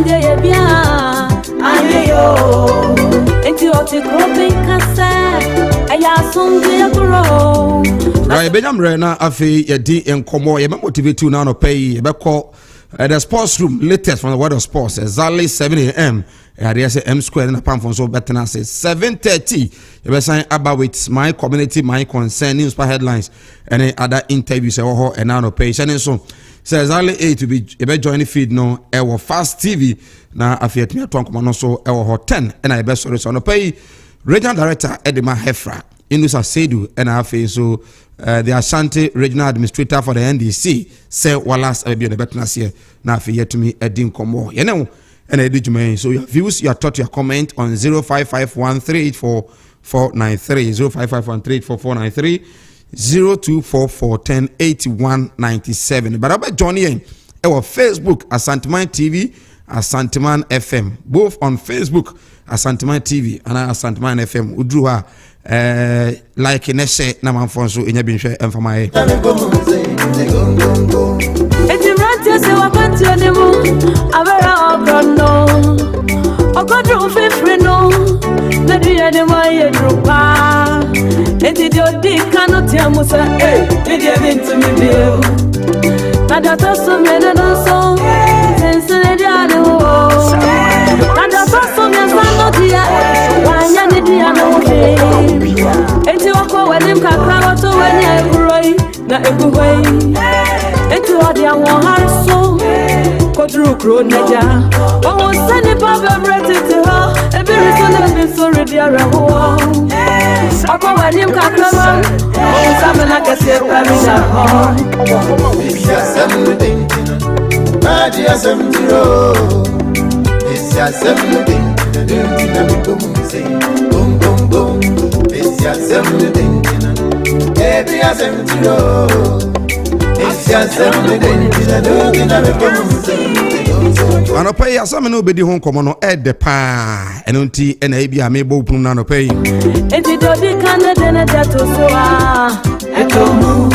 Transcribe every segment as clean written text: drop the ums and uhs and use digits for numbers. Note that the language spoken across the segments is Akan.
Ende ye bia anye yo enti oti krobe kase aya sonde agro right Benjamin Rena afi ye di enkomo ye motivate you now no pay ye be call the sports room latest from the world of sports exactly 7 a.m. I say M square in a pam from so better than say 7:30. You be saying about with my community, my concern, newspaper headlines, and other interviews and now no pay. And so says exactly 8 to be you be join the feed no our fast TV na afiat me to come no so our 10 and I be sorry so no pay regional director Edema Hefra Inusa Sedu and afi so the Asante regional administrator for the NDC say Wallace be the better here na afi yet to me edin komo you know and I did you so your views your thought your comment on 0551384493 0551384493 0244108197 but about Johnny our Facebook Asanteman TV Asanteman FM both on Facebook Asanteman TV and Asanteman FM udruha like in share na manfo so enya bi hwe emfa mai Etimrante se wakanti onemu avera ogono ogodru fifre no na dia de mai drupa enti di kanu tiamusa di event mi bio na data so me na so sense dia no na data so me sano dia wanya ni dia no enti wako wenim kakra wato wanya ekuroi na eguhoi enti wadi awon harso kodru kro naja o sani pa bebrete te ho ebi risona bi so redi arawo wako wenim kakra o samena kase kamisa ho isia semudin nadia semtiro isia semudin na bitomunse bum bum bum isia semudin ebi asemtiro isia semudin na bitomunse ano pay asame no obedi hon komo no ede pa eno nti ena ebi amebo punu na no pay enti dodi kanade na dato so etomu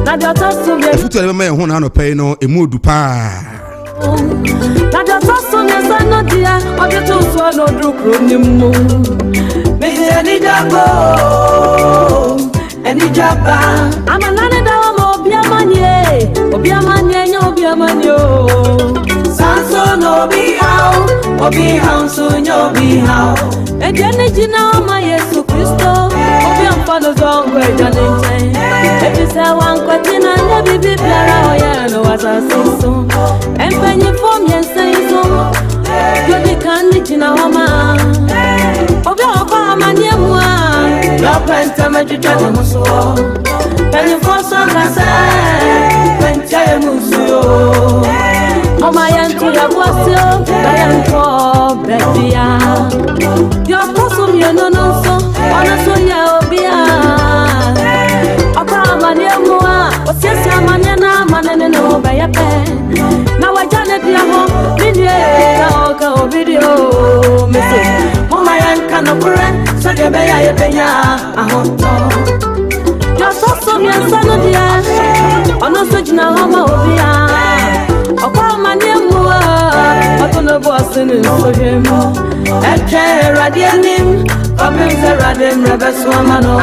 na dato so be futu ele me hon na no pay no emudu pa na dato so ne sano dia odeto so no drukro nimu me eni jago eni jaba amanane da mo obiamanye nya obiamanye o sanso no be how so nyo be how ejene jina ma Yesu Kristo obiamfano zongo ejane nchen ebisa wankwatina nya bibi biara oya no wasasinso empenyi fom yensenso yodi kandi jina homa obiamfa amanye mua no penta majijane muso penyi foso kase pencha muso Mama yantu ya wasio bayanko bedia Yo koso miono nonso ona so ya obia Aka amani amua osiasi amani na manene no bayape Na wajane dia ho minye ka oka obidio Mese mama yanka no kure sage beya yepenya ahonto Yo koso miansano dia ona so jina homa obia Okwa maniamua Otono bosini sohemo Eke radienim Komimze radim rebeswa mano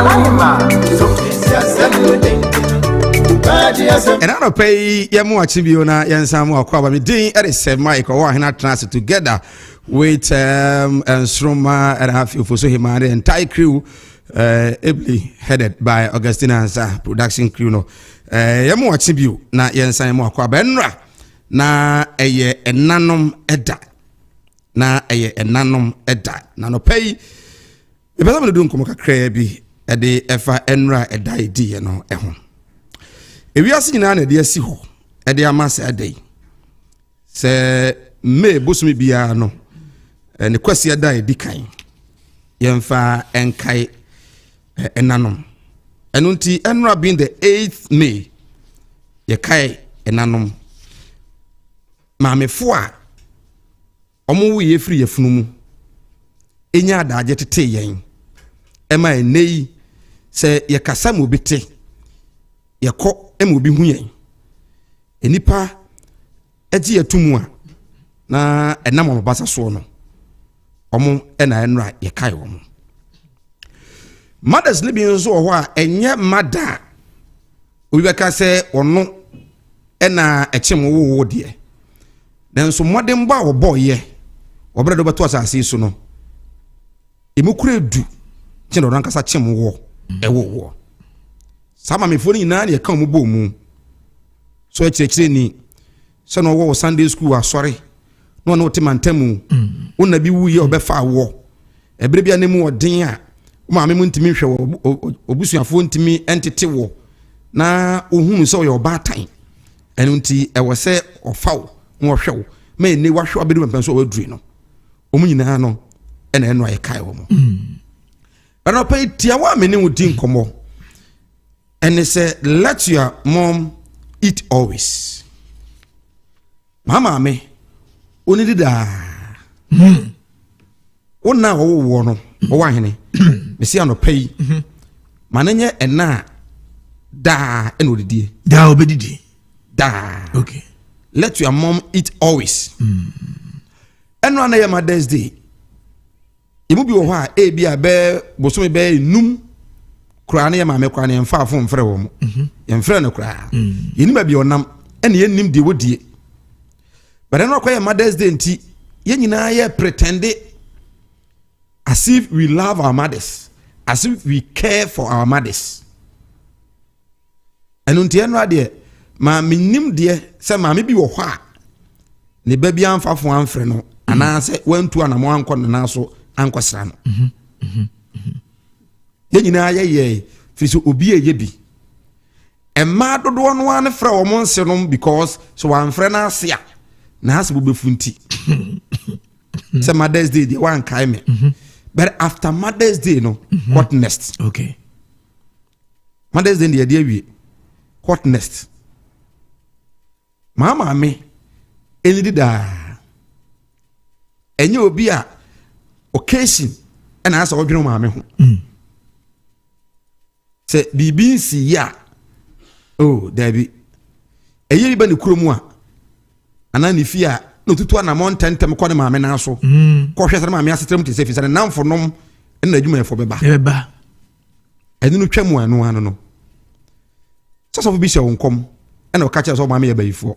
and I don't pay yamu achibiona yansamu akwa mi din ere Mike or hina trans together with Sroma and half you for so him and the entire crew ably headed by Augustina Ansa production crew no yamu achibiu na yansamu akwa benra na eye enanom eda na no pay e be me do nkomo kakra bi e de efa enra eda edi no ho e wi ase nyina na de asi ho e de amase adai se me bosumi bia no ne kwasi eda edi kan yemfa enkai enanom enunti enra being the 8th May ye kai enanom Mamefo a omo ye free yefunu mu enya adaje tete yen ema enei se ye kasa mo bete ye ko ema obi hu yen enipa agi atumu a na enam mo basa so no omo ena enra ye kai omo mothers ni bi nso ho a enye mada obi beka se ono ena echem wo de den so modern ba wo boye obere do beto asase so no emukure du kye no rankasa chem wo ewo sama me fo ni na ye kan mo bo mu so ekire ni se no wo Sunday school asori no no timantamu wona bi wuye obefa wo ebere bia nemu odin a maame mu ntimi hwe obusuafo ntimi entete wo na ohunu so yo batan enu nti ewo se ofaw no hwew me ne wahwe abedu mpenso waduri no omunyina no ena eno aye kai wo mo ana pay tiawa me ne wudi nkomo and say let your mom eat always mama me onidi da wona wo no wo ahene me si ano pay manenye ena da eno didie da obedidi da okay let your mom eat always eno na your Mother's Day imu bi wo ho a e bi a be boso be num kura na ya maame kura na yemfa afo mfre wo mo yemfre na kura yini ba bi onam ene yenim de wodie but eno kwa your Mother's Day nti ye nyina ye pretend as if we love our mothers, as if we care for our mothers. And until eno ade ma minim de se maame bi wo ho a ne ba bi amfa fo amfre no ana se wantu anamo anko na so ankosra no ye nyina ye fiso obi eye bi emma dodo no an fra wo monse no because so wan fra na ase a na ase bo befunti se Mother's Day de wan kai me but after Mother's Day no what next okay Mother's Day de wie what next mama me enidi da enye obi a occasion and asa odwene maame ho se bibi nsi ya oh dabi eye bi ne kuromu a ana ne fi a no tutu ana montentem ko ne maame na so ko hwese ne maame asetrem te se fi se ne namfo nom na adwuma efo beba eni no twam anu anu no so bi se wonkom ena o ka che so maame ye bayifo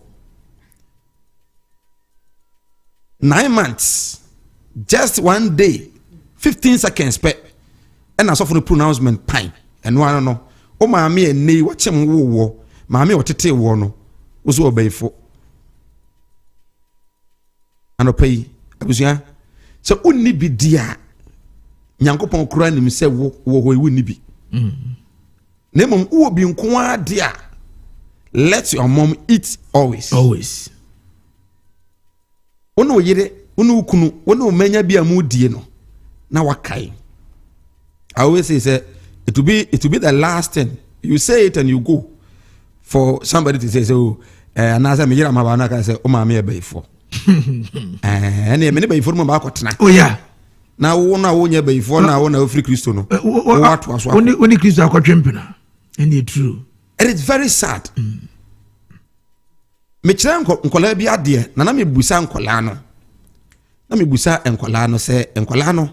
9 months just one day 15 seconds pe and na so for the pronouncement pine and one no o maame eni wachem wo maame otete wo no ozo obayifo anopay abusia so unni bi dia nyankopon kura nim se wo wunni bi nemom wo bi nko ade a let your mom eat always ono yire ono kunu ono manya bi amudie no na wakai. I always say it will be the last thing you say it and you go for somebody to say so anasa me yira maba na ka say o ma me bayifo ene me ne bayifo mo ba kwotena oh yeah na wo na wo nya bayifo na wo na free Kristo no what was what only Kristo akwatwempena and it true it is very sad me kire nkola bi ade na me busa nkola no na me busa nkola no se nkola no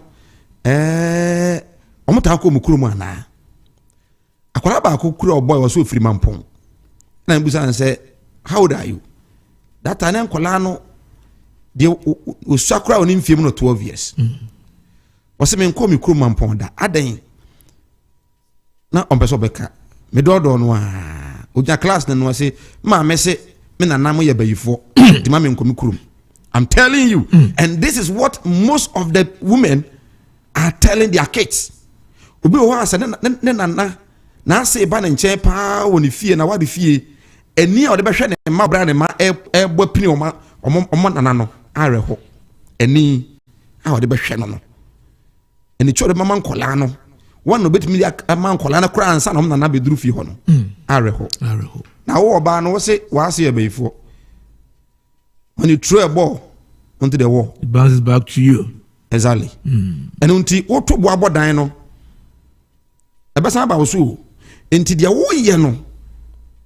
omuta ko mukuru mu ana akwara ba ko kura boy was so free mampon na me busa say how old are you that time nkola no de usakura oni mfiem no 12 years wose me nko mukuru mampon da adan na ompeso beka me dodo no a oja class na no say ma me se me nana mo ye bayifo di ma me nko mukuru. I'm telling you and this is what most of the women are telling their kids. Obi o wa ne nana na say ba na nche pa woni fie na wa de fie eni a o de behwe ne ma bra ne ma ebo pini omo nana no areho eni a o de behwe no eni chode mama nkola no one no betimi ma nkola na kura ansa na omo nana beduru fie ho no areho na wo ba no wo say wa say e bayifo when you throw a ball onto the wall it bounces back to you. Exactly. And unti oto bo abodan no ebesa ba wo so enti de wo ye no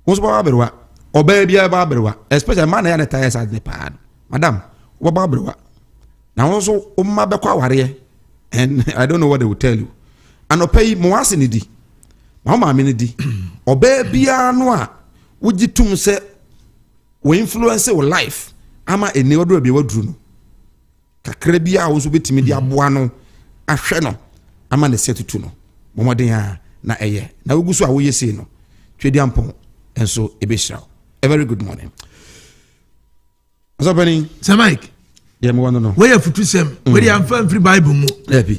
wo so ba berwa oba bia ba berwa especially man na ya tires at the pad madam wababrewa na wonso umma bekwa aware and I don't know what they will tell you anopai mo ase ne di ma ma me ne di oba bia no a wogitum se we influence your life ama ene wodro bia waduru no kakra bia wo so betimi di aboa no ahwe no ama ne setutu no momoden a na eye na woguso a wo yesi no twedi ampon enso ebeshira. A very good morning. What's happening? Sir Mike. Yeah, me want to know. Where you futu sem? Where you am free Bible mo?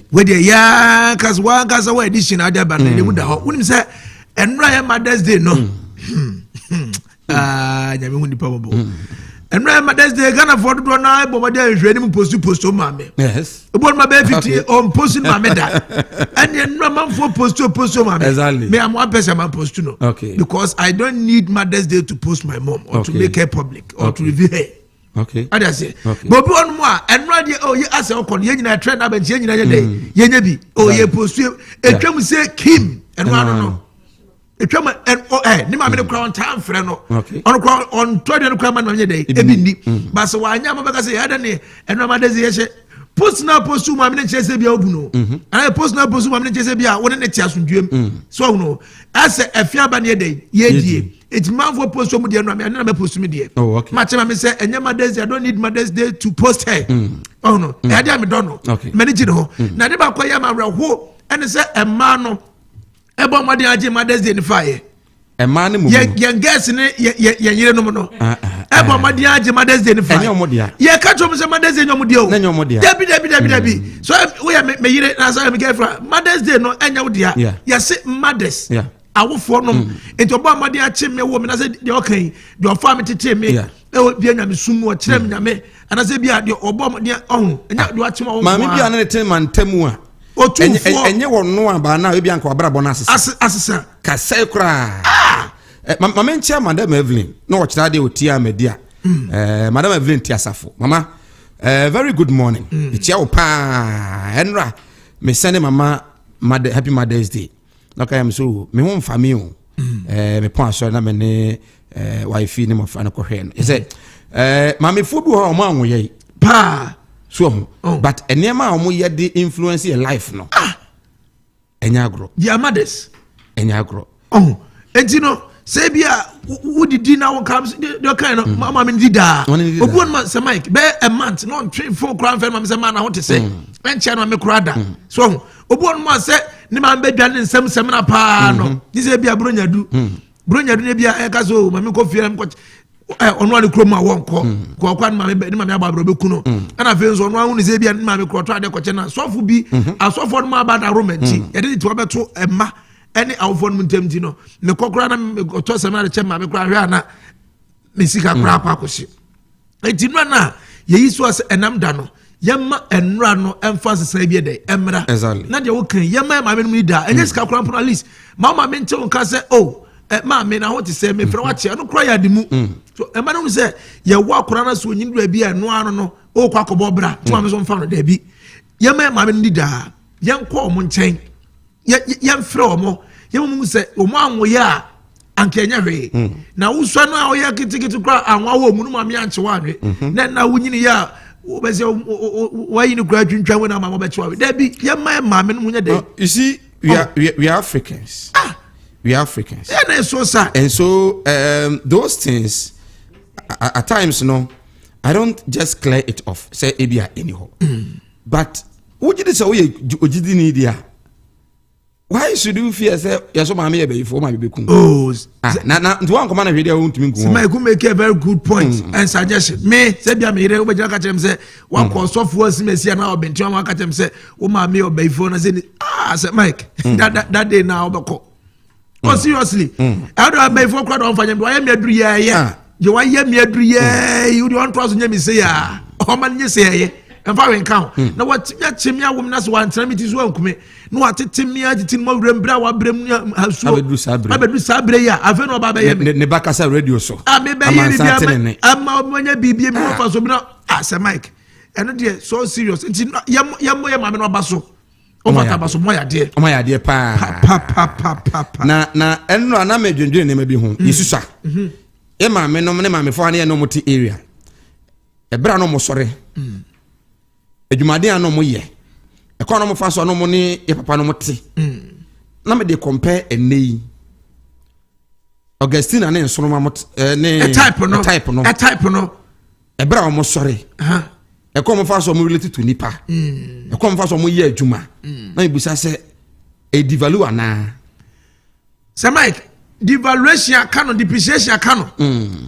Where the ya cause one cause one edition ada ban le mu da ho. Unim say enra Mother's Day no. Nyame hu nipa bobo. Enra Mother's Day Ghana for do na bo ma dey hwɛ nim post o ma me. Yes. Bo ma be 50 on post ma me da. And enra man for post o ma me. Exactly. Me am one person man post no. Okay. Because I don't need Mother's Day to post my mom or to make her public or to reveal her. Okay. I say. Okay. But one more and right oh you ask okon ye nyina trend abent ye nyina ye dey. Ye nya bi. Oh ye post e twam say Kim and one no. Etwam and oh ni ma me kwa on time frɛ no. Okay. On kwa on try no kwa man ye dey. Ebi ni. But so anya ma beka say ya da ne and ma dey ye hye. Post na post ma me nche se bia obu no. And post na post ma me nche se bia won ne tia asundwem. So no as afia ba ne ye dey. Ye die. It's man for post some day no me na me post me there. Oh, okay. Match me say enya Mother's Day I don't need Mother's Day to post her. Oh no. E dey me don no. Okay. Manage no. Na dey ba kwa ya ma ho and say e man no e bo made age Mother's Day ni fire. E man ni mu. Ye guess ni ye yire no no. E bo made age Mother's Day ni fire. Enyo mo dia. Ye ka chom say Mother's Day nyom dia o. Na nyom mo dia. Dabi. So we me yire na say me girlfriend Mother's Day no enya wo dia. Ye say mothers. Yeah. Awofo nom enti obo amade ache me wo me na say de okan de ofa me tete me e bia nyame sumu o kire me nyame ana say bia de obo amade ohun enya de ache wo ma me bia na te man tamu a enye wonno aba na bia nka obrabo na asesa ka sai kra mama menchia madam Evelyn no ochira de otia media madam Evelyn ti asafo mama very good morning itia wo pa enra me send mama happy Mother's Day. Okay, I'm so me home family me pon so na me ne wife ni mo fa na ko hwe no. He said mama fodu ha o ma anwo ye pa so but enema a mo ye de influence your life no. Enya agro. Dia mothers. Enya agro. Enti no say bia wodidi na won comes the kind of mama me di da. Obu on man say Mike be a month no train for crown fan mama say man na what to say. Encha no me krada. So obu on man say ni man be dwane nsem na pa no ni se bia bronyadu ne bia e ka so mame ko fie ko ono ani krom a won ko kwa ni mame ababro be ku no ana fe nso ono anu ni se bia ni mame ko to ade ko che na sofo bi asofo no ma ba da romanti e de ti obeto emma ene awofo no ntem ti no me kokora na me to se na che mame kora hwe ana me sika kora pa ko si enti no na ye yi so as enam da no yamma enra no emphasis bia dey emra na de wo kan yamma ma me no da enye sika kora at least mama me nte won ka say oh ma me na ho te say me fra wa che no kora ya de mu so e ma no say ye wo akora na so nyin do bia no ano no o kwa kobo bra to ma me so mfa no da bi yamma ma me no da yen ko mo nchen yen fra o mo yemma mu say o mo anwo ya ankenya hwe na wo so no a o ya kitikiti kora anwa wo mu no ma me anche wa hwe na wunyini ya why you graduate when I'm about to Debbie, your mama, you see, we are Africans. We are Africans. Yeah, so sad. And so those things at times, no, I don't just clear it off. Say Abia anyhow. But what did you say? You didn't need ya. Why should you fear say yes, mommy, before my baby? Oh, now one command video won't mean go. I could make a very good point and suggestion. Me, say, be a mirror, but I catch him say, one call software, Messi, and I'll be trying to catch him say, oh, my me or before, I said, said Mike, that day now, but oh, seriously, how do I pay for crowd on for him? Do I am your yeah? You are your you don't trust me, say, ah, how many say, and fire count. Now what Chimia woman as one time it is one come. No what Timia tin mo rembra wa brem hasu. Abedu sabre ya. Afa no baba ye. Ne bakasa radio so. Amebe ye bi ama omonya bibie mi fa so bi no say Mike. Eno de so serious. Nti yam ma me no baso. O mata baso mo ya de. O ma ya de pa. Pa. Na eno na me dwendwen ne ma bi ho. Yesusa. E ma me no ne ma me fo na ye no moti area. ebra no mo sore adwumade an no mo ye ekwa no mo fa so no mo ne ye papa no mo te na me de compare enei Augustina ne nsonoma mo ne a type no ebra mo sore ekwa mo fa so mo relate to nipa ekwa mo fa so mo ye adwuma na ibusa se e devalue ana Sir Mike, devaluation akano, depreciation akano.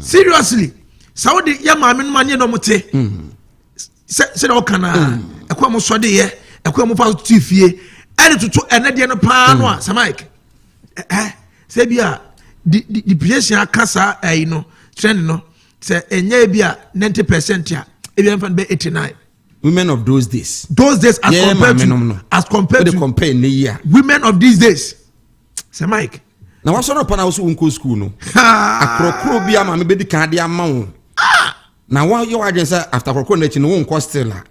Seriously, Saudi yamamin manye no mote. Se do kana, ekwa mo swade ye, ekwa mo fa tifie, ene tutu ene de no pa no a, Sir Mike. Se bia depreciation akasa no, trend no, se enye bia 90% ya, e bia fan be 89. Women of those days. Those days as compared to compare ne year. Women of these days. Sir Mike. Na wa soro pa na wo so unko school no akrokro bia ma me bedi kan de ama wo na wa yo agyen say after akrokro na chi no won still la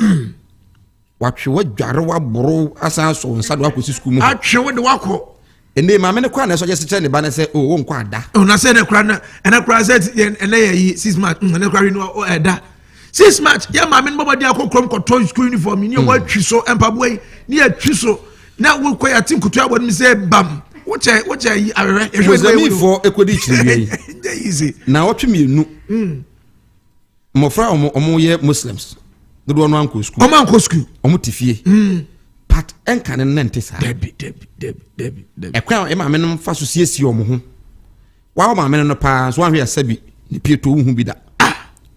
wa twe wa dware wa boro asan so nsa do akosi school mu atwe wo de wako ene ma me ne kwa na so je se ne ba na say o won kwa ada o na say ne kwa na ene kwa say ene yi 6 months ene kwa no o eda 6 months ya ma me no body akokrom ko to school uniform ni wa twi so empaboi ni atwi so na wo kwa ya tin kutu abon mi say bam What I me for equity easy. Now what you mean? Mofra omo ye Muslims. Do one uncle school. Uncle school. Omo tifie. But en kan nante sa. Debbie. E kwa e ma menom fa so siesie omo ho. Wa ma me no pa so ahwe asabi ni pieto hu bi da.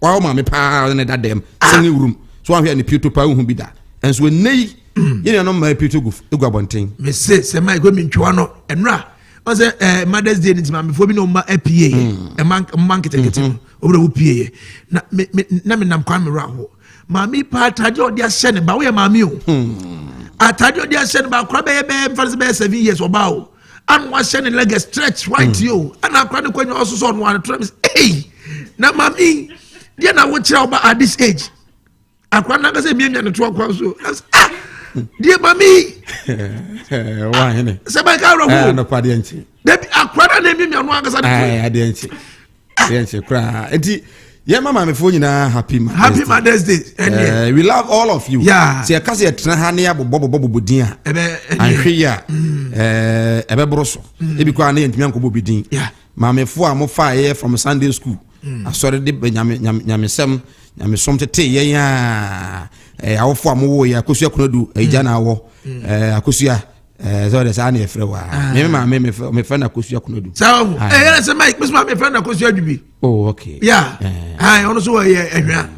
Wa ma me pa ne da dem. Sane wurum. So ahwe ni pieto pa hu bi da. Enso nei you know my people go egwabonten me say my go me ntwa no enra o say Mother's Day ni ma me fo bi no ma apa e man ketekete obra wo pie na me nam kwa me ra ho ma mi pa ataje odi ahye ne ba wo ye ma mi o ataje odi ahye ne ba kra be mfa be 7 years oba o an wa hye ne leg stretch right yo ana kra ne kwanyo ososo no an tram hey na ma mi dia na wo kira oba at this age akwa na ga say mi nya ne to akwa so dear mami wa hene se ba ka ro ho no pa de nchi debi akwara na mi no anga sa de nchi kra enti ye mama me fo nyina happy Mother's Day we love all of you yeah se ka se tena ha ne abobo din a anhwe ya ebe broso ebi kwa na yentimi anko bobidin mama fo a mo fa ye from Sunday school asore de nyamesem nyamesom tete ye ya awofo amowo ya akosua kunadu eja na awo akosua so de sa na efre wa me fa na akosua kunadu so ye say Mike me fa na akosua adwubi oh okay yeah ono so ye ehwa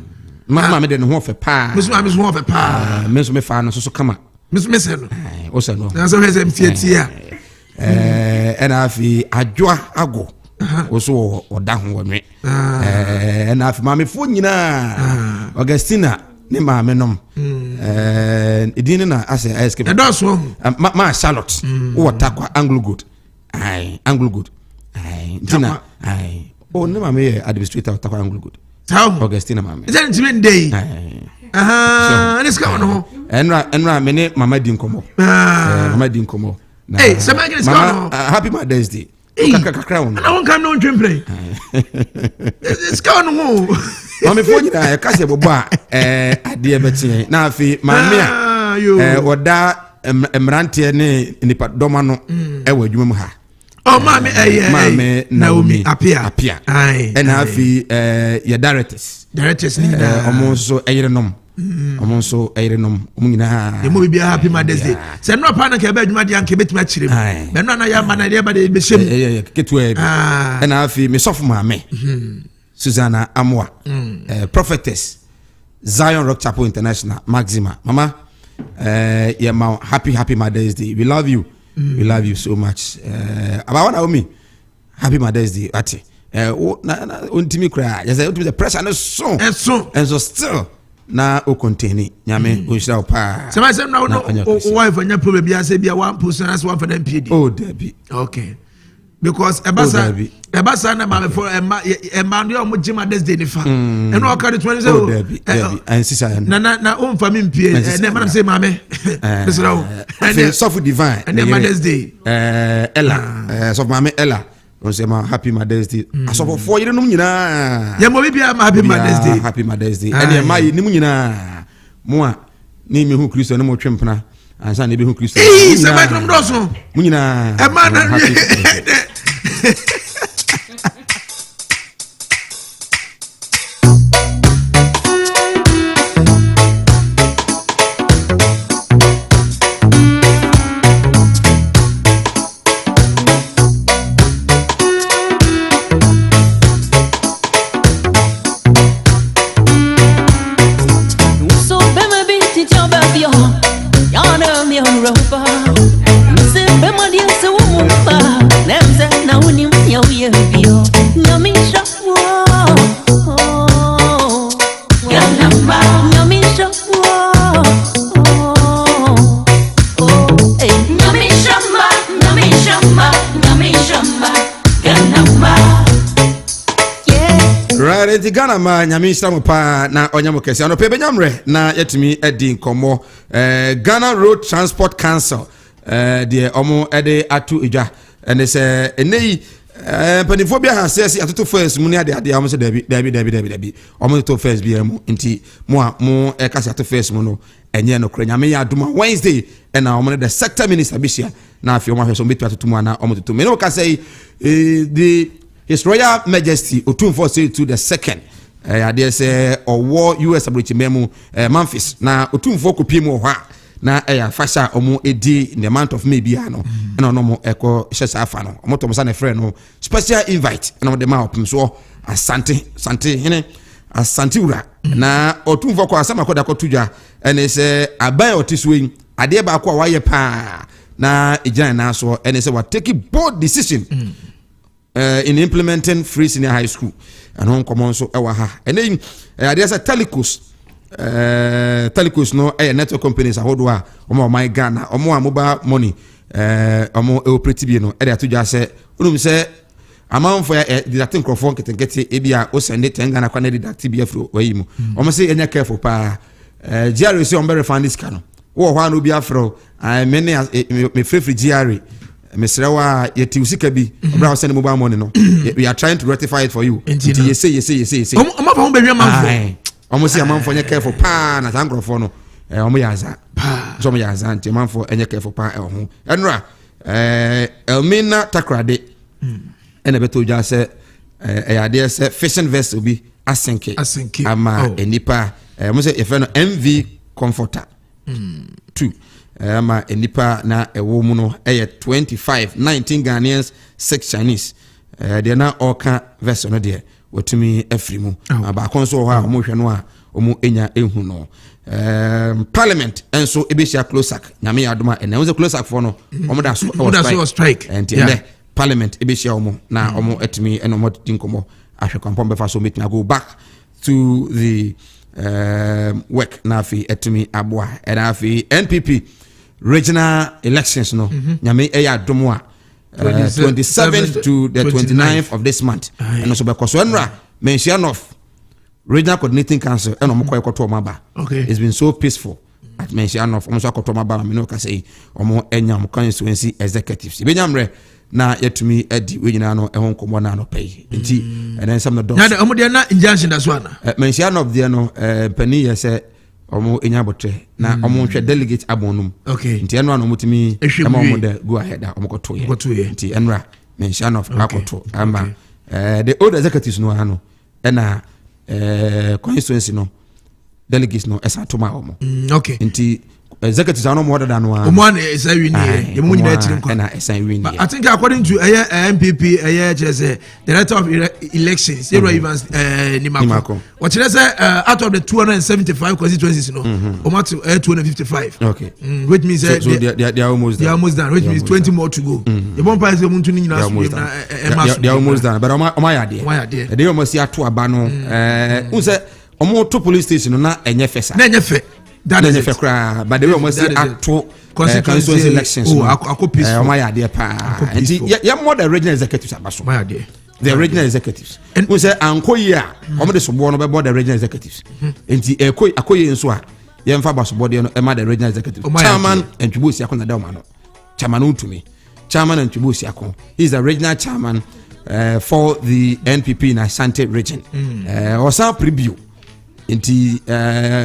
mama me de no ho fe pa me so ho fe pa me so me fa no so kama me se no o se no na so he se mtiatia ena afi adwoa ago oso oda ho wonwe ena afi mama fo nyina Augustina ne maame nom edin na ase escape edoso ma Charlotte wo takwa Anglo Good ntina o ne maame ye administrator takwa Anglo Good Augustina maame is that even day let's go no enra me ne mama din komo hey somebody is going happy Mother's Day kakra won na won kan no ntwem play it's going on mama fo nyina e kase bobo a ade betie na afi maame a oda emrante ne nipa doma no e wa adwuma mu ha maame Naomi apia na afi ye directors ni omo so eyerenom omo so eyerenom omo nyina e mo bibia happy Mother's Day se no pa na ka ba adwuma de anke betima chire mu be no na ya ma na de ba de be shem ketwe na afi me sofu maame Susanna Amwa, prophetess, Zion Rock Chapel International, Maxima. Mama, yeah, ma, happy Mother's Day. We love you. We love you so much. About Naomi, happy Mother's Day. Ati, untimi cry. Yes, the pressure and so still na o contain nyame o shira pa. So myself now wife and your problem be say be one person as one for them PD. Oh, Debbie. Okay. Because ebasa na mama for emmanuel omo jima this day nifa e no aka the 20 say and sister na o mfa me mpie na madam say mama this row and soft divine and the Mother's Day Ella so mama Ella on say ma happy Mother's Day aso for you no nyina ya mo bibia ma happy Mother's Day happy Mother's Day and ma ni mu nyina mo a ni me hu Kristo no mo twempena ansa na be hu Kristo se ba trom do so mu nyina e ma na Enti Ghana ma nyame nhyira pa na onyamo kese ano pe benyamre na yetimi edi nkomo Ghana Road Transport Council de omo ede atu edwa ene se enei panifo bia ha se atoto first mu ne ade omo se dabi omo to first bia mu enti mo a mo e kase ato first mu no enye no kra nyame ya aduma Wednesday na omo the sector minister bishia na afi omo hweso metu atoto mu na omo toto me no ka say the His Royal Majesty Otumfo say to the second there say or US abrochi memu Memphis na Otumfo kopie mu ho na fasha omo edi in the month of May bia no na no mo eko hyesa afa no omo to mo sa na frɛ no special invite na de ma opim so Asantehene Asantewura na Otumfo ko asama ko da ko tudwa ene se aban otiswe ade ba ko wa ye pa na ejina na so ene se wa take bold decision in implementing free senior high school and home common so ha and then there's a telecos no network companies ahodo a omo my Ghana omo mobile money omo operate bi no e dey to just say unum say amount for deducting microphone ketenkete e bia o send 10 Ghana kwa na deduct bi afro wayi mu omo say enya careful pa GRA say on be refund this cano wo ho an obi afro me free GRA Mr. Yeti usika bi obra send mobile money no we are trying to rectify it for you you say omo fa be manfo omo say manfo nya careful pa na tangrofo no omo yaza so omo yaza nti manfo nya careful pa ho enra Elmina Takrade ena beto ja se ade se fishing vessel bi asenke ama enipa omo say e fe no MV Comforter 2 ama enipa na ewo mu no 19 Ghanaians 6 Chinese de na oka vessel no de wotumi afrimu ba konso ho a mo hwe no a omo enya ehu no parliament enso ebeshia closak nyame yadoma ena wo closak for no omo da so strike and parliament ebeshia omo na omo etumi eno mo tinkomo ahwe kwampom be fa so metina go back to the work na fi etumi aboa na fi NPP regional elections no nyame eya domo a 27th to the 29th of this month and also because enra mention of regional coordinating council and omo koyekoto maba it's been so peaceful at mention of omo koyekoto maba me no ka say omo enya mo constituency executives benyamre na yetumi edi we nyina no ehon komo na no pay nti and then some do na omo de na injunction that's one mention of there no penny say omo enya botre na omo hwe delegate abonum nti enra no mutimi ema omo de go ahead omo koto ye nti enra mention of akoto ama the old executives no ano na constituency no delegates no esatoma omo nti executives are no more than one one is a win here you nyina tiri na esan win I think according to MPP the director of elections Evans Nimako what say out of the 275 constituencies no almost 255 which means they are almost done which means 20 more to go the one price we want to nyina they are almost done but why they almost here to aba no who say omo to police station na enye fesa na enye fe that is a cry but they almost see acto constituency elections my idea pa ya more the regional executives abaso my idea the regional executives who say anko ye a omo de sobo no be board the regional executives enti akoye nso a ye mfa baso board no e ma the regional executives chairman entwibosi akona da ma no chairman untumi chairman entwibosi akon he is the regional chairman for the NPP in Asante region. Osa preview. Inti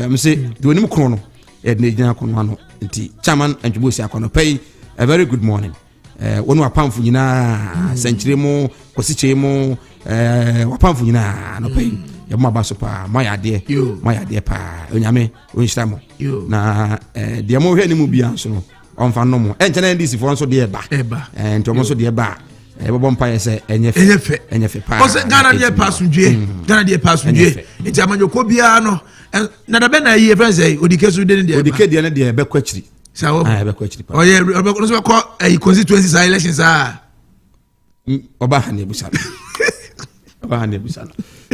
me say the onim krono e na gyina kono ano. Inti chairman Antwibosi akono pay a very good morning. Wonu apamfo nyina century mu kosiche mu wapamfo nyina no pay. Ya maba so pa mayade pa onyame onhyira mo na de mo hwe ni mu bia so no onfa no mo enche na ndisi fo nso de eba ento mo so de eba ebobo mpa yese enyefe pa o se Ghana de pass ndue enti amanyoko bia no na da be na yi friends say odike so de odike de na de be kwachiri sawo be kwachiri pa oye no so ko constituency elections oba hane busala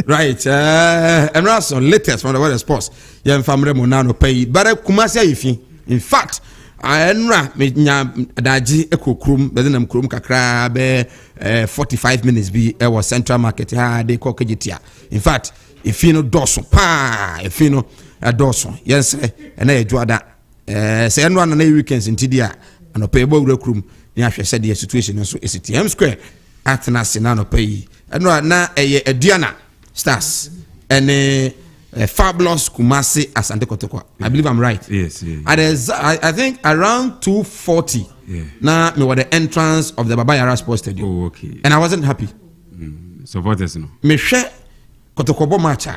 right and also latest from the world of sports yem famre mo na no pay bare kumasi ayifi in fact enra me nya daji ekokrum be na mkrum kakra be 45 minutes bi e was central market ha de ko kejitia in fact ifino doso pa ifino doso yes na ejuada se enra na weekends ntidia no pay bo wura ni ahwe se de situation so STM square atna sina no pay enra na eduana stars and fabulous Kumasi Asante Kotoko. I believe I'm right. Yes. I think around 2:40. Yeah. Now me were the entrance of the Babayara Sports Stadium. Oh, okay. And I wasn't happy. Supporters no. Me share Kotoko match.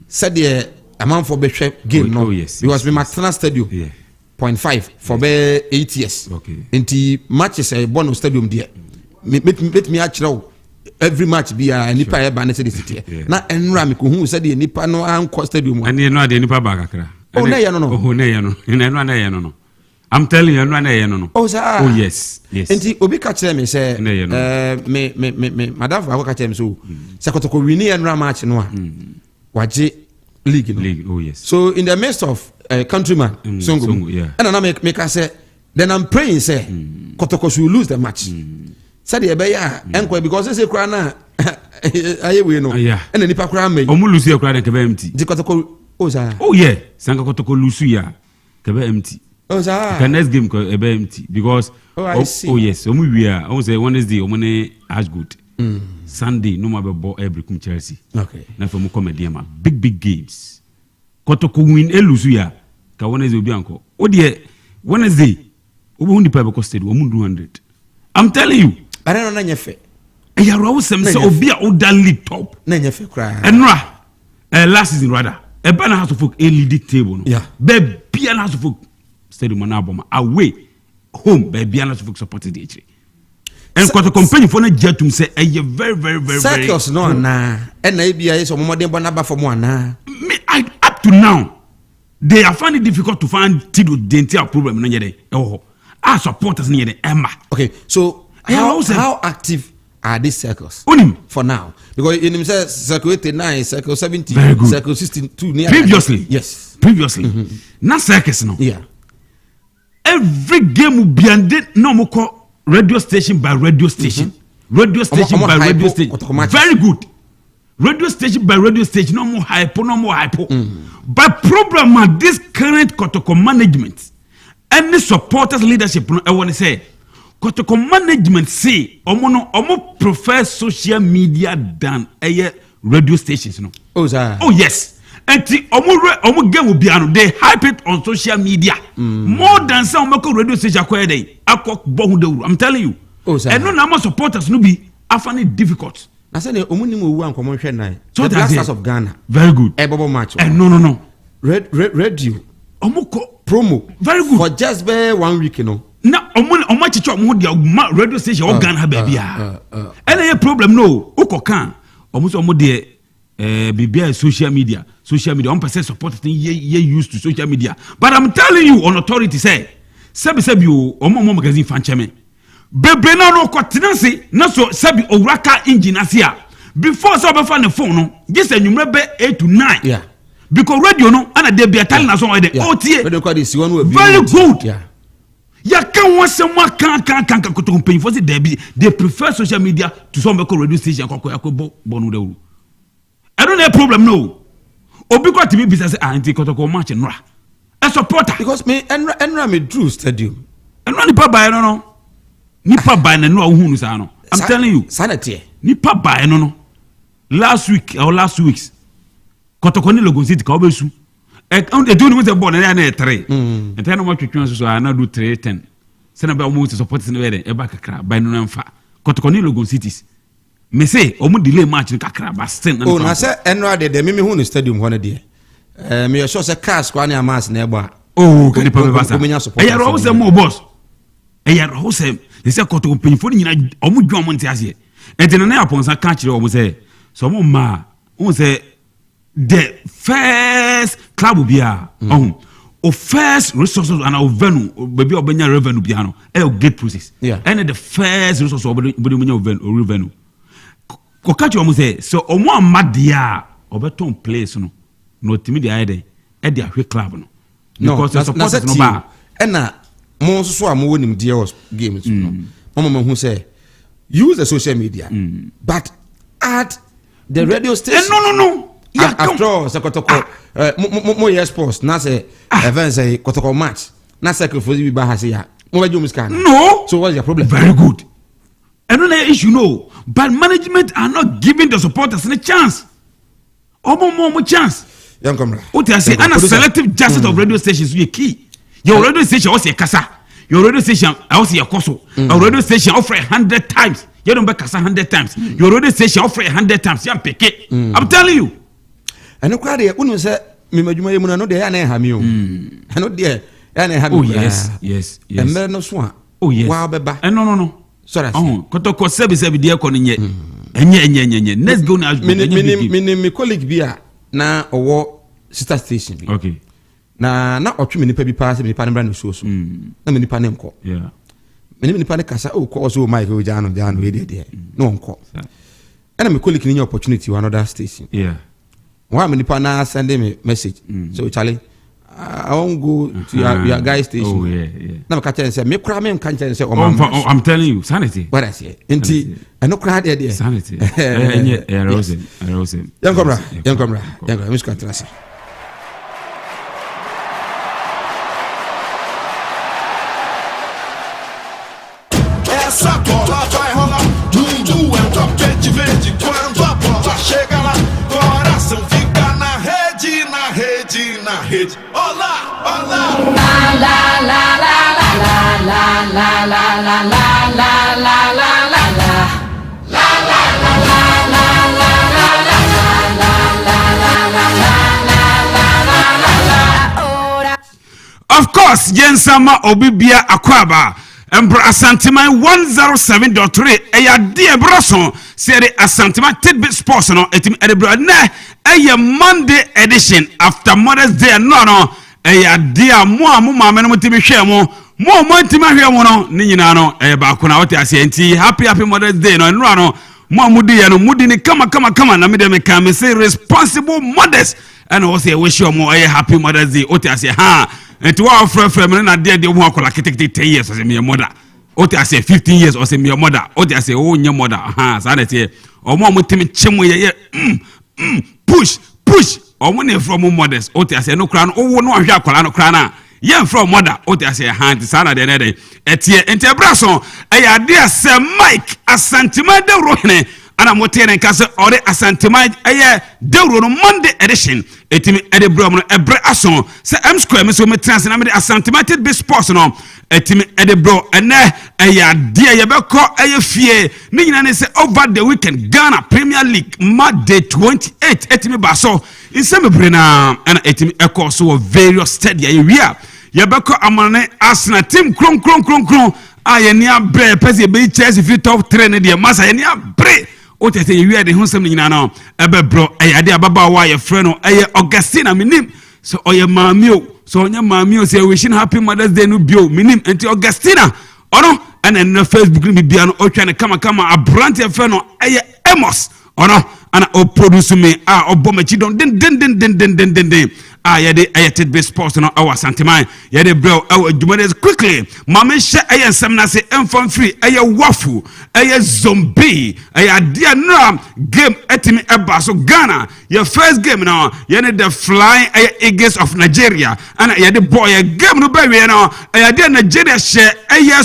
Said the amount for be share game no. Oh, yes. Because we Matana Stadium. Yeah. 0.5 for be 8 years. Okay. Into matches a Bono Stadium there. Me actually every match be a nipa e ba na city na enra me ko hu said the nipa no anko stadium and you know the nipa ba kakra oh na ye no no I'm telling you no na ye no oh sir oh yes enti obi ka kire me say me madam fa ka kire me so se Kotoko win enra match no a waje league no oh yes so in the midst of countryman Songo yeah and na me ka say then I'm praying say Kotoko should lose the match said the beya enko because say kra na aye we no and nipa kra me omu lusu ya kra na kebe empty di Kotoko oh sir oh yeah sanka Kotoko lusu ya kebe empty oh sir the next game ko ebe empty because oh yes omu wia I say Wednesday omu ne as good Sunday no ma be ball every kum Chelsea okay na for mu comedy ma big games Kotoko win elusu ya ka Wednesday obi anko o de Wednesday obi hundi pa be cost omu 200 I'm telling you I don't know nyefe ya rawo sem se obi a odali top na nyefe kra enra last season rather e ba na house of folk a league table no yeah be bia na house of folk stadium na aboma away home be bia na house of folk supported the echi and Kotoko company for na jetum say e very circles no na e na bia is omodin bo na ba for mo na up to now they are finding it difficult to find tido dental problem na yede our supporters na yede emma okay so how active are these circles for now? Because in himself, circle 89, circle 70, circle 62 near previously. Yes. Previously. Not circus no. Yeah. Every game will be ended no more call radio station by radio station. Radio station by radio station. Very good. Radio station by radio station, no more hypo. But problem at this current Kotoko management, any supporters leadership, I want to say, Kotoko management say omo prefer social media than radio stations no. Oh sir. Oh yes. And omo game obiano they hype it on social media more than some radio station akwa akok bohu Dawuro. I'm telling you. Oh sir. And no na supporters no be afani difficult. I say omo ni mo wu ankomo hwe nan. The Blasters of Ghana. Very good. Ebobo match. No. Radio. Omo ko promo. Very good. For just 1 week, you know. Na omo chicho omo dia radio station o Ghana baby ah. Any problem no. Ukokan. Omo de bibia social media. On person support thing ye used to social media. But I'm telling you on authority say sebi o omo magazine fan chairman. Bebe na no kwatenanse na so sebi owraka engine asia. Before so be fan the phone no, just enumre be 8 to 9. Yeah. Because radio no ana de be tell na so o de OTA. Very good. Yeah. Ya can want someone can Kotoko pay for they prefer social media to some radio station bonu Dawuro. I don't have a problem no. Obi kwa timi bisa say anti Kotoko match nra. A supporter because me enra me drew stadium. Enra ni pa ba no. Nipa ba na no hu nu sa no. I'm telling you. Sanity. Nipa ba no. Last week or last weeks. Kotokoni Logon City ka obesu. E do no say born na 3. And then what you so I na do 310. Say na be almost support na be e ba kakra ba no mfa. Kotokoni Logon Cities. Me say omu delay match kakra ba sten. Oh na say enra de me hu no stadium ho na de. Me sure say cars kwa na amas na egba. Oh, can you put me e ro say mo boss. E ro say they say Kotoko pinfo nyina omu dwo mo ntiase. E de na aponsa ka kire omu say so mo ma who say the first club bia first resources and our venue baby obenya revenue bia no e get process and the first resources obenya revenue ko catch you say so omo amadia obeton place no timi dia ide e dia hwe club no because the supporters no ba na mo so am wonim dia games no mama who say use the social media but add the radio station no yeah, after all, Kotoko, more sports. Na say events say Kotoko match. Na sacrifice we bahasiya. No. So what's your problem? Very good. Another issue, no. But management are not giving the supporters any chance. More chance. Young comrade. What I say, and a selective justice of radio stations is key. Your radio station also a kasa. Your radio station also a koso. A radio station offer 100 times. You don't back 100 times. Your radio station offer 100 times. You pick it. I'm telling you. And no crowd, you say, Mimajuma, no, they are near Hamu. I know, dear, and I have. Oh, yes. And there no swan. Oh, yes. Wow, Beba. And no. Sorry. Kotoko service every day, calling yet. And let's go now. Me colleague Bia na or sister station. Okay. Na otu many pebi pass me pan brand so. Na many panem ko. Yeah. Many pan kasa o ko so Michael Jano we there. No onko. And me colleague any opportunity to another station. Yeah. Why many pana send me message. So Charlie, I won't go to your guys station. Oh yeah. Now catch and say me cry me can't say I'm telling you, sanity. What I say. Inti I no cry there. Sanity. Yeah, Rose. Young comrade. Miss Contrast. Essa bola vai rolar, mundo é um tapete verde. Quando a bola chega lá, coração fica na rede. Olá! La la la la la la la la la la la la la la la. Of course, Jensama Obibia Akwaba. Embra Asanteman 107.3 eya die brason seri Asanteman tidbit sports no etim edebra na eya Monday edition after Mother's Day no eya dia mo mama no timi hwe mo ntimi hwe mo no ni nyina no eya ba ko na wote ase enti happy Mother's Day no no mudi ya no mudi ni kama na me dem can me say responsible mothers and also wish you more happy Mother's Day wote ase ha. And to our friend, na dear, they won't call like 10 years or say your mother. Or I say 15 years or say your mother. Or I say, oh, your mother. Sanity. Or more with chimway. Push. Or money from mothers. Or I say, no crown. Oh, no, I call no crown. Yeah, from mother. Or I say, hand, Sana, the other day. Etie, Brason. I dear Sir Mike, Asanteman, Dawuro. And I'm watching and castle or the Asanteman, Dawuro Monday edition. Etimi edebro no ebre ason se m square me so me trans na me the Asanteman be sports no etimi edebro ene eya dia ye be ko eye fie ni nyina ne se over the weekend Ghana Premier League Monday 28 etimi ba so insem bre na and etimi ekọ so various stadia ye wia ye be ko amane Arsenal team kron aye ni abre pese be Chelsea fit top 3 ne de masa ye ni abre o tete ye wi de honsem nyina no ebe bro ade ababa wa ye frɛ no eye Augustina minim so oye mamio so onya mamio say wishing happy Mother's Day no bio minim enti Augustina ono ana na Facebook ni bia no o twa ne kama abrante ye frɛ no eye Amos ono ana o produce me obomachi don den yede ayated be sports no our Asanteman yede bro adwumades quickly mama hye nsem na se enfam free wafu zombie dia no game etimi eba so Ghana your first game no yede the flying Eagles of Nigeria and yede boy game no be we no dia Nigeria hye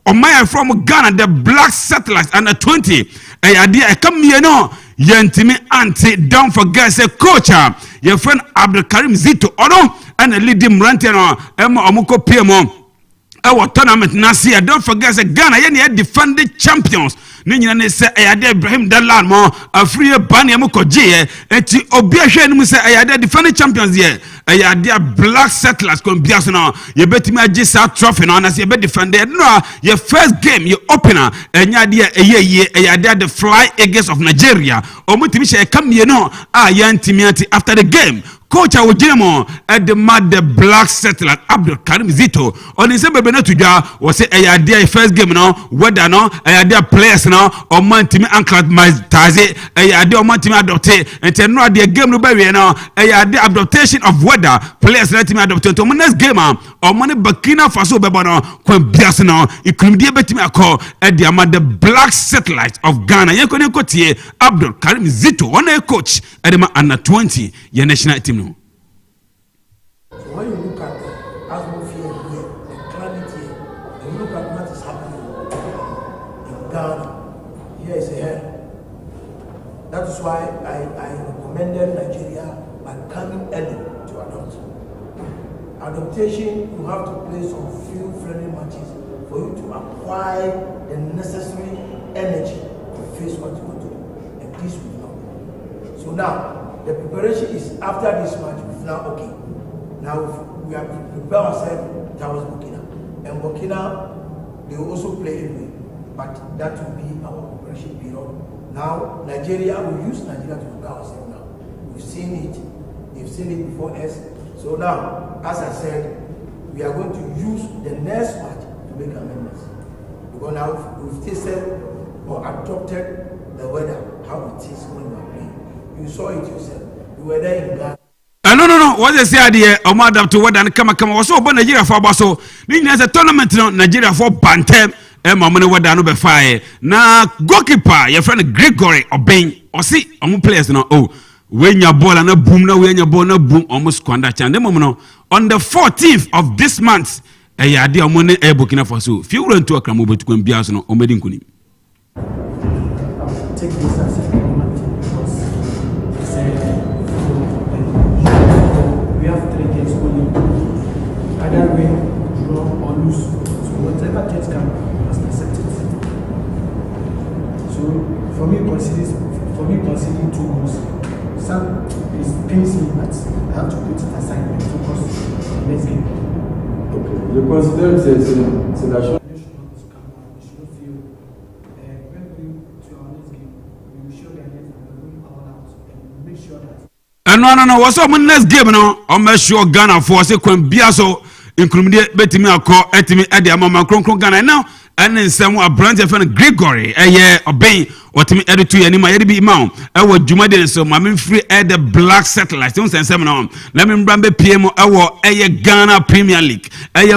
Omaya from Ghana, the black settlers under 20. Ayade come here no. Yentimi anti, don't forget say coach. Your friend Abdul Karim Zito Ono and a leading Rantano Emma Omuko PMO. Our tournament Nasia, don't forget say Ghana yet defending champions. Nina say Ayade Ibrahim Dalan mo a free Bani Amuko J. Eti Obiasha and say Ayade defending champions here. Ayade black settlers come Biasano. You bet me a South Trophy on as you bet defended. No, your first game, your opener, and Yadia Ayade the Fly Eagles of Nigeria. Omutimisha come you know, Yantimiati after the game. Coach Awojemo at the mad the black settler Abdul Karim Zito on his Bebenetuja was a first game no whether no a players no or man team anklet my taze a man team adopted and no the game no be no a adaptation of weather players let me adopt to next game or money Burkina Faso bebono kwen bias no ikumdie betimi akọ at the mad the black satellite of Ghana yekone kotie Abdul Karim Zito on a coach at the under 20 your national team. So when you look at the atmosphere here, the climate here, and you look at what is happening in Ghana, here is a hell. That is why I recommended Nigeria by coming early to adopt. Adaptation, you have to play some few friendly matches for you to acquire the necessary energy to face what you want to do. And this will not be. So now, the preparation is after this match. Now, okay. Now we have to prepare ourselves towards Burkina. And Burkina, they will also play anyway. But that will be our preparation period. Now, Nigeria, we use Nigeria to prepare ourselves now. We've seen it. They've seen it before us. So now, as I said, we are going to use the next match to make amendments. Because now we've tasted or adopted the weather, how it is when we are playing. You saw it yourself. You were there in Ghana. No. What they say idea or madam to what and come was so born Nigeria for Basso. There's a tournament in Nigeria for Bantem. Emma money what done over fire. Now goalkeeper, your friend Gregory or Bain or see players now. Oh, when your ball and a boom, no when your ball no boom almost squander chan. On the 14th of this month, a idea money a Burkina Faso. If you run to a cramobo to come Biasno or Medin Kuni. Take this as a we have 3 games only. Either win, draw, or lose. So whatever gets come, we must accept it. So for me, considering 2 goals, some is pains me, but I have to put it aside and focus on the next game. Okay. You consider it's a short. No. What's up? Next game, no. I'm not sure Ghana for say when Biaso including betimi akọ etimi ade amama kronkron Ghana now and then some brand friend Gregory obey otimi editu ya ni ma yedi bi ma ewo dwumade so ma me free the black satellite don't say some now let me brambe PM ewo Ghana Premier League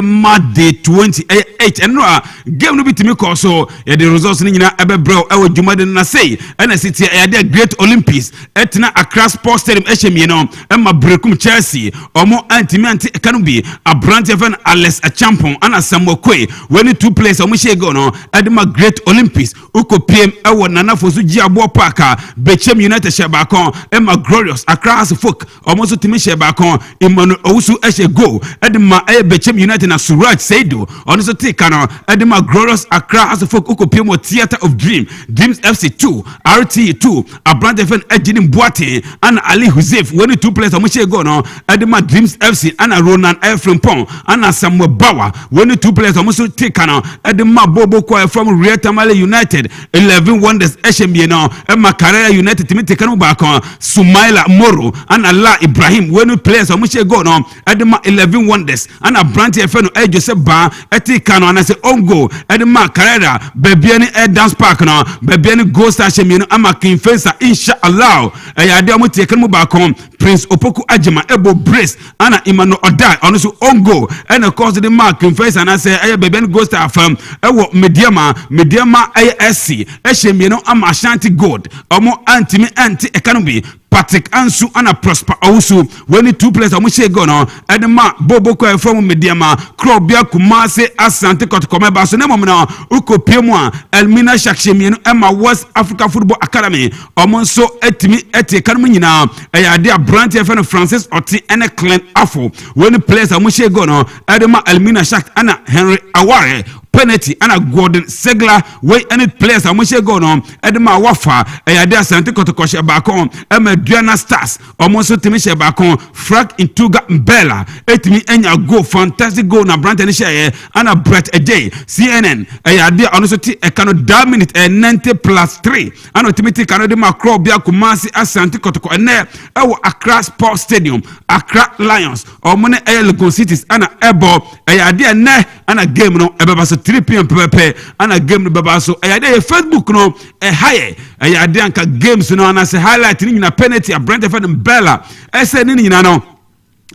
Monday 28 and no game no bitimi call so the results ni nyina ebe bro ewo dwumade na say and city the Great Olympics etina Accra Sports Stadium ehemi no ma brekum Chelsea omo anti kanu bi brand friend Alex Achampon and Asamokwe when 2 players omo go no edema Great Olympics uko PM ewo nana fosu jiabo parka Bechem United shebakon Emma Glorious Accra as folk almost timi shebakon Emmanuel Owusu eshe go edema Bechem United na Suraj Seido ono so take no edema Glorious Accra as folk uko PM Theater of Dreams FC 2 RT 2 Abrante Fen Ejini Boate and Ali Huzef when 2 players omo go no edema Dreams FC and Ronan Efrempon and Samuel Bawa when 2 players omo so take no edema Bobo Kwa from Real Tamale United 11 Wonders Eshembie no Emma Carrera United timi take no back on Sumaila Moro and Allah Ibrahim when players omo go no edema 11 Wonders and Abrante Fen no Joseph Ba etika no and say ongo edema Carrera bebiani dance park no bebiani go star shembie no ama kinfensa inshallah ade omo take no back on Prince Opoku Ajima Ebo Brace and Emmanuel Odai ono so ongo and of course the mark kinfensa na say bebiani go star firm ewo mediama ASC eshembie no no am Ashanti Gold omo anti economy Patrick Ansu ana Prosper also when the two players amushe go no edema bobo ko from mediama Krobia Kumase Asante Kotokome ba so na mom na ukopiem a Elmina Shakshemienu Emma West Africa Football Academy omo so etimi economy nyina eyade brand FN Francis Oti ene Clan Afo when the players amushe go no edema Elmina Shak ana Henry Aware penalty ana Gordon Segler wey any players amushe go no edema wafa eyade Asante Kotokoshe ba kon Diana Stars almost Timisha Bakon Frank Intuga Mbella etimi enya go fantastic goal na Brand and share and a Brett a day CNN a idea also a cano minute 90+3 and ultimately Canada Macro Bia Kumasi Asante Kotoko and there Accra Sports Stadium Accra Lions or Money Legon Cities and a airball a idea ne and a game no ebabaso 3 p.m. pepe and a game no bebaso a idea Facebook no a higher a idea anka games no and as a highlight in a penalty a Brent FM Bella ese nini nyina no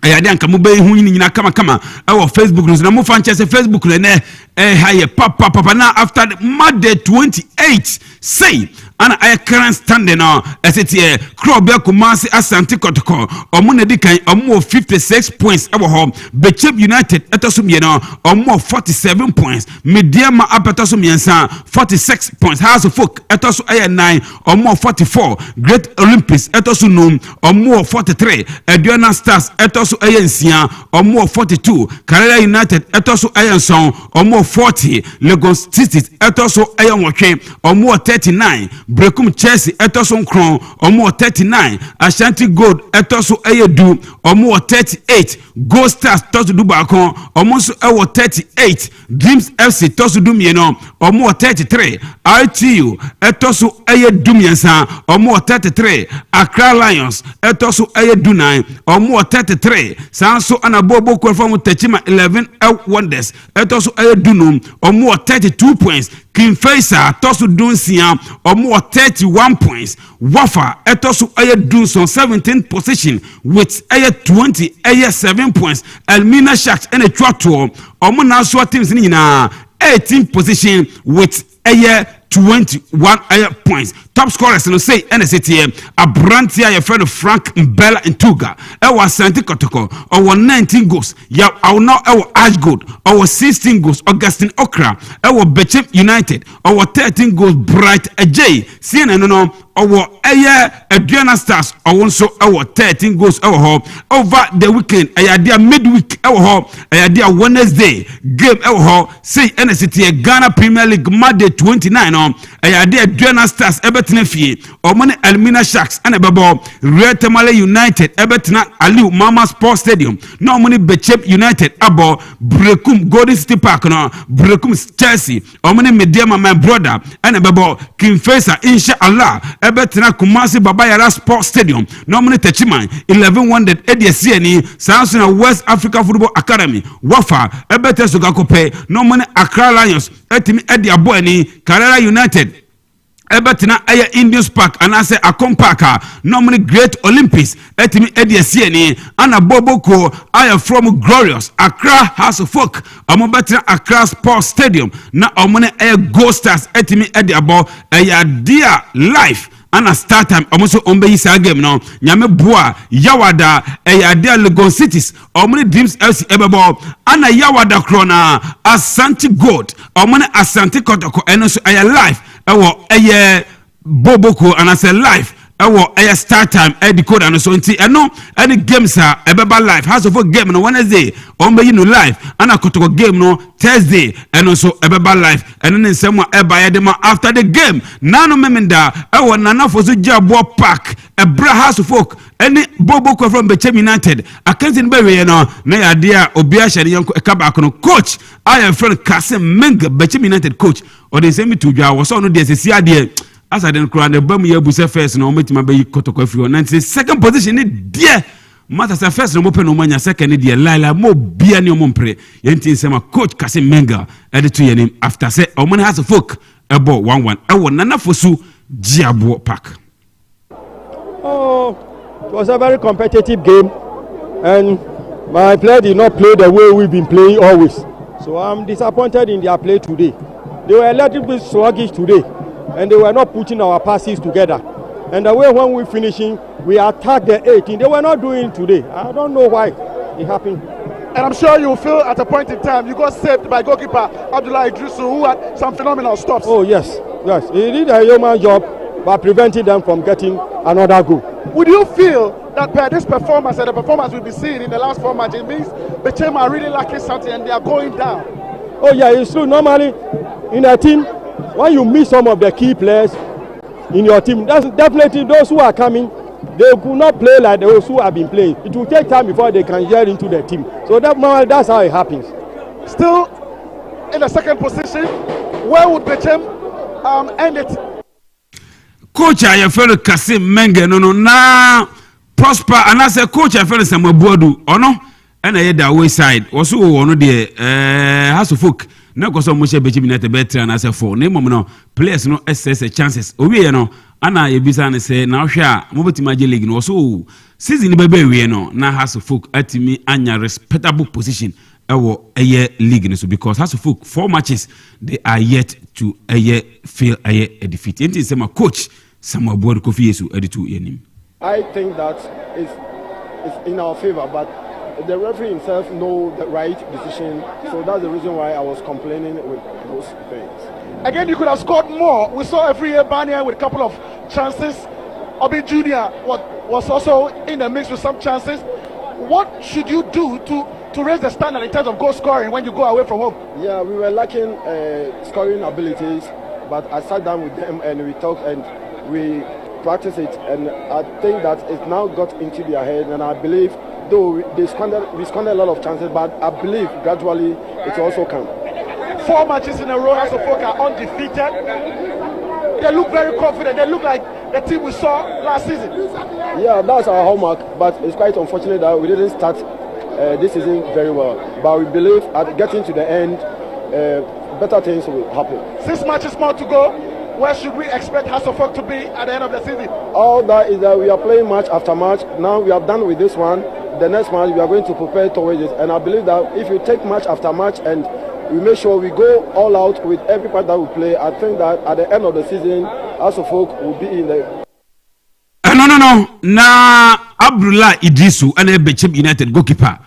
ayade anka mo be hu nyina kama our Facebook no na mo fan chese Facebook ne haye papa na after the Monday 28 say ana ay current standing now esetie Krobia Kumasi Asante Kotoko omo na dikan omo 56 points ewo ho Bechep United etosum ye no omo 47 points Mediama apetosum yensa 46 points House of Folk etosu ay 9 omo 44 Great Olympics etosu num omo 43 Aduana Stars etosu ay nsia omo 42 Karela United etosu ay nson omo 40 Lagos Cities etosu ay nwotwe omo 39 Brekum Chelsea etoso nkron omo 39 Ashanti Gold etoso eyedu omo 38 Gold Stars tosu du bakon omo so ewo 38 Dreams FC tosu du mieno omo 33 ITU etoso eyedu miensa omo 33 Accra Lions etoso eyedu 9 omo 33 Sanso anabobo ko from Techima 11 Wonders etoso eyedu num omo 32 points King Faisal tosu dunsia omo 31 points Wafa etosu aye dunson 17th position with aye 20 aye 7 points Elmina Sharks and a Trotto omo na so teams ni nyina 18th position with aye 21 points. Top scorers no say NST a Brantia your friend Frank Mbella Ntuga. Ewa Asante Kotoko or 19 goals. Ya our now our Ash Gold or 16 goals. Augustine Okra. Ewa Bechep United or 13 goals. Bright Ajay. CNN no our Adriana Stars or also our 13 goals over the weekend. Ayadia midweek our Ayadia Wednesday game our say NST Ghana Premier League Monday 29 Ayadia Adriana Stars Tenefi or money Elmina Sharks and a babo Red Tamale United Ebetina Aliu Mama Sports Stadium no money Bechep United abo Brekum Golden City Park no Brekum Chelsea or money Mediama my brother and a babo King Faisal inshallah Ebetina Kumasi Babayara Sports Stadium no money Techima 11 Wonded Eddie CNE Samsung West Africa Football Academy Wafa Ebete Sugakope no money Accra Lions Etimi Eddie Aboeni Karela United Ebetina aya Indians Park and I say Akompaka normally Great Olympics etimi Eddie CNE and a Boboko aya from Glorious Accra House of Folk amobetina Accra Sports Stadium na omone aya Gold Stars etimi Eddie Abo aya Dear Life and a start time almost on the game now. Nyame Boa Yawada a Dear Legon Cities or many Dreams FC Ebabo and a Yawada Krona Asante Gold or many Asante Kotoko and also a life a Boboko and as a life a start time a decode and so and no any games are Ebaba life has of a game on Wednesday on the life and a Kotoko game no Thursday and also Ebaba life and then someone Ebayadema after the game Nano Memenda Nana for Jabo Park a bra house of folk any Boboko from Bechep United a Kenton Berry no na idea Obia Shadianko Ekabakono coach I am friend Kasim Menga Bechep United coach or they send me to Jawa was on the idea as I didn't cry the bum year buse first no met my baby Kotoko free on second position it dear matters first no open no mania second dear Lila mo bia ni omompre yentin sema coach Kasim Menga add to your name after say omani has a folk ebo 1-1 ewo nana fosu Jiabo Park. Oh, it was a very competitive game and my player did not play the way we've been playing always, so I'm disappointed in their play today. They were a little bit sluggish today. and they were not putting our passes together. And the way when we finishing, we attack the 18. They were not doing it today. I don't know why it happened. And I'm sure you feel at a point in time you got saved by goalkeeper Abdullah Idrisu, who had some phenomenal stops. Oh yes, yes. He did a yeoman job by preventing them from getting another goal. Would you feel that per this performance and the performance we've been seeing in the last 4 matches, it means the team are really lacking something and they are going down? Oh yeah, it's true. Normally in a team, when you miss some of the key players in your team, that's definitely those who are coming, they could not play like those who have been playing. It will take time before they can get into the team. So that's how it happens. Still in the second position, where would Bechem end it? Coach I feel Kasim Menge no na prosper and I say coach I feel Samuel Boadu ono and I the away side also ono de has to folk na ko so mo she Bechem United better and I say for name no players no SS chances owie no ana ye bisa ne say na hwe a mo beti maje league no so season be be we no na has to folk atimi anya respectable position ewo eye league no so because has to folk 4 matches they are yet to fail a defeat. It is my coach Samuel Boadu Kofi Yesu editu yenim. I think that it's in our favor, but the referee himself knows the right decision, so that's the reason why I was complaining with those things. Again, you could have scored more. We saw every year Bania with a couple of chances. Obi Jr. was also in the mix with some chances. What should you do to raise the standard in terms of goal scoring when you go away from home? Yeah, we were lacking scoring abilities, but I sat down with them and we talked and we practiced it, and I think that it now got into their head, and I believe, though we squandered a lot of chances, but I believe gradually it will also come. 4 matches in a row, as of folk are undefeated. They look very confident. They look like the team we saw last season. Yeah, that's our hallmark, but it's quite unfortunate that we didn't start this season very well. But we believe at getting to the end, better things will happen. 6 matches more to go. Where should we expect House of Folk to be at the end of the season? All that is that we are playing match after match. Now we are done with this one. The next match we are going to prepare towards it. And I believe that if you take match after match and we make sure we go all out with every part that we play, I think that at the end of the season, House of Folk will be in the... No. Na Abdullah Idrisu and Bechem United goalkeeper.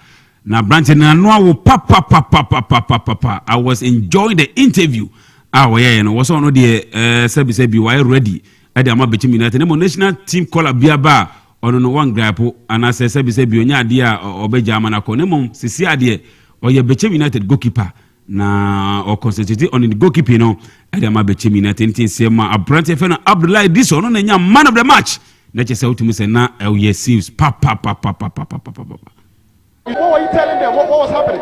Na Branton na no papa. I was enjoying the interview. Was on the service be why ready at the Bechem United national team call Biaba on no one grapple and I say service be onya dia or Benjamin Akonemon Sisi ade or your Bechem United goalkeeper na or concentrate on the goalkeeping no at the Bechem United sema Abrante Fena Abdullah this on nya man of the match na che say ultimate say na series papa. What were you telling them? What was happening?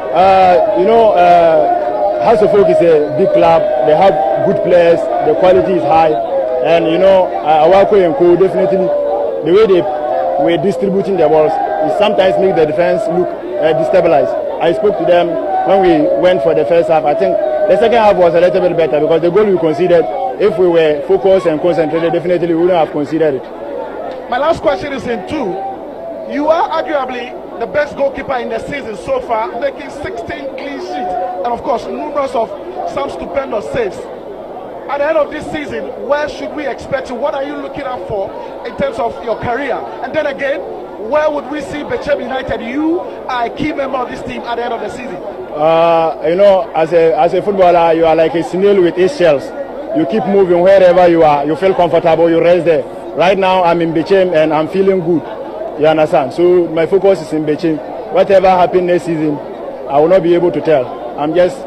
House of Folk is a big club. They have good players. The quality is high, and Awako and Co definitely the way they were distributing the balls, it sometimes makes the defense look destabilized. I spoke to them when we went for the first half. I think the second half was a little bit better because the goal we conceded, if we were focused and concentrated, definitely we wouldn't have conceded it. My last question is in 2. You are arguably the best goalkeeper in the season so far, making 16 clean sheets, and of course numerous of some stupendous saves. At the end of this season, where should we expect you? What are you looking out for in terms of your career? And then again, where would we see Bechem United? You are a key member of this team at the end of the season. As a footballer, you are like a snail with 8 shells. You keep moving wherever you are. You feel comfortable, you rest there. Right now, I'm in Bechem and I'm feeling good. You understand? So my focus is in Bechem. Whatever happens next season, I will not be able to tell. I'm just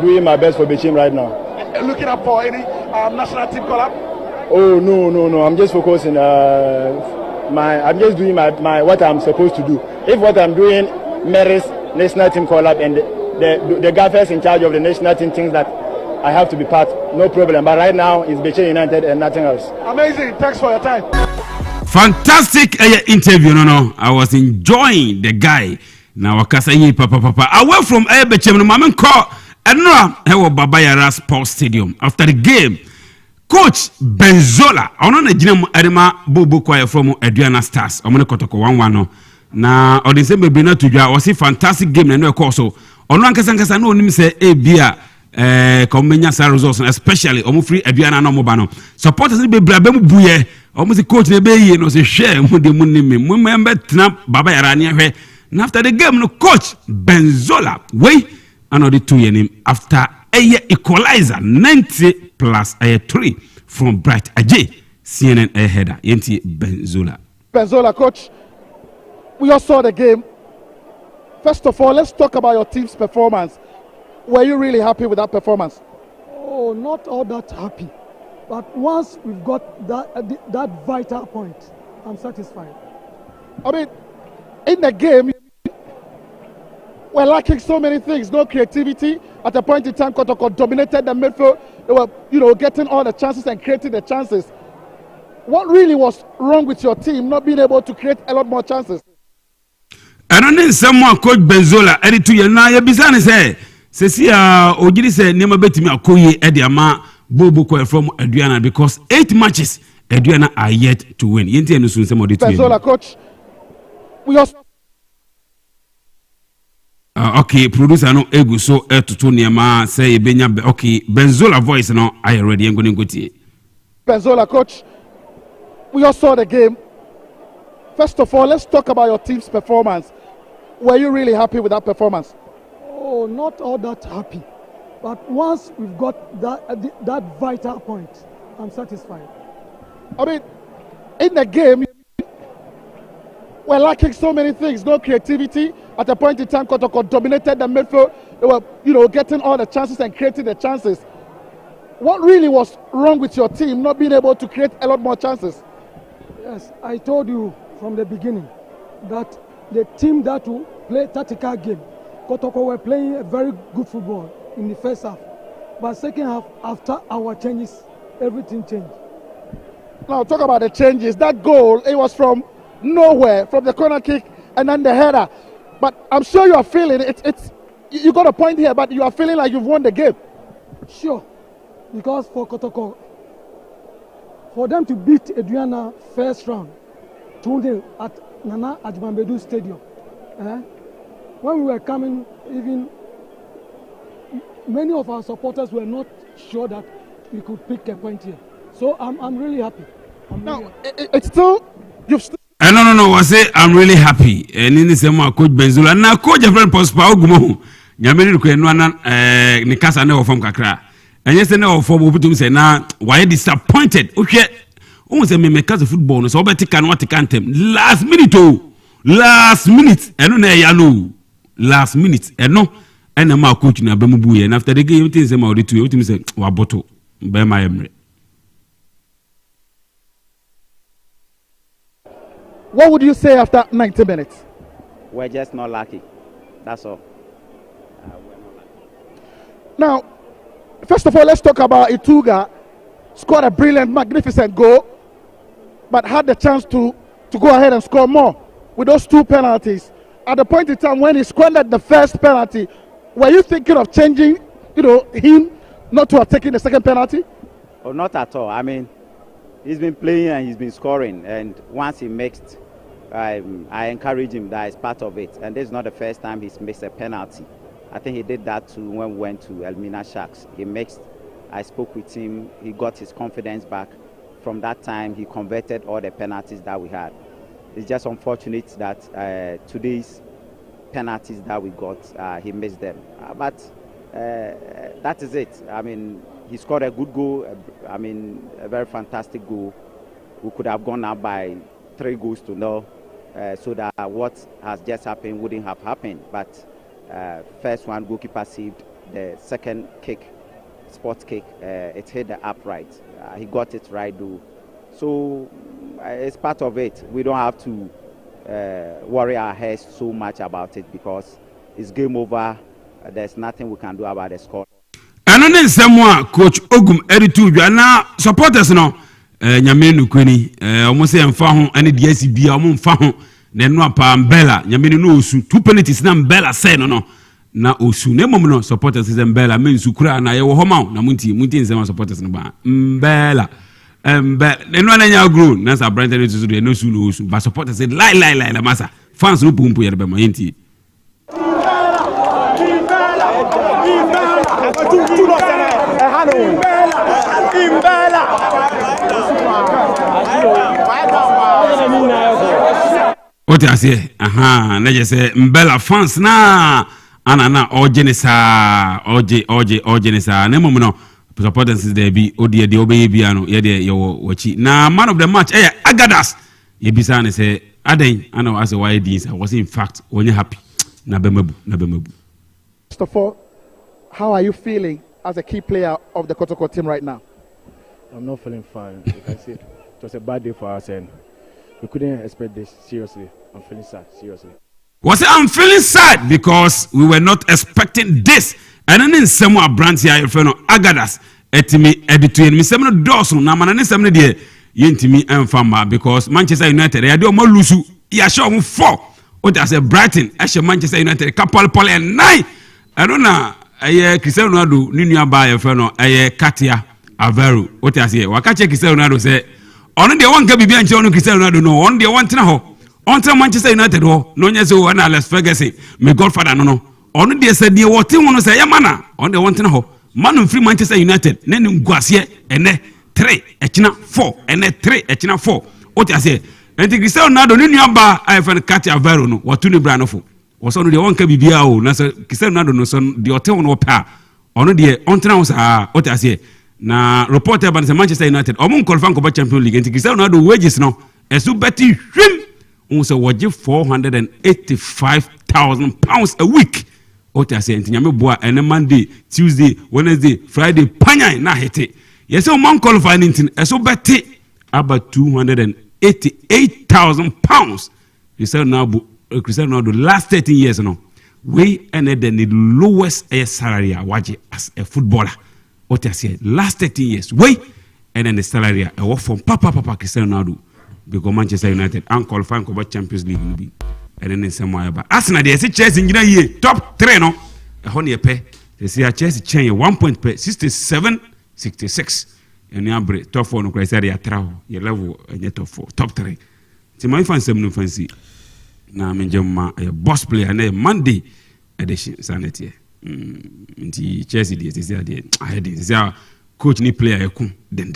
doing my best for Bechem right now. Looking up for any national team call-up? Oh no! I'm just focusing. I'm just doing my what I'm supposed to do. If what I'm doing merits national team call-up and the gaffers in charge of the national team thinks that I have to be part, no problem. But right now it's Bechem United and nothing else. Amazing! Thanks for your time. Fantastic interview, no. I was enjoying the guy. Now, wakasa yi papa. Away from Bechem, no mamen call. And no, Baba Yara Sports Stadium. After the game, Coach Benzola, I don't know Edema Bobo Choir from Adriana Stars. I'm going to kotoko 1-1. Na Odinse Bebina to was a fantastic game. And of course, on one Kasankasa no nim say Bia Komenya sa results especially omo free aduana na omo ba no supporters be brabe mu buye omo se coach na be yi no se hwe mu de mu nime mu member tena baba yara ne hwe and after the game no coach Benzola wey another 2 years after a equalizer 90 plus a 3 from Bright Ajay CNN header yenti Benzola coach, we all saw the game. First of all, let's talk about your team's performance. Were you really happy with that performance? Oh, not all that happy. But once we've got that vital point, I'm satisfied. I mean, in the game, we're lacking so many things. No creativity. At a point in time, Kotoko dominated the midfield. They were, getting all the chances and creating the chances. What really was wrong with your team not being able to create a lot more chances? I don't need someone coach Benzola. Every 2 years now, you bizarre say. Sesia Ojiri say nema betimi akoye ediama bobo ko from Adriana because 8 matches Adriana are yet to win. Yenti enu sun some of the Benzola coach. We also okay, producer no egu so to niema say benya okay, Benzola voice no I already ngoni ngoti. Benzola coach. We all saw the game. First of all, let's talk about your team's performance. Were you really happy with that performance? Oh, not all that happy. But once we've got that vital point, I'm satisfied. I mean, in the game, we're lacking so many things. No creativity. At a point in time, Kotoko dominated the midfield. They were, getting all the chances and creating the chances. What really was wrong with your team not being able to create a lot more chances? Yes, I told you from the beginning that the team that will play tactical game, Kotoko were playing a very good football in the first half. But second half, after our changes, everything changed. Now talk about the changes. That goal, it was from nowhere, from the corner kick and then the header. But I'm sure you are feeling it. You got a point here, but you are feeling like you've won the game. Sure, because for Kotoko, for them to beat Adriana first round, 2-0 at Nana Ajibambedu Stadium, when we were coming, even many of our supporters were not sure that we could pick a point here. So I'm really happy. It's still you've still. No. I say I'm really happy. And in this coach Benzola na coach friend Prosper Ogumo. Nyameni ko enu ana ni kasa na ofom kakra. Enye se na ofom obutum se na why disappointed. Ohwe o se me kasa football no so obetika no watika ntem. Last minute eno na ya no. Last minute eno ena ma coach na bamubu ye. After the game things say ma odi tu obutum se wa boto be ma emre. What would you say after 90 minutes? We're just not lucky. That's all. Now, first of all, let's talk about Ituga. Scored a brilliant, magnificent goal, but had the chance to go ahead and score more with those 2 penalties. At the point in time when he squandered the first penalty, were you thinking of changing, him not to have taken the second penalty? Oh, not at all. I mean, he's been playing and he's been scoring, and once he mixed, I encourage him that is part of it. And this is not the first time he's missed a penalty. I think he did that too when we went to Elmina Sharks. He mixed. I spoke with him. He got his confidence back. From that time, he converted all the penalties that we had. It's just unfortunate that today's penalties that we got, he missed them. But that is it. I mean, he scored a good goal. A very fantastic goal. We could have gone up by 3 goals to 0, so that what has just happened wouldn't have happened. But first one, goalkeeper saved. The second kick, spot kick, it hit the upright. He got it right though. So it's part of it. We don't have to worry our heads so much about it because it's game over. There's nothing we can do about the score. And then someone coach Ogum Eritu na supporters no nyamenu kweni almost say emfa ho ane DSC bia o mfa ho na no apa Mbella nyamenu no osu 2 penalties na Mbella say no na osu na mom no supporters is Mbella mensu kura na ye wo homa na munti nsema supporters no ba Mbella no na nya grow na sa brand to do no su no osu but supporters say lie la masa fans no pumpu ye be ma yenti What I say? Aha, na just say Mbella fans na ana ojenisa ojenisa na mum no supporters there be odi de obey bia no ye de yo wachi na man of the match Agadas ye bisa ne say aden ana as why this I was in fact only happy na bemabu. First of all, how are you feeling as a key player of the Kotoko team right now? I'm not feeling fine. Like I said, it was a bad day for us and we couldn't expect this. Seriously, I'm feeling sad. Seriously. I'm feeling sad because we were not expecting this. And then in some brands here, if you know, Agadas, etimi edituen me semno doso na manane semno de yentimi enfamba because Manchester United they do mo lusu ya show mo 4 o ta say Brighton e Manchester United kapal pole and 9 eno na Cristiano Ronaldo ni nua ba ye fe no Katia Aveiro o ta say waka che Cristiano Ronaldo say ono de won ka bibia nche ono Cristiano Ronaldo no ono de won tena ho on tena Manchester United ho no nya so na Alex Ferguson me godfather no ono de say de wo tin wono say yamana ono de won tena ho man free Manchester United ne nguase ene 3 echina 4 ene 3 echina 4 o ta say enti Cristiano Ronaldo ni nua ba afen Katia Aveiro no watu ni bra no fo wo so no de won ka bibia o na so Cristiano Ronaldo no so de o te wono pa ono de on tena wo sa o ta say na reporter ban Manchester United omun qualify ko ba Champions League enti Cristiano Ronaldo wages no esu beti hwim on so waje £485,000 a week o ta say enti nyame boa ene Monday Tuesday Wednesday Friday panya na hete yes o man qualify nintin esu beti about £288,000 Cristiano Ronaldo last 13 years no we ended the lowest salary waje as a footballer. What I say last 30 years wait and then the salary I work from papa Cristiano Ronaldo because Manchester United and qualifying for Champions League will be and then in some way but Arsenal they say Chelsea in year top 3 no a honey pay they say Chelsea change 1 point per 67-66 and you break top 4 no criteria travel your level and your top 4 top 3 to my fans no fancy na me jama a boss player na Monday edition sanity nti Chelsea dey say dey I dey say coach ni player ekun den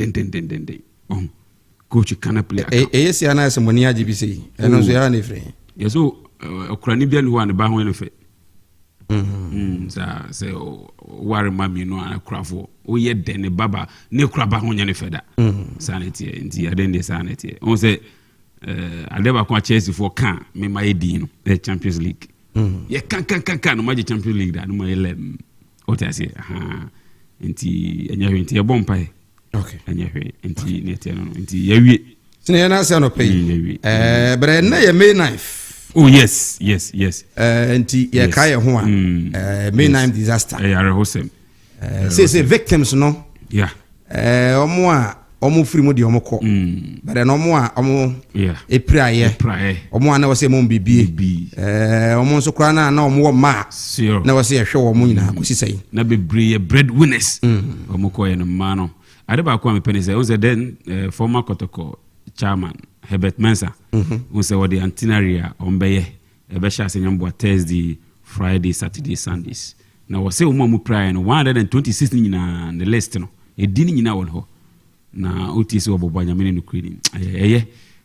coach kana player yes ya na semoni agibisi eno so ya na free yeso okurani bia ni ho an ba ho no fe sa say ware mami no akrafo o ye den baba ne kura ba ho nya ne fe da sanity nti aden dey sanity on say adeba ko Chelsea for kan me ma edi no the Champions League ye kan no magic Champions League da no mo ele o ta say enti enya hwe enti e bompa e okay enya hwe enti ne te no enti ye wie sine na say no pay bre na ye May 9th oh yes enti ye ka ye ho a May 9th disaster are hosem say victims no yeah omo free mo de omo ko but no mo a omo epraye omo na wo se mo bibie omo so kra na omo ma na wo se hwe wo mo nyina ko sisai na bebre bread winners omo ko ye no ma no ade ba ko am penny say o say then former Kotoko chairman Herbert Mensah o say what the itinerary on beye e be sha senyambo Thursday Friday Saturday Sundays na wo se omo prayer no 126 nyina the list no e di nyina won ho na otisi obobanya mene no cleaning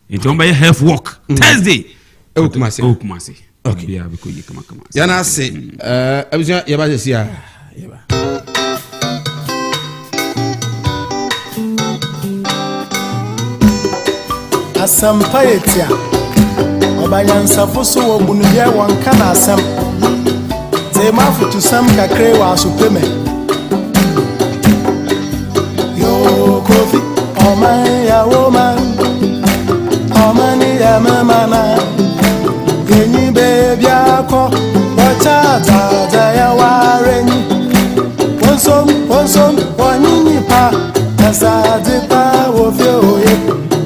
enti on by health walk Thursday okumase okay ya biko yi kama ya na se abuja ya ba se ya ba asampayetia obanyansa foso wo bunubia won kana asam ze mafutu sam kakre wa supreme Kofi, oh my ya woman, oh mani ya mamana, yenyi baby ako, wacha za ya wareni, wonsom, wanyinyi pa, kasa dipa wofyo ye,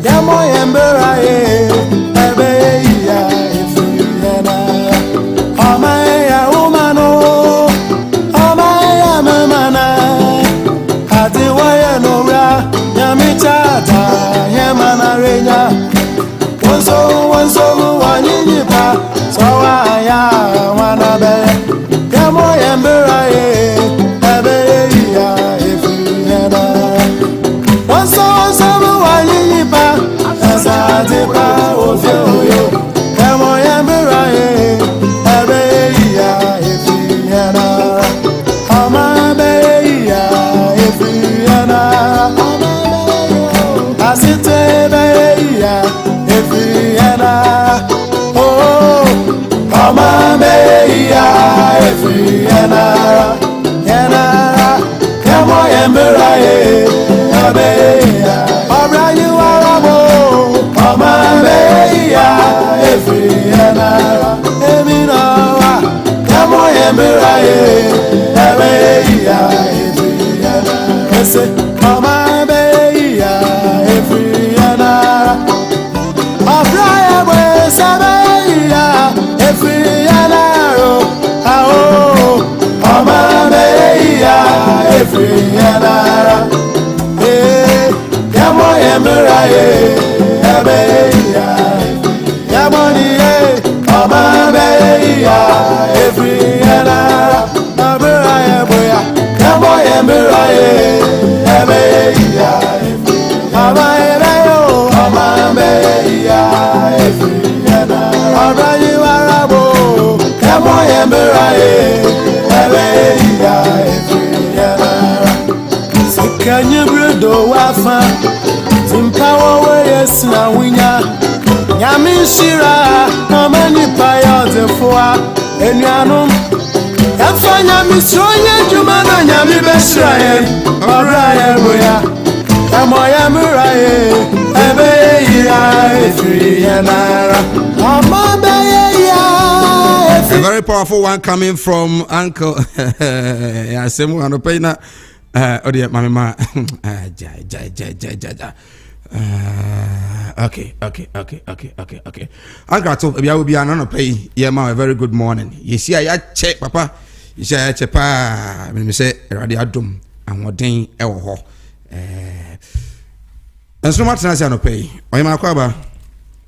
ya moye mbera ye, ebe ya ifu yena, oh my ya woman oh my ya mamana, ati waya no Nyamichata, Yamana Renya, Wonso, Wanyini Pa, Sawaya, Wanabe, Yamo Yambera, Abeya, if you Efriana. Yamo Yamura, Yamoni, Amaba, Efriana, Abura, Yamo Yamura, Amaba, Efriana, Abrani Warabo, Yamo Yamura, Can you bredo wafa? Timpawa weyes na winya. Nyami shira, amani paya zefoa. Enyanum. Yafanya misronya jumana nyami beshraye. Oraye boya. Amoya muraye. Ebe ya efriyanara. Amabe ya. A very powerful one coming from Uncle. Yeah, same one. Oh dear, Mama. Okay. Uncle, so I will be an pay. Yeah, ma, a very good morning. You see, I check, Papa. You say, I check, Pa. When me say, Radiadum, and what day, and so much as I no pay. Why, my quaba?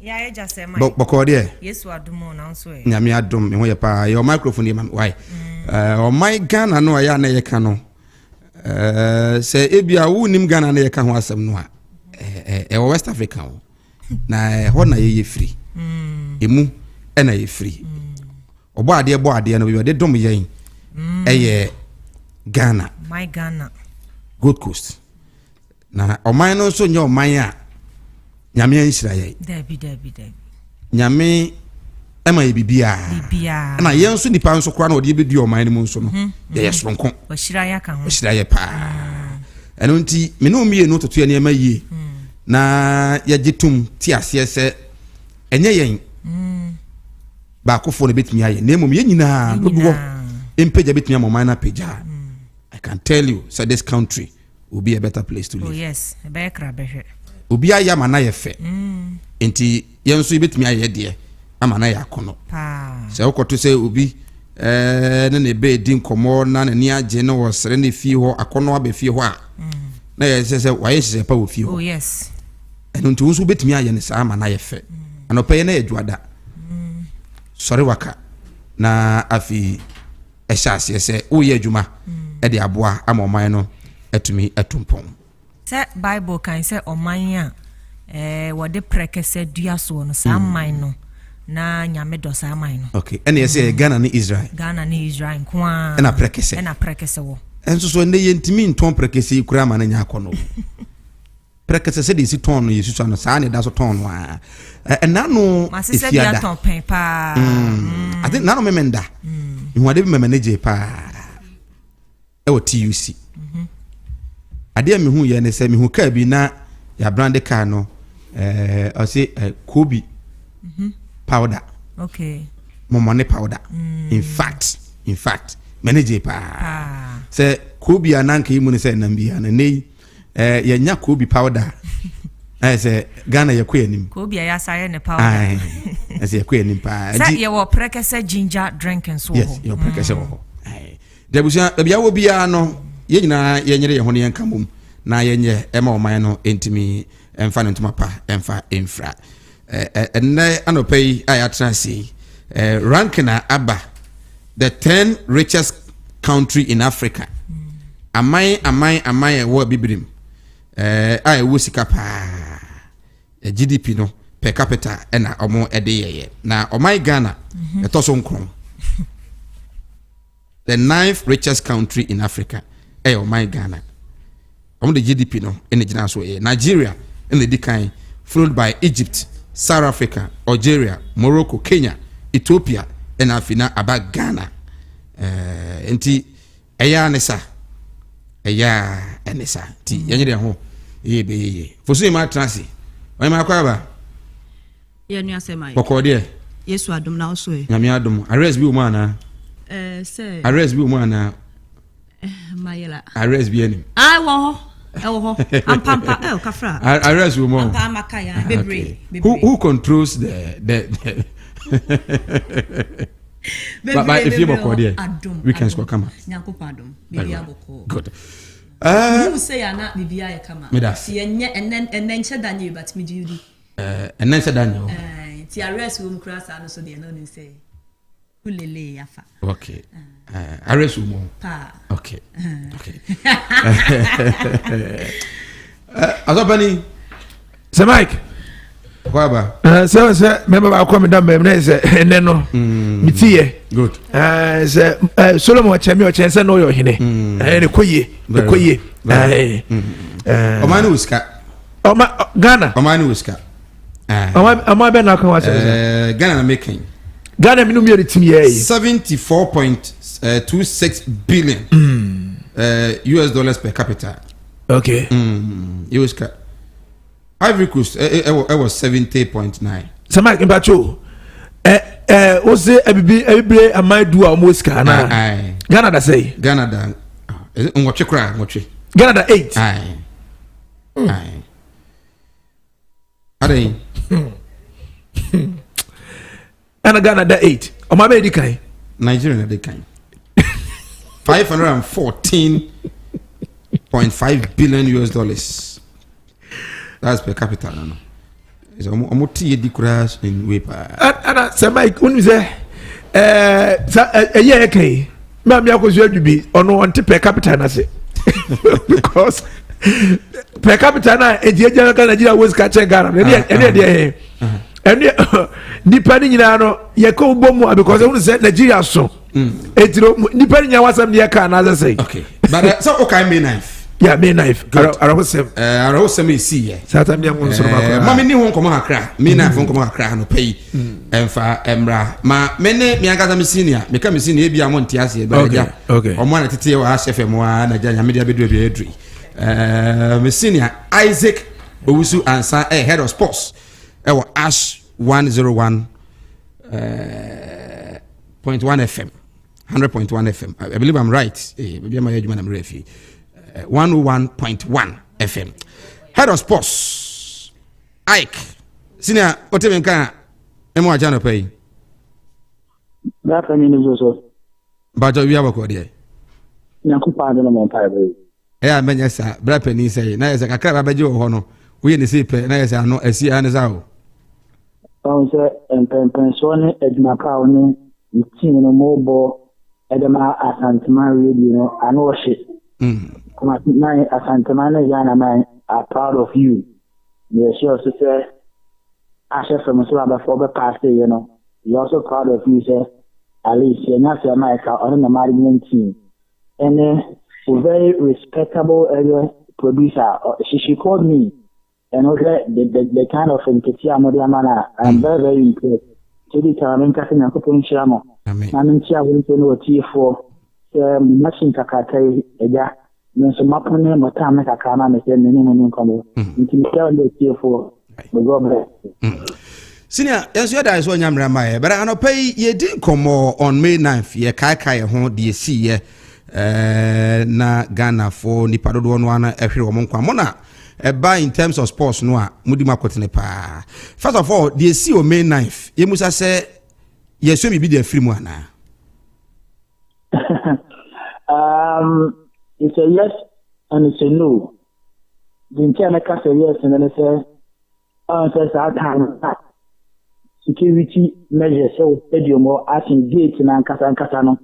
Yeah, I just say, my Boko, dear. Yes, what do more now, so. Yammy, Adum, and where pa, your microphone, why? Oh, my gun, I know I am a canoe. Say ebia wo nim Ghana na yeka ho asem no a West Africa na ho na ye free emu e na ye free obo ade no be de dom yen Ghana, my Ghana, Gold Coast na oman no so nye oman a nyame anhyira ye Debi nyame ema ye bibia na yen so nipa nso kra na ode be di oman mu nso no ye soronko ohyira ya ka ho ohyira ye pa eno nti me no mie no toto ye na yie na ye gitum ti ase se enye yen ba akofo no betumi aye na emom ye nyina dodo empeja betumi amoman na peja. I can tell you, so this country will be a better place to live. Oh yes, be kra behwe obi aya ma na ye fe enti ye nso betumi aye de amana ya kono se okoto se obi ne ne be din komo na ne age ne wo sere ne fie ho akono aba fie ho a na ye se waye se pa wo fie ho. Oh yes, eno nti unso betumi aye ne sa amana ye fe anopa ye na ye dwada sori waka na afi ehya se wo ye adwuma e de aboa amoman no atumi atumpon se Bible kan se oman a wo de prekese dua so no sa man no na nyame do sa man no. Okay, and you say Ghana ni Israel kwa na prekese wo enso so ne yentimi nton prekese kura ma na nya akono prekese se de si ton no yesu so no sa ne da so ton no a enano ifiada ton pen pa I think nano memenda ihwade bi manage pa e wo TUC ade me hu ye ne se me hu ka bi na ya brand car no o say Kobe powder. Okay. Momone powder. In fact, manage pa. Say Kobe ananka imu ne say nambia na nei ya nya Kobe powder. Say Ghana ya kwanim. Kobe ya saye ne powder. I say kwanim pa. Say ye wo prekese ginger drink and so. Yes, your prekese wo. Debusia bia wo bia no ye nyina ye nyere ye ho ne yanka mum na ye nye ema oman no entimi emfa no ntuma pa emfa infra. And anopai ayatrasi ranking aba the 10 richest country in Africa. Amai wo bibrim ai wo sika pa GDP no per capita na omo edeye na omai Ghana etoso nkron the 9th richest country in Africa omai Ghana omo the GDP no ene gina so Nigeria in the decline followed by Egypt, South Africa, Algeria, Morocco, Kenya, Ethiopia, and Afina about Ghana. Enti eya nesa. Eya enesa. Ti yenye de ho. Ye. Fosu ma transi. Wa ma kwa ba. Ye nu asema. Boko de. Yesu adom na oso e. Nyame adom. Arrest bi o ma na. Say. Arrest bi o ma na. Mayela. Arrest bi ani. I wo Ampampa kafra. Arrest bi o ma. Ampamaka ya bebre. Who controls the But if you boko there, we can score come. Good. You say I'm not Bibia come. Me das. And then said Daniel, but me Judy. And then said Daniel. Tia rest room cross and so they know they say. Ulele yafa. Okay. Arrest room. Okay. Okay. Azobani. Sir Mike. Kwaba. Sir, remember I come down and then no. Mitie. Good. Sir Solomon Chamio chance no your hine. And koye. Omani uska. Ghana. Omani uska. Am I better now come watch Ghana making. Ghana minimum your team here. 74.26 billion US dollars per capita. Okay. US Ivory Coast it was 70.9. Sama Kimpacho. O say every am I do almost Ghana. Ghana da say. Ghana da. Ngotwe kra ngotwe. Ghana da 8. Aye. Ade. And Ghana da 8. O ma be di kan. Nigeria dey kan. 514.5 billion US dollars. That's per capita no. Is almost the crash in Wepa. And Sir Mike, when you say a year okay, Mammy, I was to be on one per capita, I say. Because per capita, and the Nigeria was catching Ghana. And depending on Yako Bomo, because I want to say Nigeria so. Depending on what some near can, as I say. Okay, but so okay, May 9th. Yeah, May 9th. I was some see. Saturday, Mammy, no one come on crack. May 9th won't come on crack no pay. And for Embra, ma many Miagata senior, become senior, be a Montiasi, okay. Or one at the FM1, a Jania Media Bedri. Miss Senior Isaac Owusu Ansa, head of sports. Our Ash 101.1 FM, 100.1 FM. I believe I'm right. Maybe I'm a human. I'm refi. 101.1 FM. Head of sports. Ike. Senior, what do you mean? Emo ajano pay. That I mean is also. But we have a code here. Nyakupa no mo pa be. Yeah, menya sa. Bra pani say. Na yesa kakra ba beje ho no. We ni say pe na yesa no asi an za o. On say pension edma pa oni team no mobo edema Asanteman radio no ano she. Kuma na Asanteman yana man are proud of you. Yes, she also say Asha from so about be pass you know. You also proud of you say at least you're not America on the management team. And a very respectable producer. She called me and the kind of Nketia Modiamana. I'm very, very impressed. So the time casting a couple in Shamo. I'm Chia will know T4 machine Kakata, Eja, Mensa Mapone, Motama Kakana, and the name combo. Until the T4, the government. Senior, yes, you are so young, Ramay, but I know pay ye didn't come on May 9th, ye Kai home, DSC, na Ghana for Nipado one every woman Kwamona. By in terms of sports, no, Mudima Kotinepa. First of all, DSC on May 9th, you must say, yes, you be the free one. It's a yes and it's a no. The internal cast a yes and then it says, says our time. Security measures so stadium or as in gate in Ankasa no.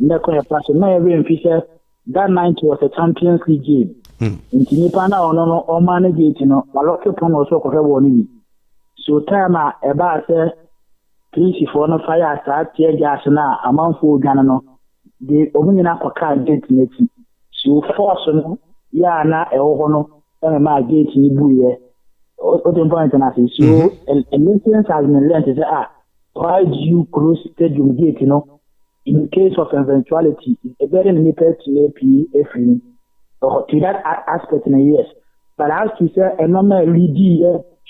Ndeko ya paso na every official that night was a Champions League game. Nti nipa na ono o man gate no waloke pon also ko hwe woni bi. So time e ba say police for no fire start tear gas na amanfo Ghana no. The omunyina kwaka gate neti. So force no ya na e ho no e ma gate ni buye. So a maintenance has been learned to say, why do you close stadium gate, you know, in case of eventuality, a very limited to to that aspect in a yes. But as to say, a normal lead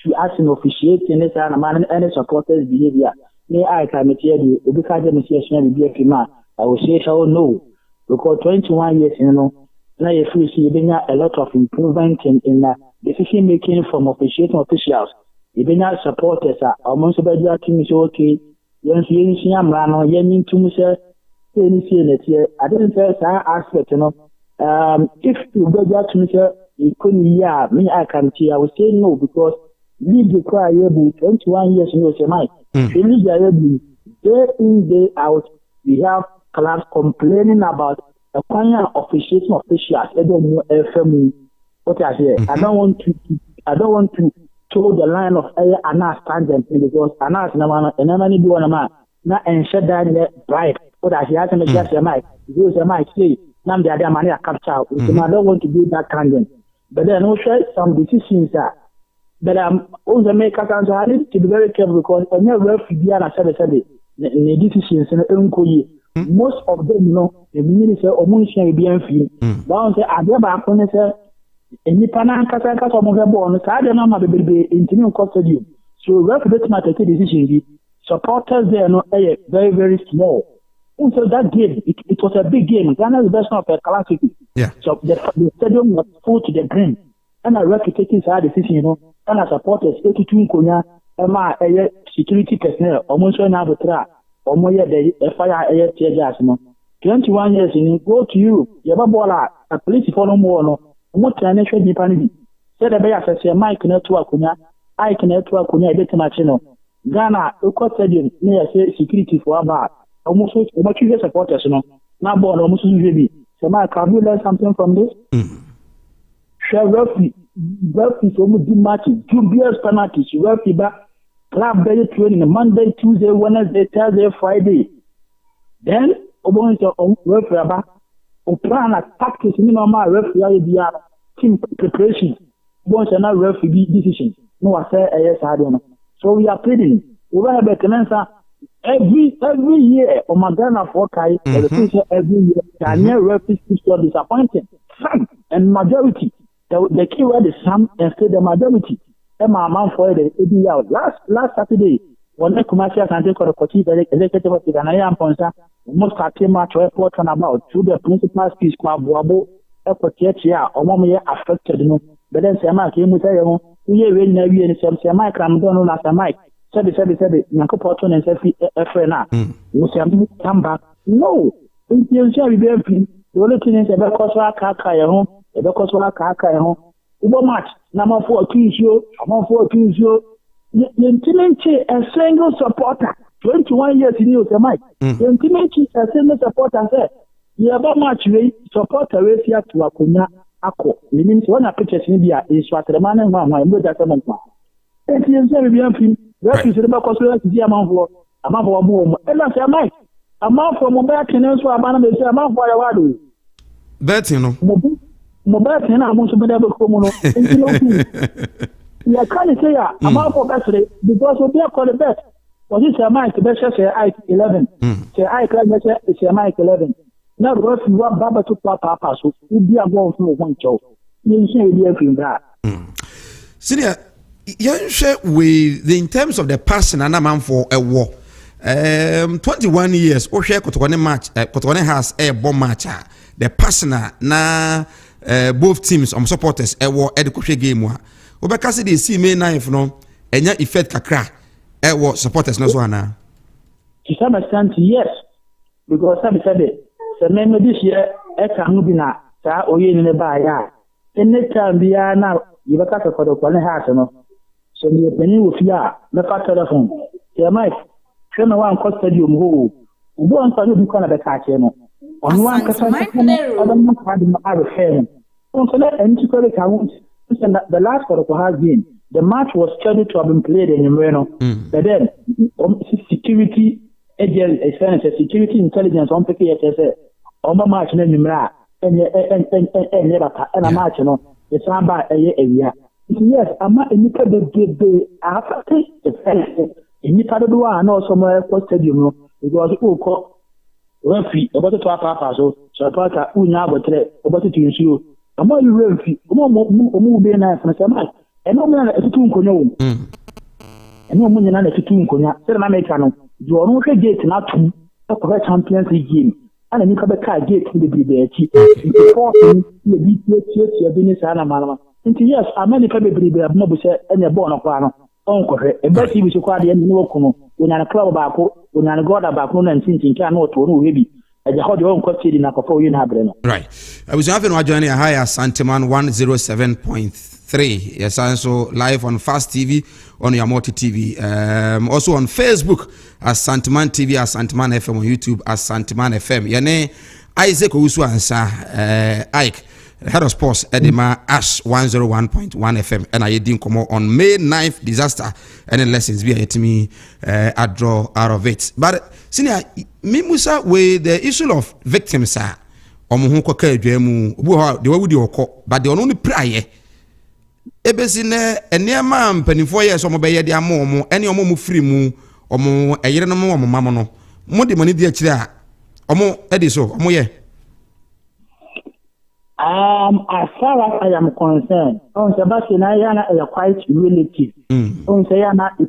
to ask and officiate in this and any supporters' behavior, may I can material you, because the association will be a I will say, no, because 21 years, you know, now you see a lot of improvement in that. Decision making from officiating officials. Even our supporters are almost about team is okay. yen so yen hia mra no yen ntum se any see net here. I didn't say that aspect, if you go back to me, you couldn't hear me, I can see. I would say no because leave the cry, you 21 years, you say, Mike. Finish the day in, day out. We have clubs complaining about the kind of officials, I don't know, FM. What I say, I don't want to toe the line of Anas tangent because Anas, and I'm only doing a man, not and shut down the bribe. What I hear to me, just a mic. You say, Mike, say, now the other money I capture. I don't want to do that tangent. But then also some decisions that. But also make a council. I need to be very careful because I never be an assembly. The decisions in the most of them, the minister or Munich be enfeeling. But I never happen to say, and you pan Casa of the born, so I don't know my baby in custody. So, represent my decision. Supporters there are very, very small. So that game, it was a big game. Ghana's version of a classic. Yeah. So the stadium was full to the brim. And I replicated that decision, and I supported 82 Konya, my security personnel, almost an arbitrary, or more the fire air tear gas. 21 years in go to Europe, Yababola, a police for no more, no more financial dependence. Said a bear says, Mike network Konya, I can network Konya, a bit much. Ghana, Oko Stadium, near security for about. Almost much you supporters, now born almost baby. So, Mike, can you learn something from this? Share referee almost do matches, dubious penalties, referee back, club day training Monday, Tuesday, Wednesday, Thursday, Friday. Then, Obon's referee back, or plan a tactics, normal referee, team preparation. Once another referee decision. No, I say, yes, I don't know. So, we are pleading. We have a answer. Every year, on my Ghana for Kai, every year, Ghanaian referees are disappointing. Some and majority. The key word is some and say the majority. And my mom for the ABL last Saturday, when the commercial can take a party, the executive of the Ghanaian Ponsa, almost came much report on about to the principal speech club, Wabo, a potential or 1 year affected. But then Sama came with a we are really never in some Sama come down as a mic. Said Yankopoto and Sefi Efrena. You say, come back. No, you shall be very free. The only thing is a Bekoswa Kaka home, a Bekoswa Kaka home. Uber match, number 4 Kinsio, number 4 Kinsio. The Intimacy, a single supporter, 21 years in you, Mike. The Intimacy, a single supporter said, you have a match rate, supporter race here to Akuna Ako. Meaning, one of the pictures in India is what the man and my mother. And he said, we have him. Refuge the back of the amount for a boom. And I say, Mike, a mouth for mobile tenants for a man, they say, a mouth for a wadu. Bet, Mobile tenant, I want to be able to come. You can't say, a mouth for battery because we are called a bet. For this, a Mike, the best say, I 11. Say, I can say, Mike 11. Now, if you want Baba to Papa, so you be a ball from one show. You say, we have him that. Senior. With in terms of the person and a man for a war, 21 years, or share Kotone match, Kotone has a bomb match. The person na both teams supporters a war education game. Obekasi de see me knife no, and ya effect kakra a war supporters no so na. To some extent, yes, because some said it. So remember this year, Ekanubina, Sa Oyen in the Baya. In the time, we are now, you look at for the Kone house, so the penny with ya, the fat telephone. Say, Mike, show me one cost stadium who won't tell you because of the catch, on one person, I don't know how to refer him. So let antiquary count. The last quarter has been the match was scheduled to have been played in Moreno, but then security agents, security intelligence on PKSS, on the match in Nimra, and a match, it's on by a year. Yes, I'm not in the after in the Padua and also somewhere for stadium. It was all referee about to Papa, so Papa, Una, about to issue. I'm all you referee, move be nice and some and no man at 2 Kono. And no money at 2 Konya, Seven Americano. You are not a gate not to a Champions League game. And you come a car gate in the BBH. The BBH, business and yes, I many people believe they have no and a born of one. Uncle, a better you should call the end of Kono. unyane club baako unyane god baako na ntintin kan no to no hebi eja ho de on ko tiri na kofo yin habre no right we have no join here high Asanteman 107.3 yes also live on Fast TV on your multi TV also on Facebook Asanteman TV Asanteman FM on YouTube Asanteman FM yene Isaac Owusu ansa Ike head of sports Edema Ash 101.1 FM and I did come on May 9th disaster and then lessons be at me I draw out of it but senior me musa with the issue of victims are omo ko ka adwamu obu de wawudi okọ but the only prayer ebesi ne enema mpanifo ye so mo be ye de amomo ene omo mu free mu omo eyere no mo mama no mo de mani di akire a omo edi so omo ye as far as I am concerned, on Sebastian Ayana is quite relative. On Sayana, a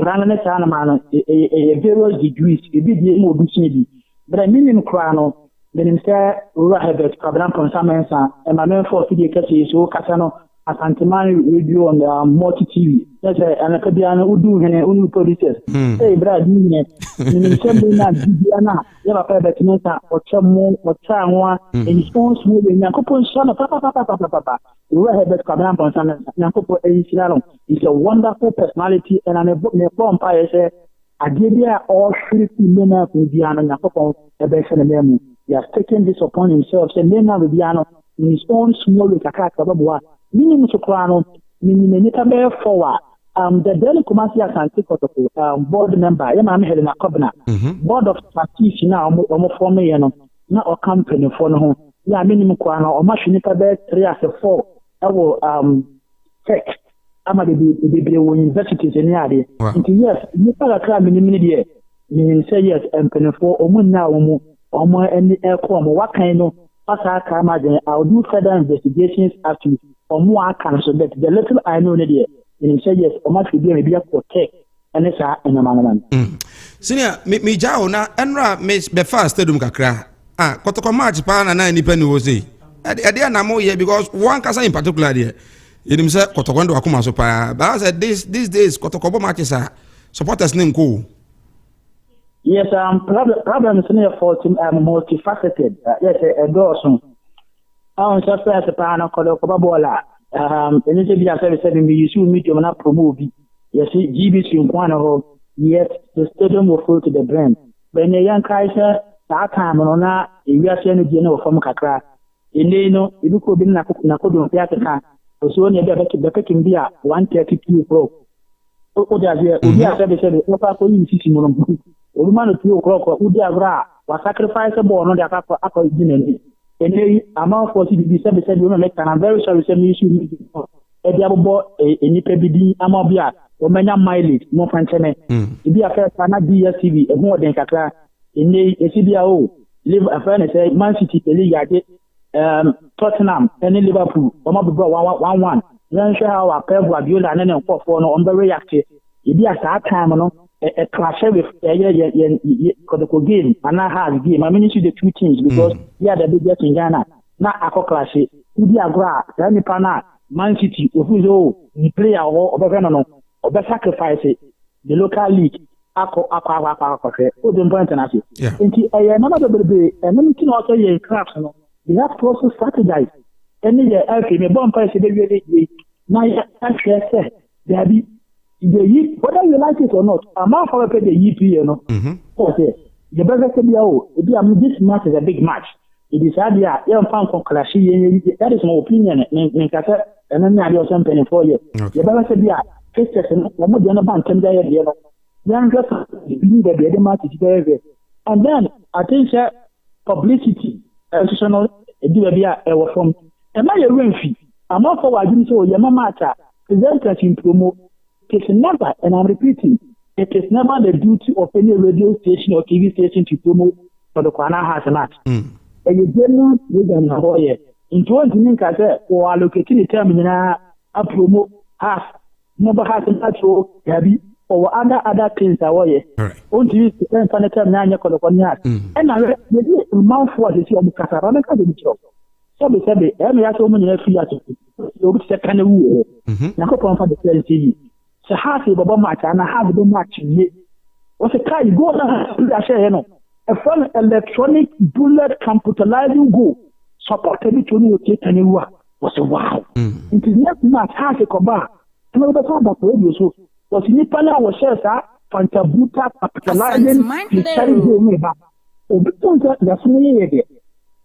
planet animal, a various degrees, a bit more busy. But I mean in Crano, then instead, we have a problem from some answer, and my main for the case so Casano, Asanteman radio on the multi TV. That's an Acadiana who do any only producers. Hey, Brad, in Sembina, Diana, Yava Pebetinata, or Chamu, or Changwa, and his own smooth in Yakopo, son of Papa. We have a problem from some Yakopo Eishalom. It's a wonderful personality, and I'm a book near Pompire. I give you all 50 men from Diana Yakopo, a best name. He has taken this upon himself, and then now Diana in his own small with a cat. Minimum Soprano, minimum forward. The Daily Kumasi Asantehene board member, I'm heading a cabinet. Board of trustees now, almost 4 million, not a company for no. Yeah, minimum Quano, or machine 3 as a 4. I will check. I'm at the universities in the area. Yes, you can a minimum year. Meaning say yes, and penny for now, or more any aircom, what kind of I'll do further investigations after. Or more cancel that the little I know there. And say yes, or much will be maybe a protect and it's a man. Senior, me jao na enra me be fast stadium kakra. Kotoko match pa na independent was say. Ade na mo here because one kasa in particular there. You say kotoko ndo akuma so pa. But I said these days kotoko matches are supporters name cool. Yes, problems in your fault multifaceted. Yes, a dozen. On surface a pan of Cobabola. Anything I said, you should meet your not promote. Yes, GBC in Quano, yes, the stadium will fall to the brand. When a young Kaiser, that time on that, we are sending a general from Kakra. In Leno, you could be Nakodo Piatica, so only the pecking beer 132 pro. Oh, there's a service, Opa, you see, Simon. Woman at 2 o'clock, Udia was sacrificed a ball on the Apple dinner. And amount for CBB said, women make and I'm very sorry, send me issue. A diabo, a nipebidi, amobia, or many mileage, more fantasy. To be a fair cannot be a TV, a more than Kakra. In a CBO, live a fairness, Man City, the league, Tottenham, and Liverpool, or maybe 1-1. Then show how a pair of Guardiola and then 4-4 on the reactive. It be a sad time, a clash with a game, and I have game. I mean, you see the 2 teams because they are the biggest in Ghana. Now, I call clash it. Udiagra, Rami Pana, Man City, Ufuzo, the player or Bavano, or the sacrifice it. The local league, Aqua, or the international. Yeah. And another baby, and then you can also hear crafts. We have to also strategize. And the LP, the bomb price, now, actually, there be. The whether you like it or not, I'm not for the EP, you know. Okay. The better can be this match is a big match. It is idea, young fan from Clash. That is my opinion. And then I do something for you. The better can be a fixture and one more band can die. Young just believe that the other match is very. And then I think publicity, institutional, do a from. Am I a Renfrey? I'm not for what you so Yamamata, presenters in promo. It is never, and I'm repeating, it is never the duty of any radio station or TV station to promote for the Kwana House match. And you general vegan lawyer. In 2019, or allocating the terminal, a promote half, never has an actual heavy or other things that way. Only use the same kind of terminal colonial. And I really mount for the Sion Casarana job. So we said, every other woman in a free you would second rule. Now, for the TV. So half of a match and I have the match. was a car you go on a phone electronic bullet computerizing go supported it to take anywhere was a wow. It is not much half a cobar. And over the about radio so was in Nipana was shares Fantabuta capitalizing the back. That's me.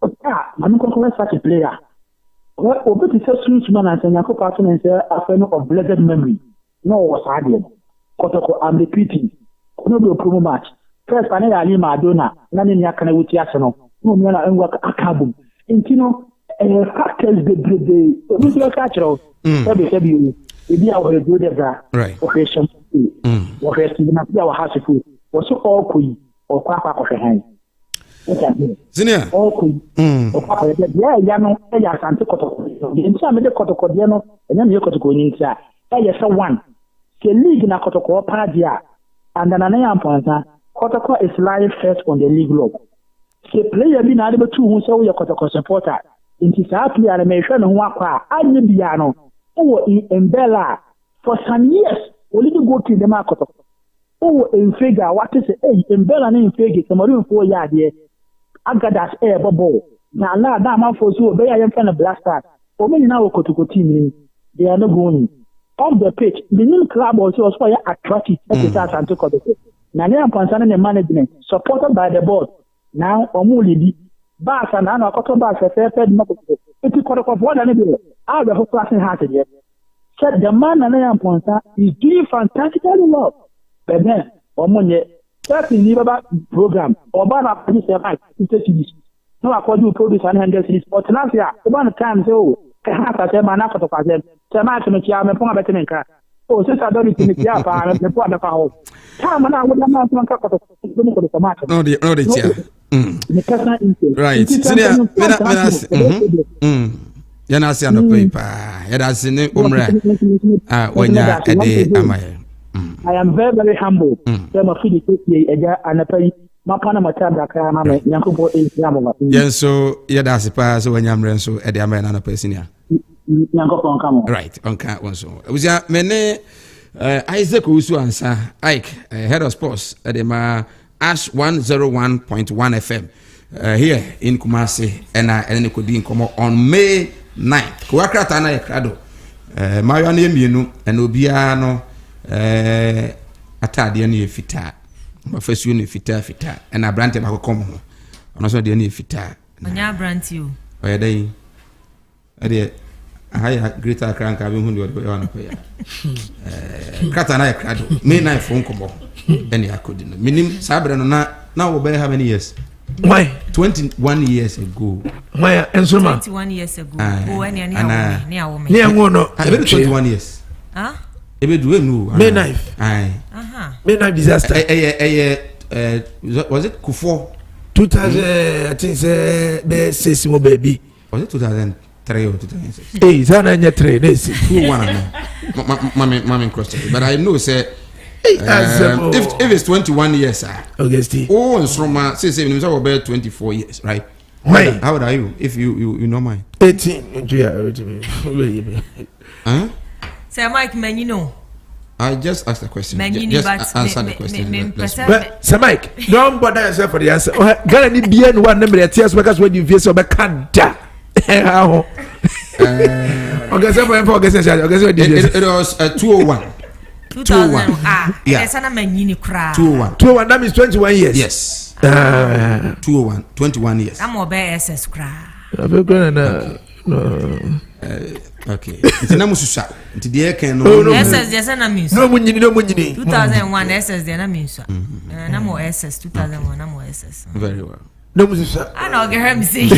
I'm going such a player. Well, over the first man and Yanko Patton and say a friend of blessed memory. No was hardly. Kotoko, I'm repeating. No be a promo match. First, I need a lima dona, none in Yakana with Yasano. No, me and work a cabum. And you know, factors the catcher. Every if our good right. Operation, or our house food, was so all queen or papa of a hand. Senior, all queen. Yeah, Yano, Asante Kotoko. The inside the Kotokodiano, and then you got to go inside. Yes, one. The league in a Kotoko Padia, and then an Amponta, Kotoko is lying first on the league log. The player being able to who saw your Kotoko supporter. In his happy animation and Waka, and Biano, in Bella, for some years, we didn't go to the market. In figure, what is it? In Bella and in figure, the Marine 4 yard here. Agadas air bubble. Now, that man for so, they are in front of blaster. For many now, Kotoko team, they are not going. On the pitch, the new club also was quite attractive at the Asantehene. Now, they are concerning the management, supported by the board. Now, Omuli, Bass and Anna Cotobas, a fair fed Moko. It's a quarter of one and a bit. I have a class in heart yet. Said the man and I am Ponta is doing fantastically well. But then, Omonye, that's in the program, or Bana produce a right, it's a series. No, I call you produce 100 series, but last year, one time, so. I said, man, after the present, Sama to make Yam and Poma Betanka. Oh, since I don't think you are the poor the power. Come on, I would not want to cut the tomato. No, it's here. Right. Yanasi on the paper. Yadasi ne umra. When ya ede amaye. I am very, very humble. Them of the Eja and a penny. Mapana Matanda Kama, Yanko is Yamova. Yes, so Yadasi pass when Yamren so ede amaye na person. Right, on count one so. Was ya mene Isaac Usu answer Ike, head of sports at the Ash 101.1 FM here in Kumasi and I could be come on May 9th. Kuakrata Krado. Mario name and Obiano atade ne fita. My first unit fita and I brand ma come home. Also the ne fita. Onya brand you. Oyede. Ade higher greater crank have who you want to pay. Krata na Krado. May 9th phone come. Any I couldn't. Minim Sabra now obey how many years? Why? 21 years ago. Why? And so 21 years ago. Oh, any near woman. Near one. I bet 21 years. Huh? Ebe do no. May knife. Aye. May knife disaster. Was it Kufo? 2000 I think the says mo baby. Was it 2003 or 2006? Hey, Zana nya 3 days. Who one Mama question. But I know say if it's 21 years, Augustine. Oh, and from say we about 24 years, right? How old are you? If you know mine. 18. Huh? Sir Mike, man, you know. I just asked the question. Just answer the question. But Sir Mike, don't bother yourself for the answer. Gonna need be one number of tears because when you feel so bad, can't. How? It was 201. 2001. Yeah. 201. That means 21 years. Yes. 201. 21 years. I'm more SS cry. Okay. It's an amususa. It's the air can no SS. Yes, and I mean no munini. 2001 SS. Then I mean so. And I'm more SS. 2001. I'm more SS. Very well. No mususa. I know. Get him say.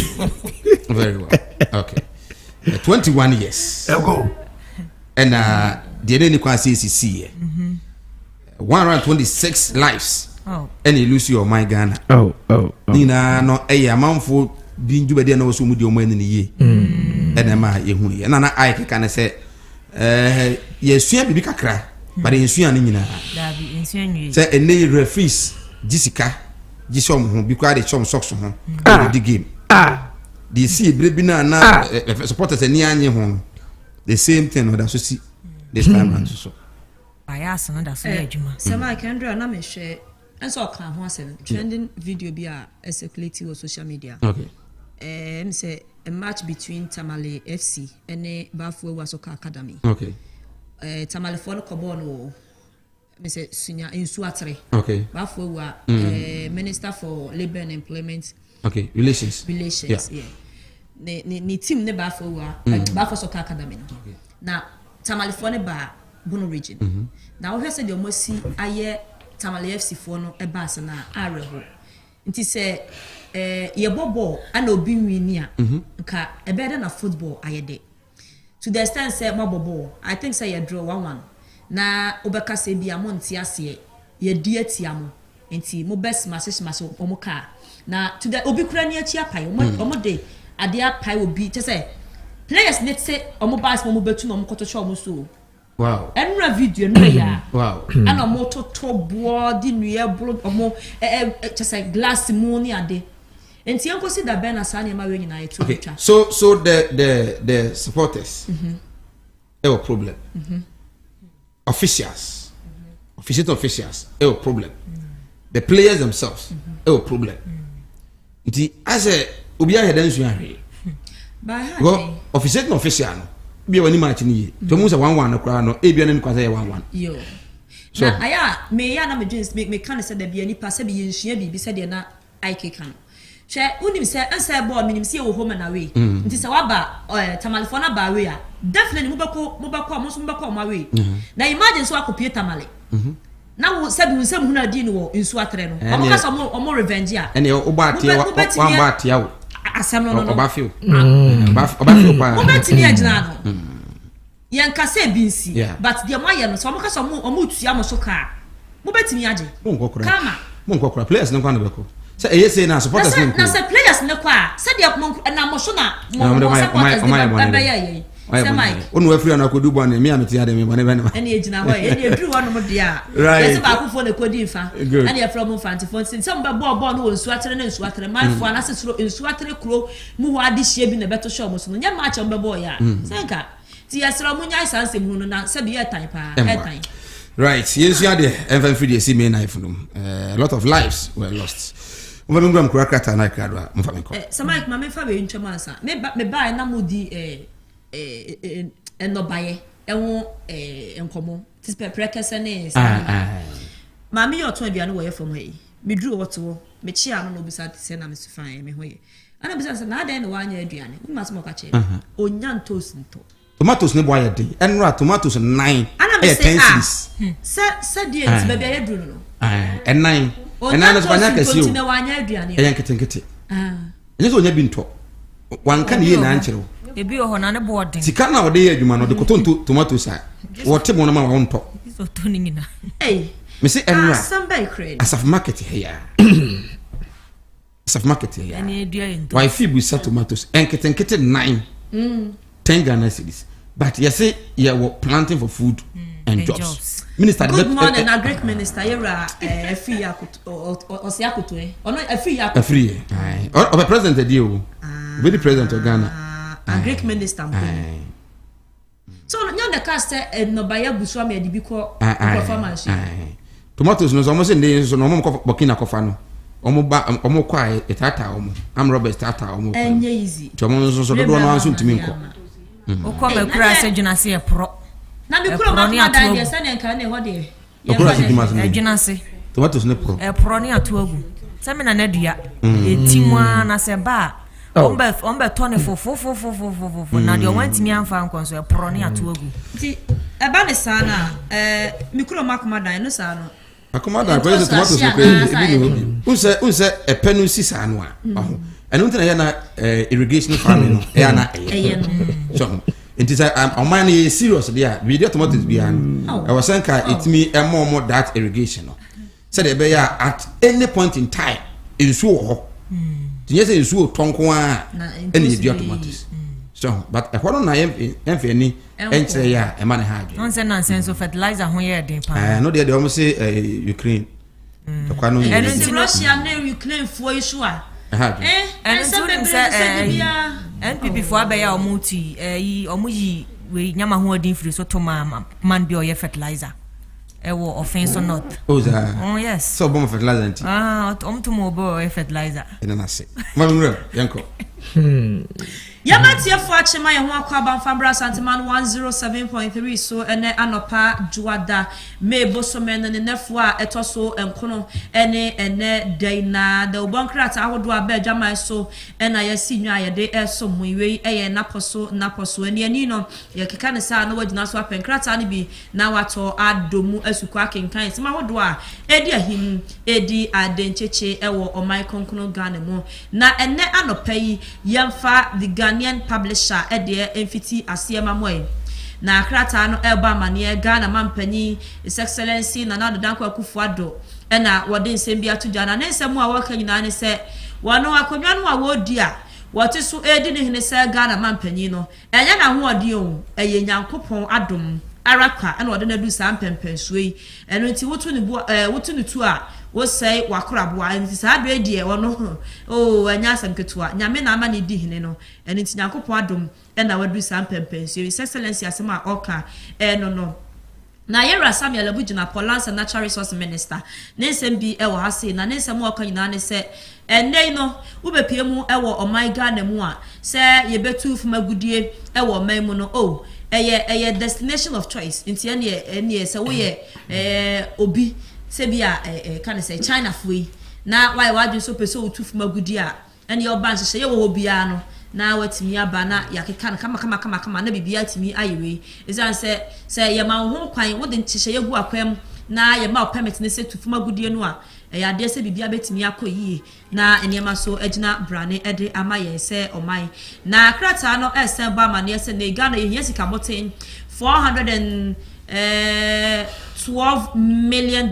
Very well. Okay. 21 years. Go. And the any CCC 126 lives. Oh. And you lose your my Ghana. Oh. Nina no a man for being do better no so with your money in the year. And am I ye and I can say yes, you be kakra, but in Suyanina. Say a nay refreeze Jessica Jisom who be quite a chum socks on the game. The see Bribina now supporters a near home. The same thing with this time and so. I asked another Juma. Sama Kendra, and I'm a share And so can ho asem trending video be a circulate on social media. Okay. Say a match between Tamale FC and Bafo Wasoka Academy. Okay. Tamale for Kobono. Say Sunya in Suatre. Okay. Bafo Minister for Labor and Employment. Okay. Relations. Yeah. Ni team ne Bafo Bafo Soka Academy. Okay. Now Tamale for ne ba Bono region. Now we said the almost see aye Tamale FC for no eba sana areho. Nti say ye bobo ana obi wini a nka e better na football ayede. To the extent say bobo I think say ye draw 1-1. Na obeka say bia mo nti ase ye di atia mo. Nti mo best message omo ka. Na to the obi kura ni achi apai omo de ade apai obi te say players net say omo bas mo betu no omo koto show omo so. Wow. Enra video no ya. Wow. Ana moto to body nuye blo omo just like glass mu ni ade. Enti enko si da ben asane ma we nyina etu twa. So the supporters. Have a problem. Officials. Officials have a problem. The players themselves have a problem. Enti as a obi a hedan su ahwe. Ba ha. Go official no. Be wani match ni to mu say 1-1 no kra no e bia na kwasa 1-1 yo so na aya me ya na me dreams me kan say da bia ni pa say bi yenhia bi say de na IK kan che unim say answer ball minim say wo home na we nti say wa ba Tamale for na ba we a definitely mo bako mo so mo bako ma we na imagine so akopie Tamale na wo sabi unsam hu na di ni wo nsu atre no omo ka so omo revenge a ene o ba tie wa ba tie wo asam no Obafio pa obetini agina no yen ka say binsi but the mo aye no so mo ka so mo tuya mo so ka mo betini age kama mo nkokora players no kwa no beko say eye say na supporters no na say players no kwa say dia mo na mo so na mo supporters be ye say Mike onu afiri na kodu bo na me ameti ade me bone bene ene agina ho ene eduru wono mo dia yes ba akufo na kodi mfa ene e from mfa ntifo nti mo be ball no nsu atere na nsu atere man fo na sesuro nsu atere kuro mu ho ade hie bi na beto show mo so no nya match mo be ball ya senka ti yesro mo nya sanse mu no na se bi etan pa etan right yes you are there free dey see me knife no a lot of lives were lost mo be ngram kurakata na kradwa mo fa me ko so Mike ma me fa we ntwama ansa me ba na mo di enobaye ewo enkomo tispe prekese ne ma me yo to aduane wo ye fam he me duru woto me chia no bisa se na me sufan me hoye ana bisa se na den wa anya aduane me mas mo ka che onya ntos nto tomatoes ne boy dey enra tomatoes 9 e 10 cents se die nti be be duru no and 9 and na so anya kasi o wa anya aduane e yanketenkete enye so onya bi nto wanka ne ye na ankyere ebi o na ne boarding sika na ode ye adwuma no de kotonto tomatoes a wote mo no ma wo nto so to ni nyina me say enra somebody create asaf market here asaf market here ani edua ento why fibu sa tomatoes enketenkete 9 10 Ghana cedis but you say you were planting for food and jobs. Minister good morning na Greek minister yera free yakuto osiakuto ono free yakuto free o president dey o very president of Ghana a Greek minister so nya the cast no baya busu am edi biko performance tomatoes no so mo say dey so no mo ko Burkina kofa no omo kwa etata omo am Robert tata omo enye easy to mo so do no anso ntimi nko o ko me kura se dwuna se e pro na me kura ma da dey se ne nka ne ho dey e dwuna se tomatoes ne pro e pro ne ato agu se me na na dua e timwa na se ba ombe tone fo na de wantimi amfa nkonso e pro ne ato agu ti e ba ne sana me kura ma kuma dan no sa no akomada ko tomatoes no ko unse e penu sisa no a eno ntina ya na irrigation farming no ya na so it is a man is serious there we dey tomatoes bia no I was saying ka itimi more that irrigation no said e be ya at any point in time insu ho tinye say insu tonko a ene dey tomatoes so but e hono na emfe ni enchire ya e man ha adwe nonsense fertilizer ho ye den pa no dey almost say Ukraine to kwano Russia na Ukraine fo isu a and so them say NPP for abaya omuti yi omuyi we nyama ho odin free so to man bi o ye fertilizer Ewo offense not. Oh, yes. So bomb fertilizer. To mobile fertilizer. And I say, Mamma, Yanko. Yamatia for Chima and Wakaba Fabra Asanteman 107.3 so and Anopa Juada May Bossomen and Nefwa Etoso and Kono Ene Dana the Bonkrat I would do a bed Jama so and I senior de some way a Naposo and Yanino Yakana sa no word Naswap and Kratanibi now at all add domu as you quacking kind Mawadwa Edia him Edi Adencheche Ewo or my Concono Ganemo na and ne Anopay Yamfa the Ghanaian publisher Edia Enfiti Asiema Moy. Na krata no eba mane Ghana mampani His Excellency Nana Danko Akufo-Addo ena wode nsem bia to jana ne nsem a waka nyina ne se wano akonwa no a wodi a wote so edi ne hene se Ghana mampani no enya na ho odi o eye Nyankopon adom araka ena wode na du sa mpempensuei eno nti wotu ne wotu ne tu a wo say wakorabo nti sa do edi e wono enya asem ketua nyame na ama ne di hene no eno nti Nyankopon adom ena wadu sa mpempensuei His Excellency asema oka no na yera Samuel Abujina Polance Natural Resource Minister nensem bi ewo hase na nensem oka nyina ne se ennei no ubepie mu ewo oman Ghana mu a se yebetu fumagudie ewo oman mu no eye destination of choice nti ene se wo ye obi se bia kan se China foi na why wadun so pese otu fumagudie a ene ye oban se ye wo obia no na watimi aba na yakeka kama na bibia timi ayewe ezan se ye ma ho kwan wo de nchihye yegu akwam na ye ma permit ne se tufuma gudie no a ya de se bibia betimi akoyie na enema so agina brane ede amaye se omai na krata no ese ba ma ne se ne Ghana ye sika boten $412 million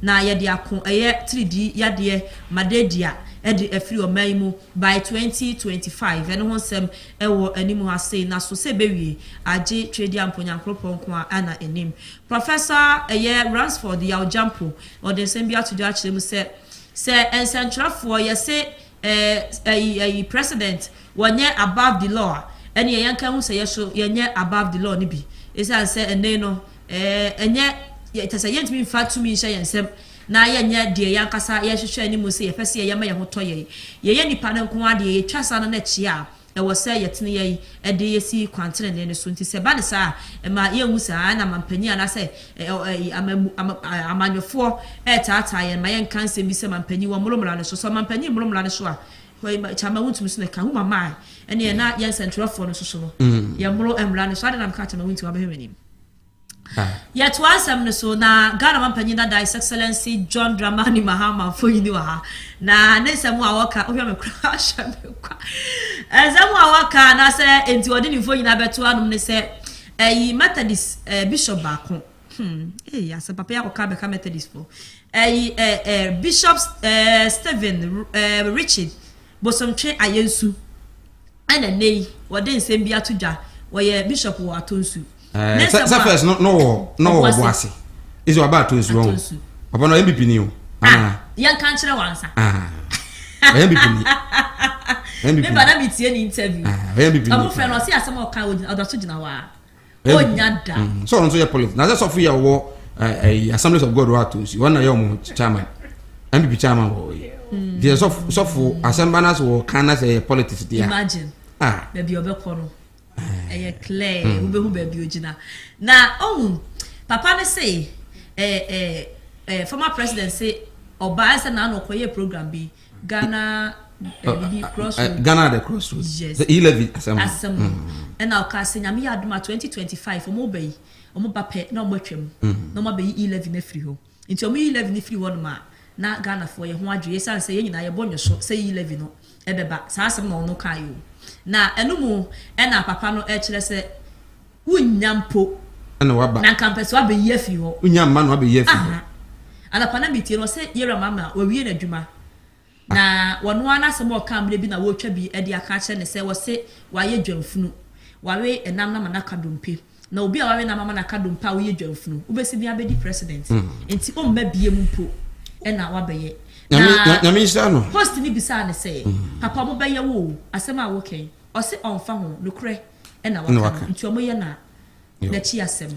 na ye de akon 3D ya de madedia edi efri omaimu by 2025 ene ho sem ewo animu ha say na so se bewie age trade amponyankropon ko ana enim Professor Ransford the Aljampo or the sem bia to do actually say central for ye say a president wonye above the law ene yanka hu say so yenye above the law ni bi isa say ene no enye itasa yentimi fa to me shay ensem na yenye de yankasa ye hwehwe ani mu se ye pese ye ma ye ho toye ye nipa na nko ade ye twasa na chi a e wo se ye tene ye e de ye si kwantere ne so nti se ba ne sa e ma ye hu sa na mampani ana se amanyofo e tata ye ma ye nkan se bi se mampani wo mulumula ne so mampani mulumula ne so a ho chama wuntum so ne ka hu mama ene na ye central for no so no ye mulo emla ne so ade na mka chama wuntum abehwani yet once am so na Ghana mampani da His Excellency John Dramani Mahama for you na nesemu awoka ohia me crash me kwa ezemu awoka na se enti odi ni fo nyina beto anum ne se Methodist bishop baako asa papa ya koka be ka Methodist for Bishop Stephen Richard Bosomtwe Ayensu ana nei wode nsem bia todwa wo bishop wo atonsu first no boase is about to is wrong papa no MVP ni o yan kan kire wansa MVP ni me bana mi tie ni interview abu fe no se asem o kan odaso gina wa onyada so no so ye politics na so for ya wo Assemblies of God wa to si one na ye mo chairman MVP chairman wo the so for assemblies wo kan say politics dia imagine baby obekọ no clear ube baby ojina na papa ne say former president say oba say na no koye program bi Ghana Ghana the crossroads yes. The 11 assembly and now ka say nyame ya aduma 2025 omo bayi omo bape na omo twem na omo bayi 11 afri ho nti omo 11 afri ho no ma na Ghana for ye ho adwe say say ye nyina ye bonyo so say 11 no ebeba sa asem na ono kan yo na enumu ena papa no e kire se unyampo na waba na campus wa be yefi ho unyamma no be yefi ana pana bitie no se yera mama wa wie na dwuma na wono ana se mo kam le bi na wo twa bi e de aka kire ne se wo se wa ye dwamfunu wa we enam na manaka dompe na obi a wa we na mama na kadompa wo ye dwamfunu wo be se bi abedi president enti o mba bie mu mpo ena wa be ye na minister no host ni bisa ne say papa mo beye wo asema wo ken o se onfa ho nokre ena waka nti o mo ye na chi asem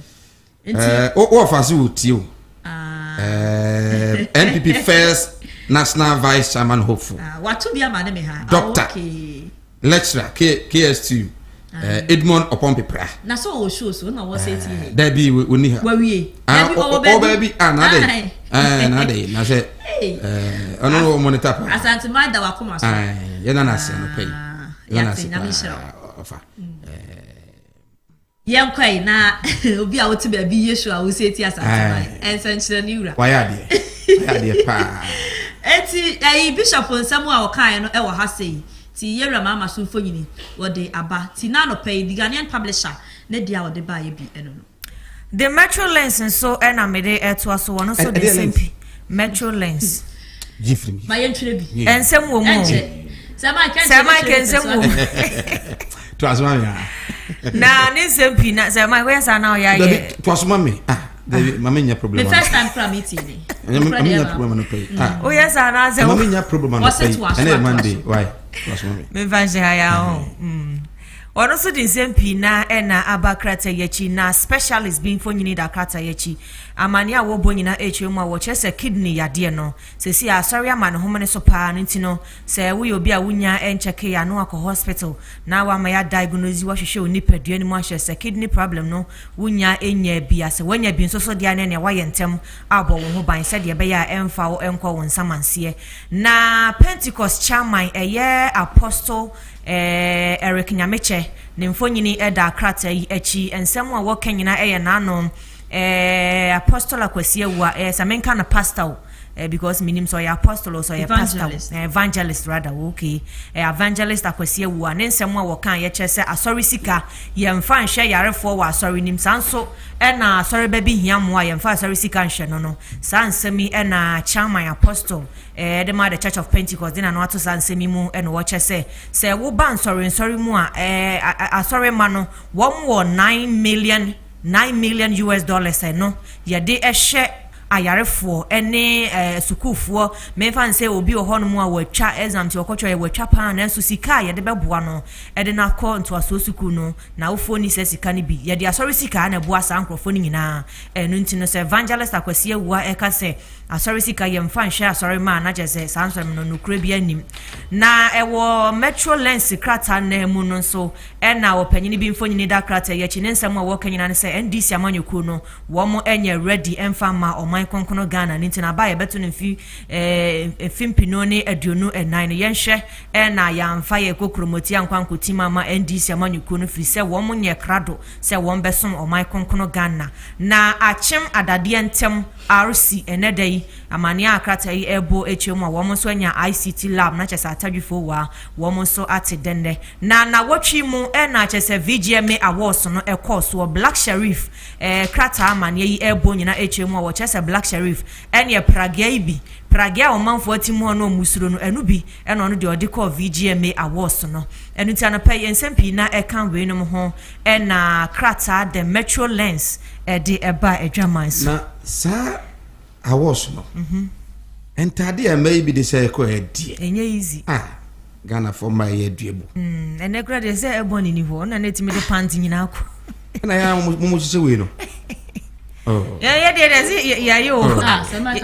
o fa se wo tie o NPP first national vice chairman hopeful. What to be a man me ha. Doctor. Lecturer KS2. Edmond upon paper. Na so show so na wo say ti. There be we need her. Baby baby anade. Anade na say ono monitor pa. Asanteman da wakoma so. Ye na na se no pay. Ye na se na me shira. Yem kwai na obi a wote ba bi Yesu a wo say ti Asanteman. Ensanchira ni wura. Why ade pa. Eti bishop nsam a wo kan no e wo ha sei. Ti yera mama so mfonyini wode aba ti na no pay the Ghanaian publisher ne dia wode ba ye bi eno no the Metro Lens so na mede eto so wono so the simple Metro Lens gifrim ma yentwere bi ensem wo mu sama ensem wo to asoma me na ne simple na sama we sa na o ya ye to asoma me David, mama nya problem. The first time from meeting. Mama nya problem no pay. Oh yes, na say. Mama nya problem no pay. And Monday, why? Me vange haya ono so din sempi na na abakrata yachi na specialist being for nyini da krata yachi amani a wo bonyina echemu a wo chese kidney yade no se si asori ama no homene so pa no ntino se wo obi a wunya encheke ya no akọ hospital na wa ma ya diagnose wo hwehwe onipadua ni mu ahye se kidney problem no wunya enya bia se wanya bi nso so dia ne wa yentem abo wo ho ban se de be ya emfa wo enko wo nsamanse na Pentecost chairman eye apostle Eric Nyameche ne mfonyini eda krata yi echi ensem a wo kanyina eye naano apostle akwasie wa samenka na pastor because minim so ya apostle so ya pastor evangelist rather okay evangelist akwasie wa ne nsem a wo kan ye chese asori sika ye mfa nhwe yarefo wa asori nim sanso na asori ba bi hiamu a ye mfa asori sika nhwe no sansemi na chairman apostle the mother Church of Pentecost din anu ato sansemi mu no wo chese se wo ban sorry mu a asori ma no wo 9 million US dollars no ye de ehye ayarefo ene sukufo me fan say obi ohonu mu a watwa exam ti okotwa ye watwa pa na so sika ye de beboa no e de na ko nto aso suku no na wofo ni se sika ni bi ye de asori sika na boa sa ankrofo ni nyina enu ntino se evangelist akwasie wa e ka se asori sika ye mfa nhwe asori ma na jese sansem no nukure bi anim na ewo Metro Lens krata na mu no so e na opanyini bi mfonyini da krata ye chi nsem a wo kanyina ne se NDC amanyoku no wo mo enye ready emfa ma oman konkono Ghana nintina ba ye beto ne fi fimpino ne aduonu enan ne yenhwe na ya mfa ye kokromoti ankwankotima ma NDC amanyoku no fi se wo mo nye krado se wo besom oman konkono Ghana na achem adade ntem RC enedai amania akrata yi ebo echemu a wo so anya ICT lab na chese atadwifo wa wo so atedende na wotwi mu na chese VGMA awards no course wo Black Sheriff krata amania yi ebo nyina echemu a wo chese Black Sheriff ene pragia ibi pragia o manfo atimu no musuro no enu bi eno no de odi call VGMA awards no enu ti anapa yensempi na kan we no ho na krata the Metro Lens de eba adwaman na sa awards no entade e maybe de say ko edie enye easy Ghana for my eduebu ene kra de say eboni ni ho na netimi de panty nyina akọ na ya mo sise we no ya de ya yo sama na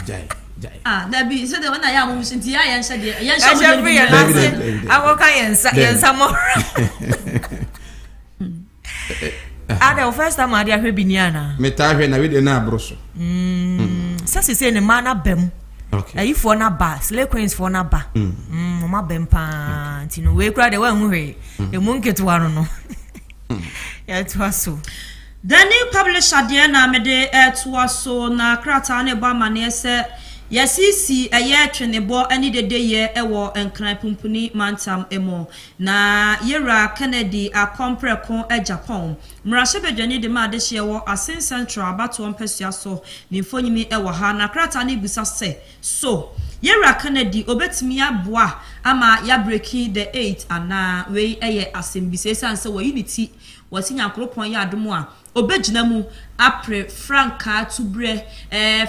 jai that be so the one I am musinti ya yensa de yensa mo de awo kan yensa mo ada first time adia hwebiniana metahwe na we de na abroso sase se ne mana bem okay for na ba slay queens for na ba ma bem pa ntino we kura de wa hu hwe e mu nketo waro no ya twaso the new publisher de na me de twaso na krata na ba mane se yasisi eye twenebo ani dede ye ewo enkran pumpuni mantam emo na yera Kennedy akompreko Japan mrashebedwani de ma de hye wo Asin Central abato mpesua so ni mfonyimi ewo ha na krata na busa se so yera Kennedy obetimi aboa ama ya breaking the 8 ana we eye asembise sanse wo unity wasinya kropon ya adomo a obegina mu apre franka tubre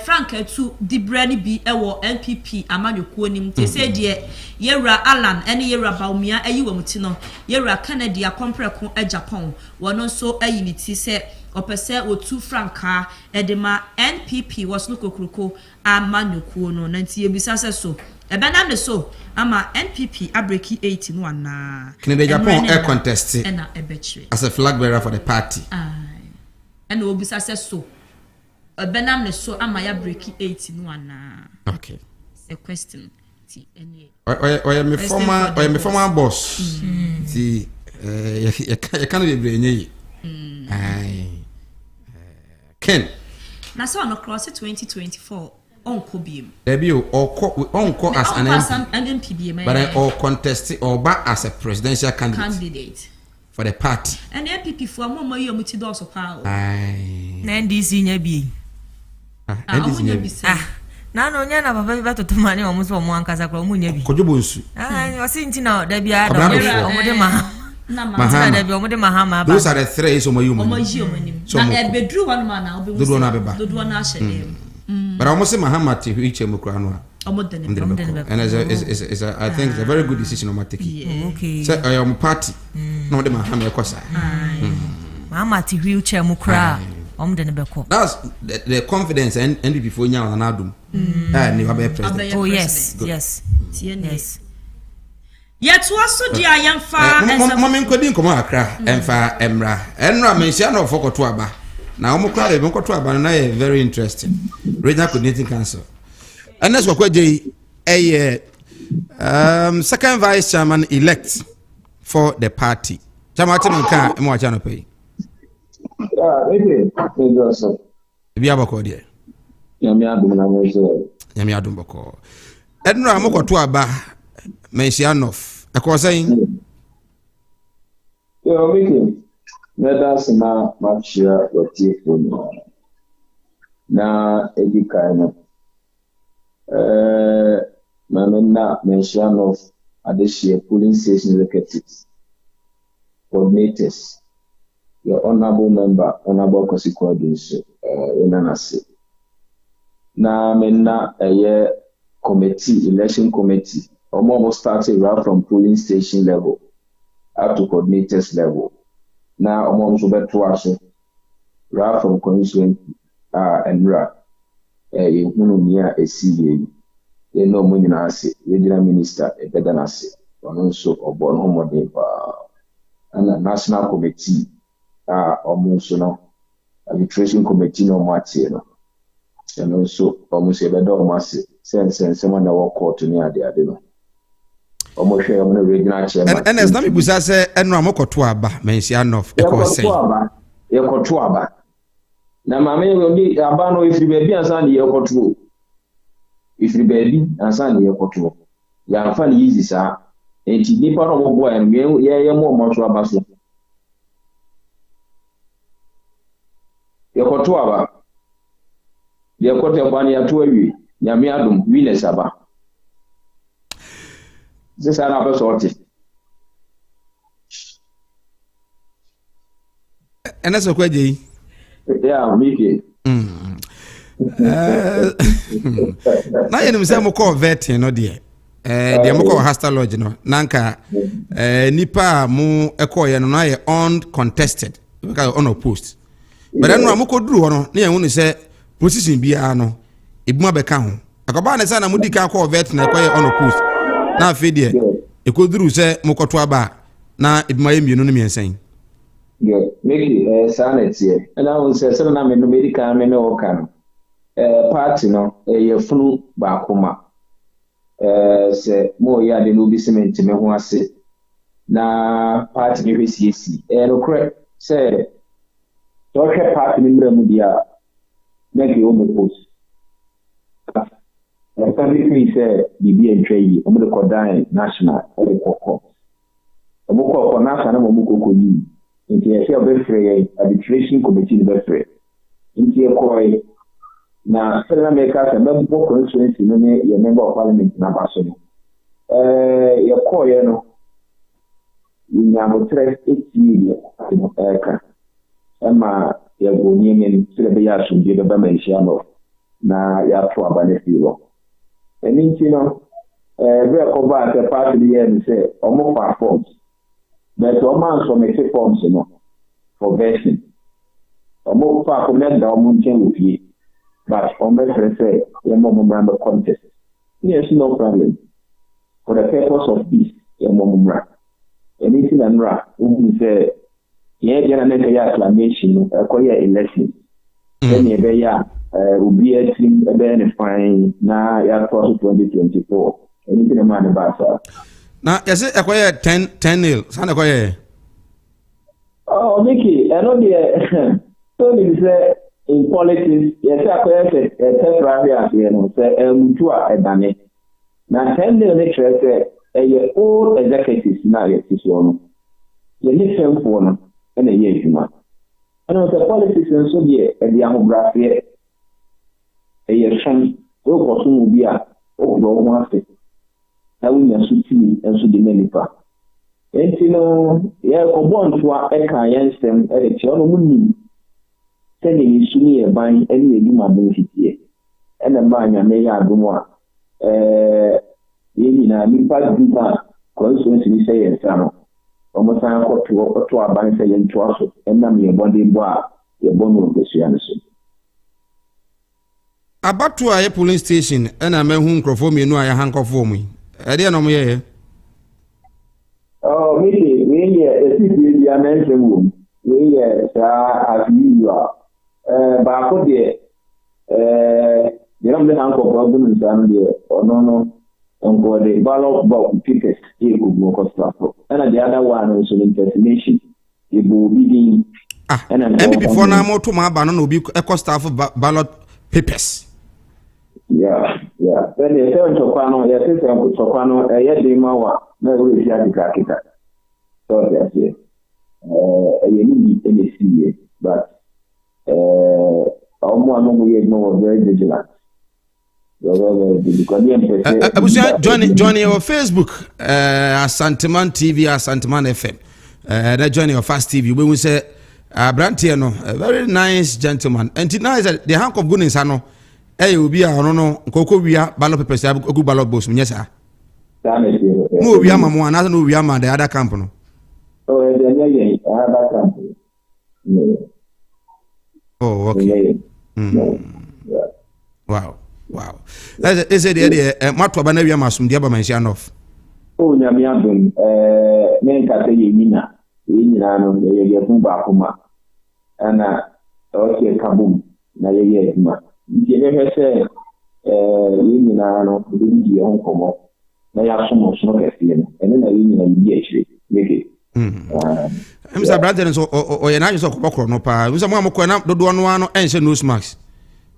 franka tu dibre ni bi ewo NPP amanyokuo nim te se de yera Alan ene yera Baumia ayi wamuti no yera Canada akompreko Japan wono so ayiniti se opese otu franka edema NPP was no kokroko amanuku no nanti ebisa se so ebena ne so ama NPP abreki 8 no ana Kennedy Japan air contest na ebetire as a flag bearer for the party and obisa se so ebena ne so ama ya breki 8 no ana okay a question ti any or me former boss ti you can't be brainy Ken na so on cross 2024 onko biem there be onko as an MP but I all contest or back as a presidential candidate for the party and MPP for mama you muti do so pa na NDC nya bi NDC nya bi na no nya na baba bi batoto mane omo so omo ankasa kro omo nya bi kojobo nsu osi nti na da bia da omo de ma na ma da bia omo de mahama ba those are the three so mayu omo ji omo nim na ebedru one man na obi dodo na beba dodo na ahye but I say mahama te hwiche mu kra no and I think it's a very good decision on my taking. Okay. So I am party. No de mahama ekosa. Mahama te hwiche mu kra that's the confidence and before now on Adum. Ni wa be president. Oh yes. Yet was so dear young fa mama nkodi nkomo akra emfa emra mensia no fokoto aba na omo kra be nkoto aba na very interesting regional coordinating council and that's what second vice chairman elect for the party chama nka mo acha no pay Ebi abako de. Nyame adum na mozo. Nyame adum bako. Ednura amokoto aba Mensianof. Eko saying. Yo miki. Neda sima machia loti funu. Na edika na. Mamena Mensianof adeshie polling station executives. Coordinators. Your honorable member, honorable consequences, Inanasi. Now, mena a committee, election committee, almost started right from polling station level up to coordinators level. Now, almost over to us, right from constituent and ra, a CVA. They know Munasi, regional minister, a Bedanasi, and also a Bonhomo and a national committee. Almost arbitration committee no matter and also almost a better massive sense and someone that walk court near the adeno almost share on the regional chairman and as Nami Busa say and Ramoko Tuaba Mensianof Ekotuaba na mame will be abano if you baby and sandy Ekotu if you baby and sandy Ekotu ya fan easy sir and nipa no boy and yeah more abaso Yokoto aba Yokoto bani atu awi nyame adum winners aba Zesa na be sorti Eneso kwaje Yeah miki Na yenim se mo call vetting no de de mo call hasta lodge no nanka nipa mo ekoye no na ye uncontested because unopposed but then no amokoduru no na ehunu se position bia no ebuma beka ho akoba na se na mudika call vet na ekoye unopposed na afi de ekoduru se mokoto aba na ebuma yemienu no miensan yeah make sanity and I will say se na me no medical me no kan party no ye funu ba koma se mo ya de no bi cement me ho ase na party ni hwesiesi no correct say Doctor Party member Mudia, make your own post. The family said, the BNJ, I'm going to call down national, or the Coco. A Moko for Nasa, and Momuko, into a share of arbitration committee in the free. Into a coy. Now, Senator Makers, a member of constituency, your member of parliament, Nabason. Your coy, in your 8 years, Emma ya gonyemen sire be ya sunje be ba Mensianof na ya to abane firo eni no be ko ba the party here me say omo performs but o man so me forms no for version Omo fa komenda omo nchen ofie. But omo say yemo member contest. Yes, no problem. For the purpose of peace, yemo member. Anything and ra, say yeah, general acclamation, election. Then you will be a team fine now, 2024. Anything a man about that. Now, yes, acquire 10-0. San acquire. Oh, Mickey, I know the so you say in politics, yes, acquire a temporary affair, say, Mutua and Dane. Now, 10-0 lecture say, a old executives now, yes, is one. The different one and a year, you know. And the politics and so yeah, and the amography, a year chance, so for some will be a one thing. I will not suit and so the many part. And you know, yeah, for one to our Eka Yansem, and it's your own sending you soon a buying any human being and a man and may have more. In a impact group, constantly say, and some. Almost time to our bank saying to us, and now your body bar, your bone of the Sianis. About to a police station, and I'm a home crofom, you know, I hang off for me. I didn't know me. Oh, maybe we are mentioned room. We as you are. But for the young uncle problems and the no. On the ballot box tickets, it will go stuff. And the other one is an impersonation. It will be and before now, more to my banana will be a cost of ballot papers. Yeah. Then the seven Chopano, yes, Chopano, a yet the Mawa, never is the Kakita. So that's it. You need any CA, but almost we ignore very vigilant. Johnny your Facebook, Asanteman TV, Asanteman FM. That Johnny your Fast TV. When we say Brantiano, a very nice gentleman. And tonight the hank of goodness, I know. Hey, will be a no Coco Via ballot papers, good ballot boss. Yes, sir. No, we are Mamma, another no, we are the other company. Oh, the other company. Oh, okay. Wow. Is it the Matwabana Yamasum, the Abaman of? Oh, Yamiadum, Menka Yina, Yinano, Yabumba, and okay, Kabum, Nayama. You never say, Yinano, the Uncle, Nayasum, Snowcastin, and then I make it. Mr. Brandon, or an answer of Bokro, no pa, was a mamma do one and say no smacks.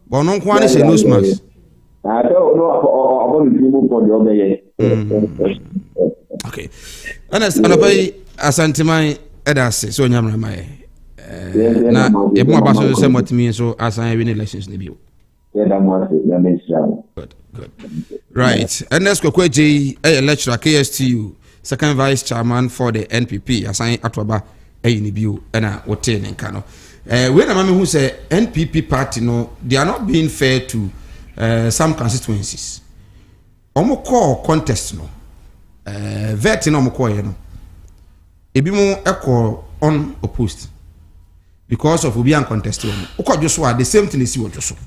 But no one is a no smacks. I don't know about people for the other year. Okay. And as Asanteman Edasi, so Yamramai. Now, if more about the same what me, so as I win elections in the view. Good. Right. And let's go quick. A lecturer KSTU, second vice chairman for the NPP, assign Atwaba a view and a hotel in Kano. When a man who say NPP party, no, they are not being fair to some constituencies. Omo call contest no. Vet no mo call ye no. Ebi mo echo unopposed because of obi an contest one. Okọ Joshua the same thing is what Joshua.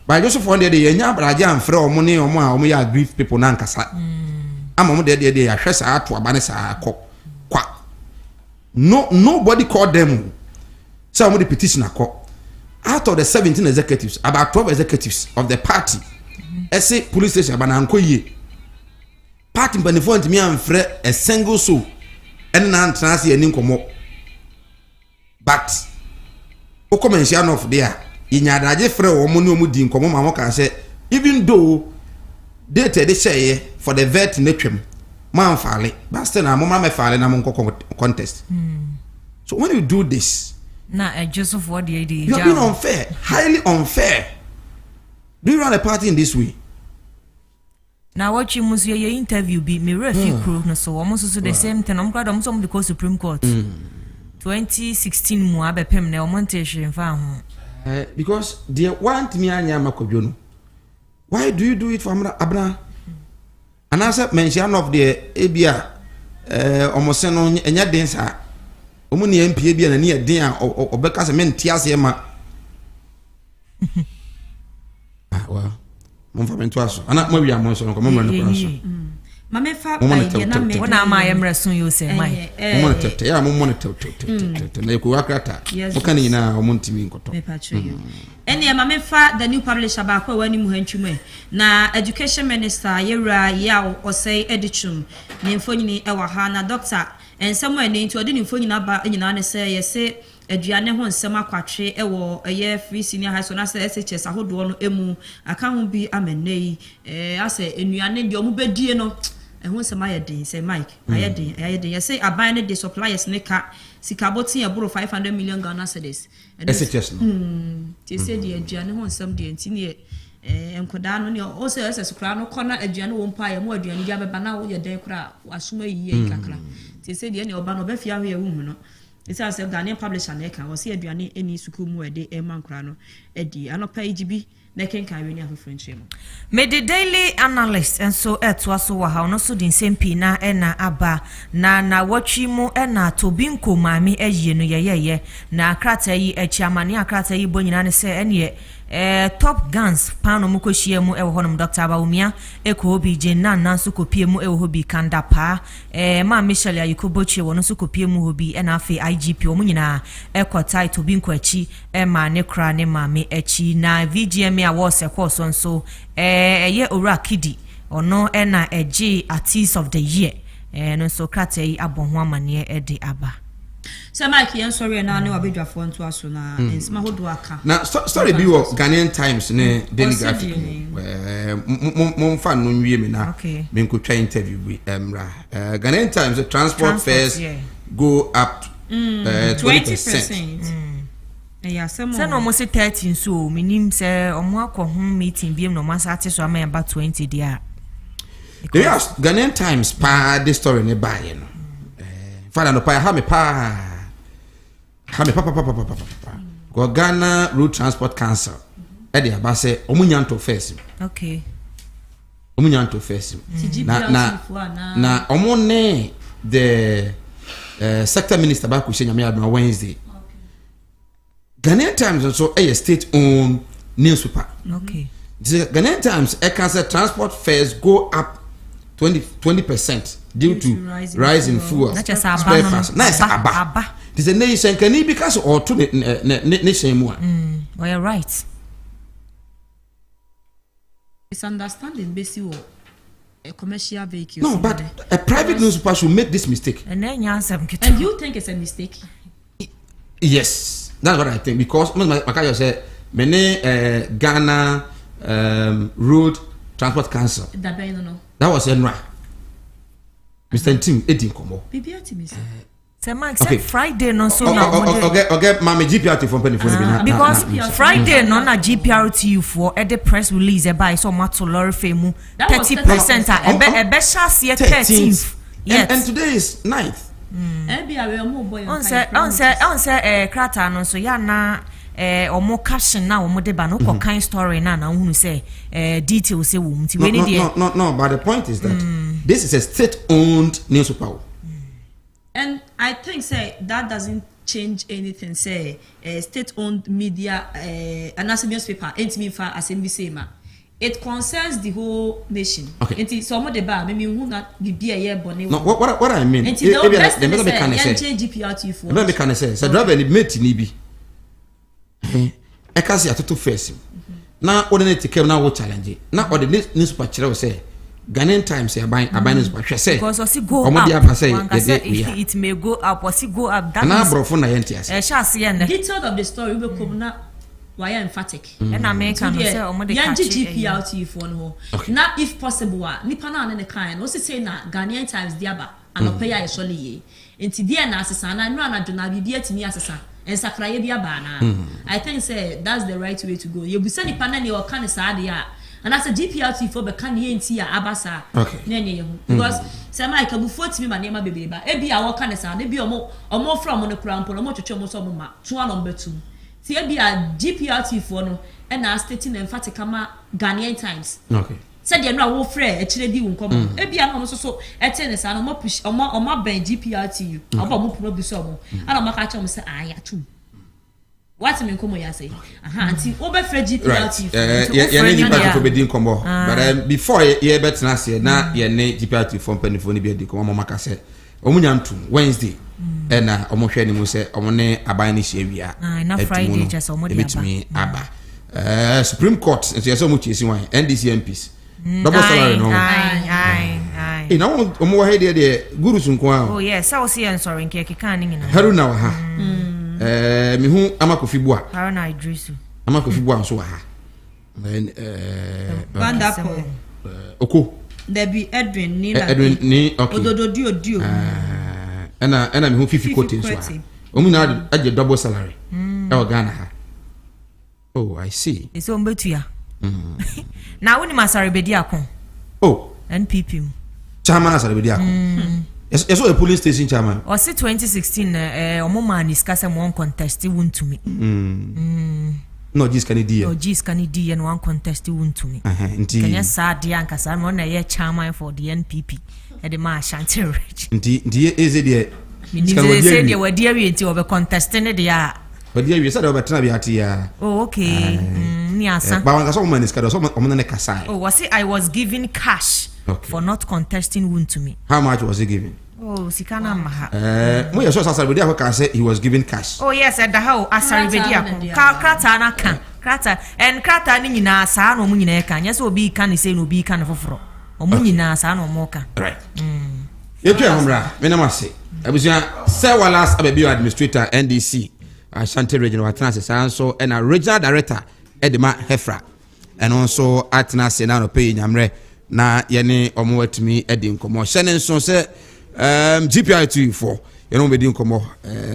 By Joseph one day the nya braje amfre omo ne omo a omo ya grief people na nkasa. Ama omo de ahwesa ato aba ne sa akọ kwa. Nobody called them. So omo the petition akọ. Out of the 17 executives, about 12 executives of the party, say police station banankoye. Party benefit me amfre a single soul and nan trans ye ninkomo. But okomensia of there, inyadaje frɛ omo ne omo di nkomo ma kan say even though they say for the vet netwem man fale, but still na mo ma me fale na mo contest. So when you do this, Joseph, what the idea? You have been unfair, highly unfair. Do you run a party in this way? Now, what you must your interview be me refi crew no so almost the same thing. I'm glad I'm some the Supreme Court. 2016 mo abepem na omontation fa ho. Because they want me anya makobiono. Why do you do it for Abra? And as I mention of the ABA almost no enya densa. omo ne MP bia na ne yɛden a obɛka sɛ mente ase ma well momfa mento aso ana ma wi amon so no ko mo mra no kora so mama fa ba ye na me wona ama ye mra so yo se mai mo tete ya mo tete na ko akrata mo kan nyina o mo ntimi nkoto me pa tro yo ene mama fa the new publisher ba ko wani mu hantwume na education minister yewra ya o sei edichum ne mfonyini e wa ha na doctor ensemo ene nti odi ne mfonyina ba nyina ne se ye se aduane ho nsem akwatwe ewo eye free senior high school na se SHS ahodo no emu aka ho bi amennei ase enuane de omu bedie no ehun se ma yedin say Mike ayedin you say aban ne the suppliers ne ka sika botin e boro 500 million Ghana cedis SHS no ti say the aduane ho nsem de enti ne enkoda no ne o say SS kra no kona aduane wo mpa ye mo aduane dia beba na wo ye den kra asoma yiye kakra ti say de ne oba no be fia ho ye wu no it's as a Ghanaian publisher na ka o say aduane eni suku mu e de e man kra no e di anopa EGB na ken kan weni afo French mo me the daily analyst and so to aso wa ha no so din sempi na e na aba na watchi mu e na tobinko mami eyi no yeyeye na akrata yi echi amane akrata yi bonyina ne se ene top guns pano mu kohie mu e wo honom Dr. Abawumia eko obi jenna nanso kopie mu e wo hobi kanda pa ma Michelle Ayikobochi wo no so kopie mu hobi e na afi IGP o mu nyina ekota tobinko echi e ma ne kra ne mami echi na VGM a wo se course so ye ora kidi ono e na eji artist of the year no so kratai abonho amane e de aba so Mike yen sorry na ne obedwafo nto aso na ensma hodo aka na story bi wo Ghanaian Times ne Daily Graphic mo fa no nwie me na me nkotwa interview bi Ghanaian Times transport fares go up 20%. Yeah, some almost 13 so minim say omo akọ meeting biem no masate so am about 20 there. Yes, Ghanaian Times pa this story ne buy no. Father no pa ha me pa. Go Ghana Road Transport Council. E dey aba say omunyanto first. Okay. Omunyanto first. Na omo ne the sector minister ba ku she nyame adon Wednesday. Ghanaian Times also a state-owned newspaper. Okay. The Ghanaian Times cancel transport fares go up 20% due to rise in fuel. Not just spare parts. Nice aba. This is a nation can be because or to nation more. Well, you're right. It's understanding basically a commercial vehicle. No, but a private newspaper should make this mistake. And you think it's a mistake? Yes. That's what I think because Makayo said many Ghana Road Transport Council. That was Enra. Mr. Tim Edin Komo. Okay. Friday no so okay, mama GPRT from penny because Friday no na GPRT for the press release by so much lorry fame 30% a special 13th. Yes. And today is 9th. On say krata no so ya na omo caption na omo deba no ko kind story na hu say details say wo mti we need no but the point is that this is a state-owned newspaper. And I think say that doesn't change anything say state-owned media another newspaper ain't mean for SMBC ma. It concerns the whole nation. Okay. Until some of the bar, maybe who not be a year bonnet. No, what I mean. Until the best they say GPRT for. Maybe can say. So driver mate ni bi. E ka se atoto face. Na ordinate came na wo challenge. Na ordinate newspaper kire say Ghanaian Times aban newspaper say. Because osi go up. It may go up or si go up. That na brofo na yentias. Detail of the story we come na why emphatic and American say omo dey catch GPRT for no now if possible nipa na ne kan no say na Ghanaian Times diaba and pay ya esole ye enti dia na asesa na no na dona bibia timi asesa ensakra ye bia ba na I think say that's the right way to go you be say nipa na ne o kan sa de a and as a GPRT for be kan ye enti ya abasa na ne ye hu because say my ka bu 40 ma ne ma bebe ba e bia wo kan sa ne bia omo from no krampo no mo twetwe mo so mo ma to number 2 see be a GPRT for no and now stating emphatic Ghanaian Times. Okay. said you know wo frɛ actually di won komo e bia no so ete ne sa no mo push o ben GPRTU oba mo pro bi so mo ana ma ka che mo say aya tu what me komo ya say anti wo be frɛ GPRTU yeah ne GPRTU for be di komo but before ye betena se na ye ne GPRTU for penifo ni bi di komo ma ka say omunyantu Wednesday na omo hwe ni mu say omo ne aban ni hye wia na Friday just omo di aba Supreme Court so yes omo chesi wan NDC MPs double salary no aye na omo wa hede de guru sunko a oh yes I was here sorry nke keka ni nyina Haruna wa ha mi hu amakofibua Haruna Idrisu amakofibua nso wa ha Wonderful oko Debbie Edwin ni okay odododio ana mi hu fifi kote nso ha omu na age double salary e o Ghana ha oh I see so mbetu ya na woni masare bedi akon oh NPP chairman asare bedi akon yes o police station chairman o si 2016 omo man iskase mo contest wuntumi no jis kanidi no jis kanidi and one contest wuntumi nti kanya sad ya nkasa mo na ye chairman for the NPP e de ma Asantehene nti eze de say de wadi awie nti obe contest ne de ya wadi awie say de obe tena bi ati ya oh okay ni asa ba wan ka so mo man iskado so mo na kasa oh was it I was given cash for not contesting wuntumi how much was he given oh sikana maha mo yeso asare bedi akon say he was given cash oh yes at the how asare bedi akon krata na kan krata and krata ni nyina saa no mu nyina kan yes obi kan ni say no obi kan foforo o mu nyina saa no mo kan right yetu ahomra me na mase abusia say walas ababi administrator NDC Ashanti regional atnase sanso and a regional director Edema Hefra and also atnase na no pay nyamre na yene omo watumi edi nkomo hyene nso se GPI2 for you know be di nkomo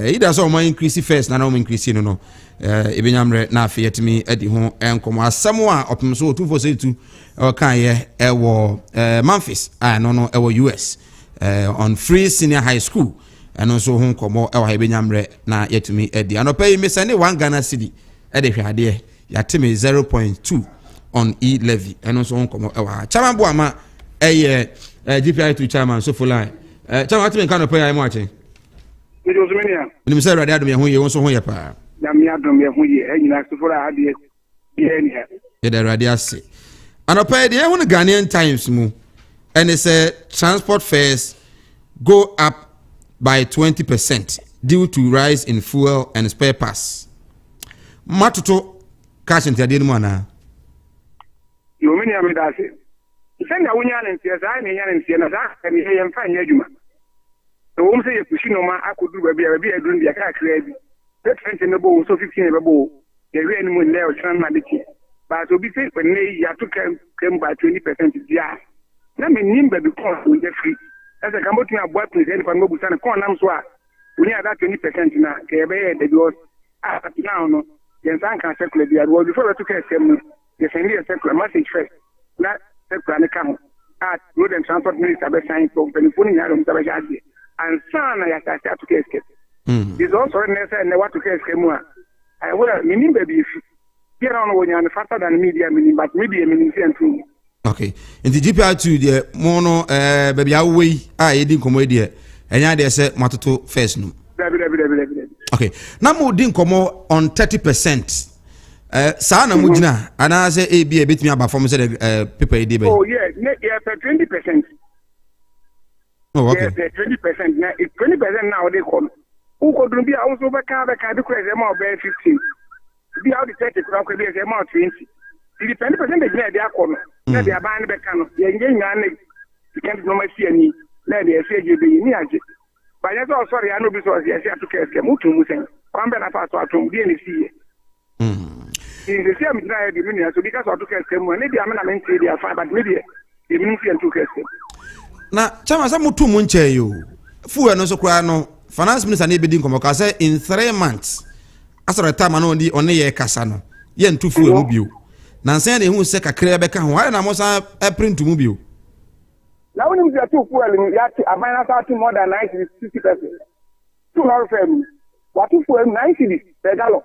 either so omo increase first na no increase no ebe nyamre na afi yetumi edi ho enkomo asamo a opem so 2472 kan ye ewo Memphis no ewo US on free senior high school and also hon komo e wa ebe nyamre na yetumi edi anopa yi mesane 1 Ghana cedi e de hwade yateme 0.2 on e-levy and also hon komo e wa chairman bo ama GPI2 chairman so full line chairman atime kan opa ya mo ache me do zumenia ni se rade adom ye ho ye won so ho ye pa na me adom ye ho ye nyina so full ade ye ni ye da rade ase anopa de ho Ghanaian Times mu and it say transport fares go up by 20% due to rise in fuel and spare parts. Matoto cash into the money. You mean I made it. Send a winner and says I may and see another and hear him find you. The woman say if you know I could do a doing the car crazy. That friend in the bowl so 15 in the bowl. The rain will never turn my dicky. But to be safe when they have to come by 20%. Yeah. Let me nimble because we get free. As a Cambodian boy present for Mobusan, corn am swa. We have that 20% now. Kebe, the girls now, no. Then San can circulate the other before I took a semi. They send me a circular message first. That circular come at Road and Transport Minister by signing from Penifuni Adam Tabajaji. And son, I have to escape. It's also necessary and what to escape more. I will mean, baby, if you don't know when you're faster than media, but maybe a minister too. Okay. In the GPI2 the mono baby away yedi nkomo de enya de say matoto first no. Okay. Na mo di nkomo on 30%. Sa na mo gina ana say e bi betimi aba form say the paper e dey be. Oh yeah, yeah, 20%. Oh okay. Yeah, 20%. Now 20% now they come. Who could be also be ka be crazy amount be 15. Be out the 30 could be amount 20. The 20% they are come. Na they are buying back on. They engage you can't no see any. Let they say you be ni aje. But yes, oh sorry, I know this was yes to care mutu musen. Kwambe na fa so atom die ni see. In the same time the minister so because of to care mu. Maybe am na mention dey afa but maybe the minister to care. Na chama sa mutu mu nche yo. Fu no so kra no finance minister na ebedi nkomo ka say in 3 months. Asara time na on ye kasa no. Ye ntu fu mu bio. Nansen de hu se kakra be ka ho why na mo sa print mu bio. Now when you two fuel you have to minus more than 90-60%. 200 FM. What two fuel 90 per gallon.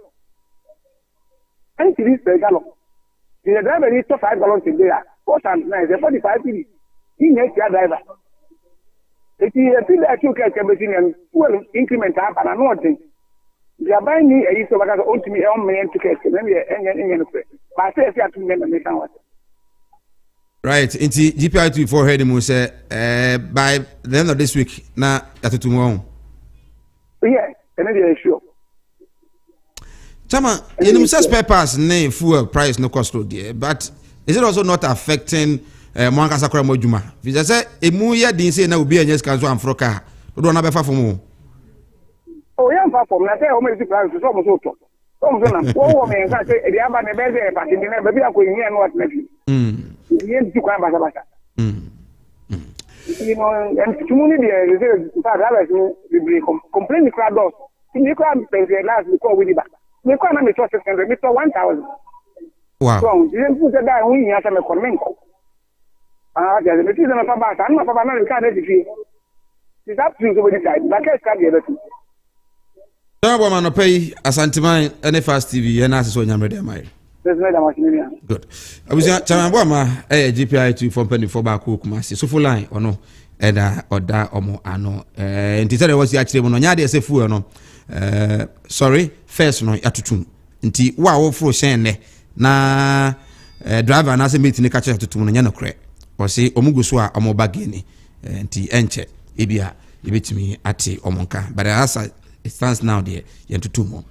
90 per gallon. The driver needs to 5 gallons a day. 409 the 45 cedis. In next year driver. It is a thing that you can and fuel increment up and anointing. They are buying me a use of ultimate million tickets, maybe any but I say I can make a right, into GPI2 for heading say by the end of this week, now at tomorrow. Yeah, and it is sure. Chama, you spare parts name fuel price no cost dear, but is it also not affecting Mwanka Sakura Mojuma? If I say a muya didn't say now be a yes can so am froka. Don't have for more. Oh, yeah, for me, I say, how many price is almost auto. Oh, man, I say, the Abba Nebeze, but in the baby, I'm going here and what next. You to come back. You know, and community is complaining crowd doors. You can't pay the last before we did that. You can't have a source and remit 1,000. Wow. So, you didn't put that down when you have a comment. The season of Papa, I'm not Papa, you can't edify. It's up to you to decide. But I can't get it. Don't man pay Asanteman NFS TV and as so nyamre dem mai. Good. Abusia Chamamba ma GPI2 from penny for back Kumasi. So full line or no oda omo ano nti say there was actually no nya dey say full no sorry first no atutum nti wa wo fro shen ne na driver na say meet ni catch atutum no nya no kre o say omugu so a omo bageni nti enche ebia ebetimi ate omonka but as it stands now there yentutumo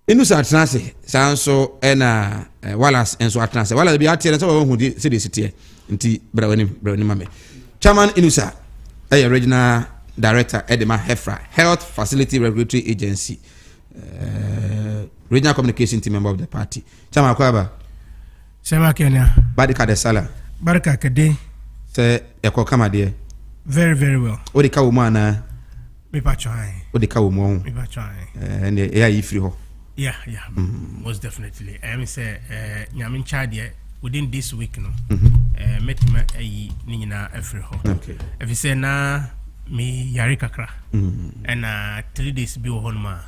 inusa atnase sanso ena Wallace enso atnase Wallace bi atie so hu di se de sitie nti brawani mame chairman inusa regional director Edema Hefra Health Facility Regulatory Agency regional communication team member of the party chairman akwaba sema kenya badika de sala baraka kade se yako kama de very well odika wo mana me pa try odika wo mo me pa try and ya yifri ho yeah most definitely I say nyamin chade within this week no met me ayi ni nyina afri ho okay if you say na me yari kakra and 3 days bi wo ho ma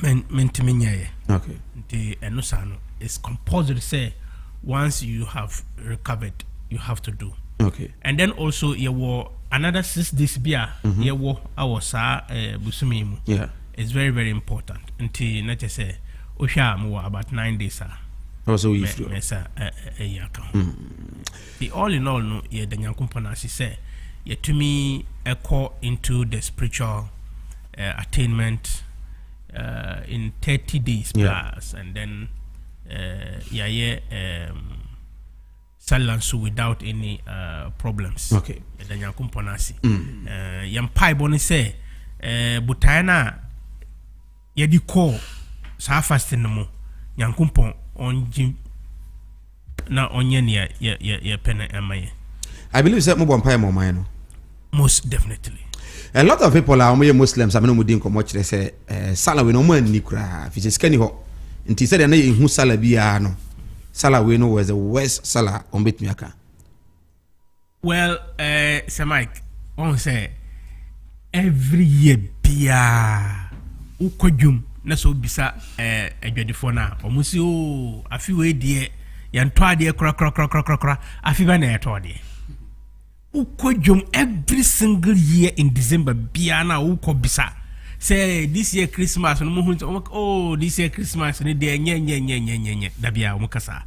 mentimi nyaye okay the enusano is compulsory say once you have recovered you have to do okay and then also you were another 6 days bia you were our sa busumi mu yeah it's very important until not just say osha mu about 9 days also if you the all in all no ye the nyankumpana say ye to me echo into the spiritual attainment in 30 days plus and then silence without any problems okay the nyankumpana yampai boni say butana yedi ko sa fasting no nyankumpon onji na onye ne ya pena amaye I believe say mo bompa mo man no most definitely a lot of people are Muslims I mean mo din ko mo kire say sala we no mo ani kura fi skani ho nti say na ye hu sala bia no sala we no was the worst sala on bit miaka well Sir Mike on say every year bia ukodwum na so bisa adwadifo na omusi o afi we die yanto ade kra afi ba na eto de ukodwum every single year in December bia na ukobisa say this year Christmas no mu oh this year Christmas ni de nye da bia omukasa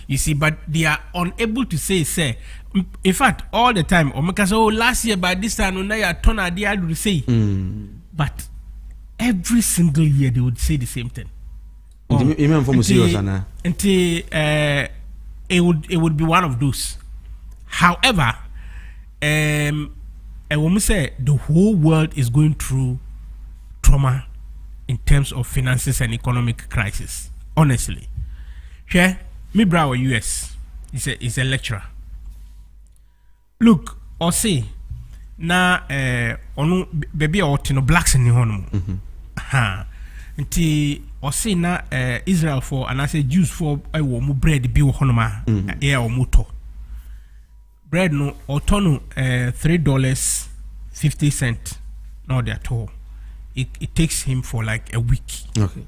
you see but they are unable to say in fact all the time omukasa oh last year by this time na ya turn ade adu say but every single year they would say the same thing even for serious ana until it would be one of those however I will say the whole world is going through trauma in terms of finances and economic crisis honestly here me bra US is a lecturer look or say na onu baby or tino blacks in hono nti or say na Israel for and I say Jews for I wo mu bread bi wo hono ma e o muto bread no otono $3.50 not at all it takes him for like a week okay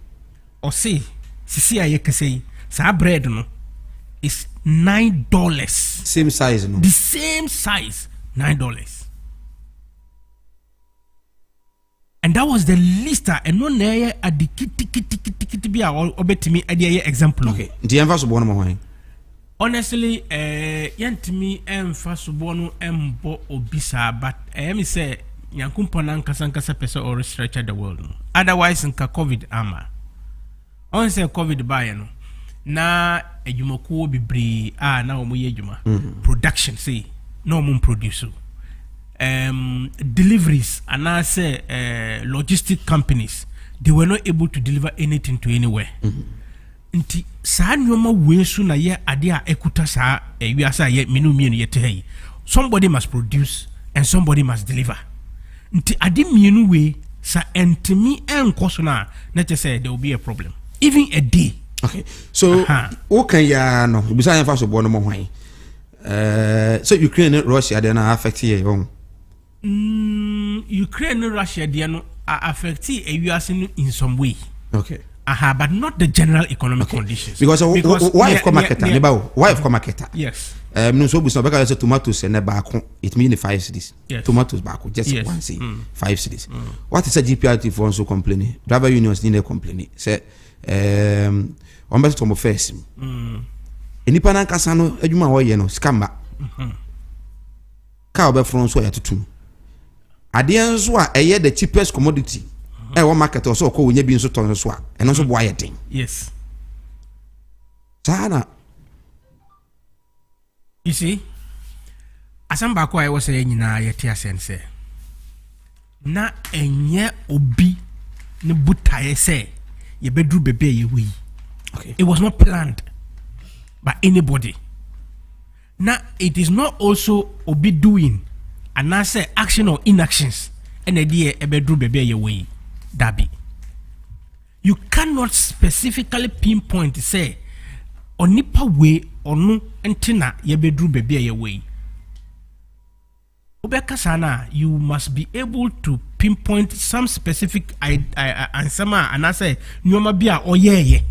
or say sisi aye kase sa bread no is $9. Same size, no? The same size, $9. And that was the list. And no near at the kitty be our obetimi idea example. Okay. The emphasis one more. Honestly, yantimi emphasis one embo obisa, but I say yankumpana kasankasa pesa or stretch the world. Otherwise, nka COVID ama. On say COVID buy no. Na ejumokuo bibri na omo yejuma. Production say no omo produce. Deliveries and I say logistic companies, they were not able to deliver anything to anywhere. Nti saa nyoma wesu na ye ade a ekuta saa wiasa ye menu mienu ye te somebody must produce and somebody must deliver. Nti ade mienu we sa entimi enkoso na te say there will be a problem even a day. Okay, so okay ya no bisa yan fa so bo no mo hwan so Ukraine and Russia they na affect here on Ukraine and Russia they are affected in some way. Okay. But not the general economic conditions. Because why of market? Why of market? Yes. No so business because tomatoes and back it means 5 cities. Yes. Tomatoes back just one city, 5 cities. What is a GPRT for so complaining? Driver unions need complaining. Say on best to first. Enipa na nkasa no adwuma wo ye no scam ba. Ka obe from so ya tutum. Ade enso a eye the cheapest commodity. One market or so call you so ton so and also buy thing. Yes. Sana. You see, Asamba I was saying na yetia sense. Na enye obi ne butaye say ye bedru bebe ye we. Okay. It was not planned by anybody. Now it is not also obi doing and I say action or inactions and idea e bedru bebe ye we. Dabi. You cannot specifically pinpoint say onipa way or no entina ye bedru bebe ye way. Obeka sana, you must be able to pinpoint some specific answer and I say nyoma bia or ye.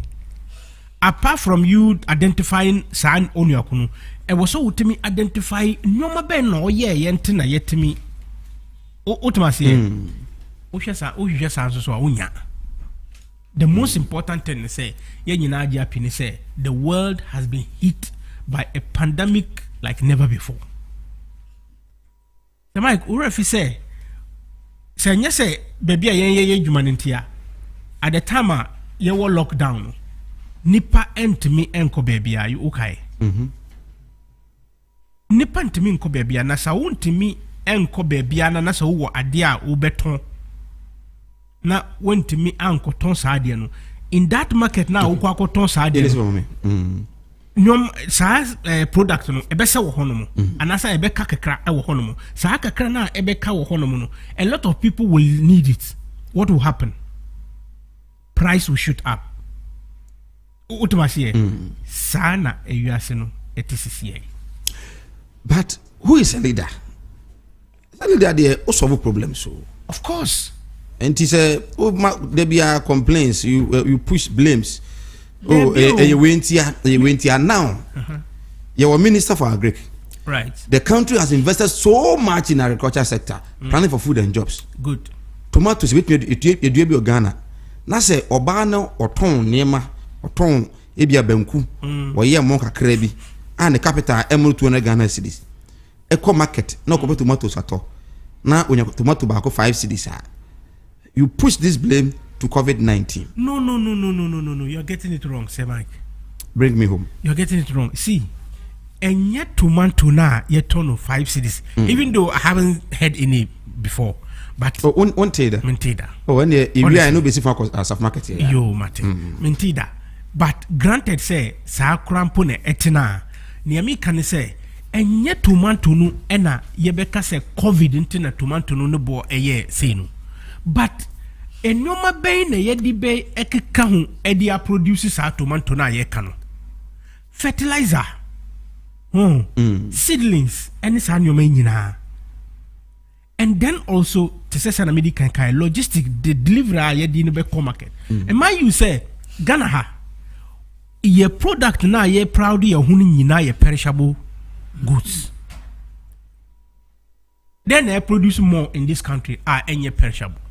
Apart from you identifying san on your kunu, e was so to me identify nyoma ben or ye entina yetimi otomasi. The most important thing is say the world has been hit by a pandemic like never before. The Mike Urefi say baby ye humanity at the time you were lockdown nipa entimi enko baby are you okay? Nipa entimi enko baby na sa wontimi enko baby na sa wo ade a wo beton na went me anko ton sadia no in that market now wo kwa ton sadia nyom sa product no ebe se wo hono mo anasa ebe ka kakra e wo hono mo sa kakra na ebe ka wo hono mo no a lot of people will need it. What will happen? Price will shoot up. Utumasi sana ewiase no etisisi. But who is a leader? A leader there also solve problems. So of course. And he said, there be complaints, you push blames. You went here now. You were minister for agric. Right. The country has invested so much in agriculture sector, planning for food and jobs. Good. Tomatoes with you do Ghana. Na say Obana or ton Nema or ton Ebia Benku or Ye Monka Krebi and the capital Emerald 200 Ghana cities. Eco market, no compared tomatoes at all. Now when you tomato back 5 cities are. You push this blame to COVID-19. No. You're getting it wrong, Sir Mike. Bring me home. You're getting it wrong. See, and yet tomato now, yet ton of 5 cities. Even though I haven't heard any before. But one Mentida. Oh, when I know basic focus as of market here. Yo, Mate. Mentida. But granted, say, Sa Crampone etina. Niami can say, and yet tomato no ena yebeka say COVID intina tomato no bo a year say no. But enyoma bay na yedi bay ekeka ho edia produces a tomato na ye kano. Fertilizer. Seedlings any sa nyoma nyina. And then also to say sana medi kan kai logistic the delivery yedi no be market. And my you say Ghana ha Your product na ye proud your huni nyina ye perishable goods. Then they produce more in this country are any perishable.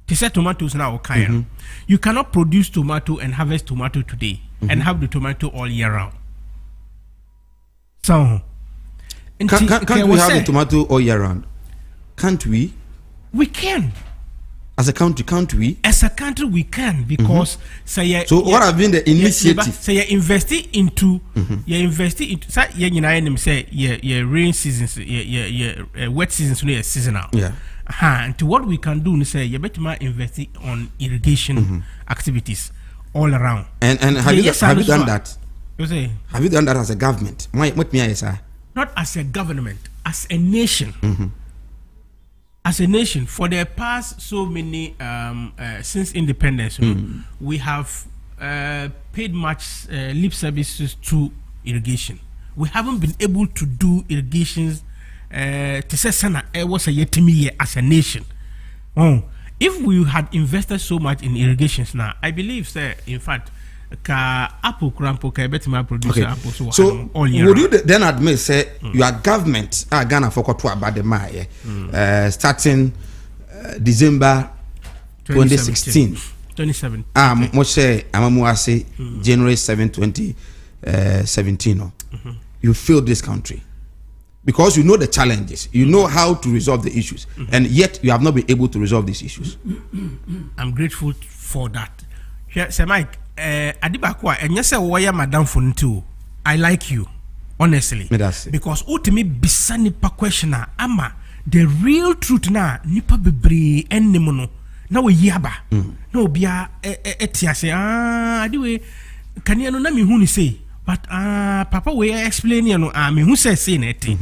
To say tomatoes now okay. You cannot produce tomato and harvest tomato today and have the tomato all year round. So can't we have the tomato all year round? Can't we? We can. As a country, can't we? As a country, we can because so what have been the initiative? So you're investing into say your rain seasons, your wet seasons, seasonal. Yeah. And to what we can do is say you better invest on irrigation activities all around. And have you done that? You say have you done that as a government? What me say? Not as a government, as a nation. As a nation, for the past so many since independence, we have paid much lip services to irrigation. We haven't been able to do irrigations to say sana was a yetimi as a nation. If we had invested so much in irrigations now, I believe, sir, in fact, apple crampo better produce apple so all year would you then admit say your government Ghana for about the May starting December 2016 Moshe Amamuase January 7 2017 you failed this country because you know the challenges, you know how to resolve the issues, and yet you have not been able to resolve these issues. I'm grateful for that. Sir Mike, Adibakwa, and yes, I madam for too. I like you, honestly, because ultimately bisani pa questiona ama the real truth na nipa bebre ennemono na we yaba na obia etia say adiwe kania no na me hu ni say but papa we explain you know me hu say na eti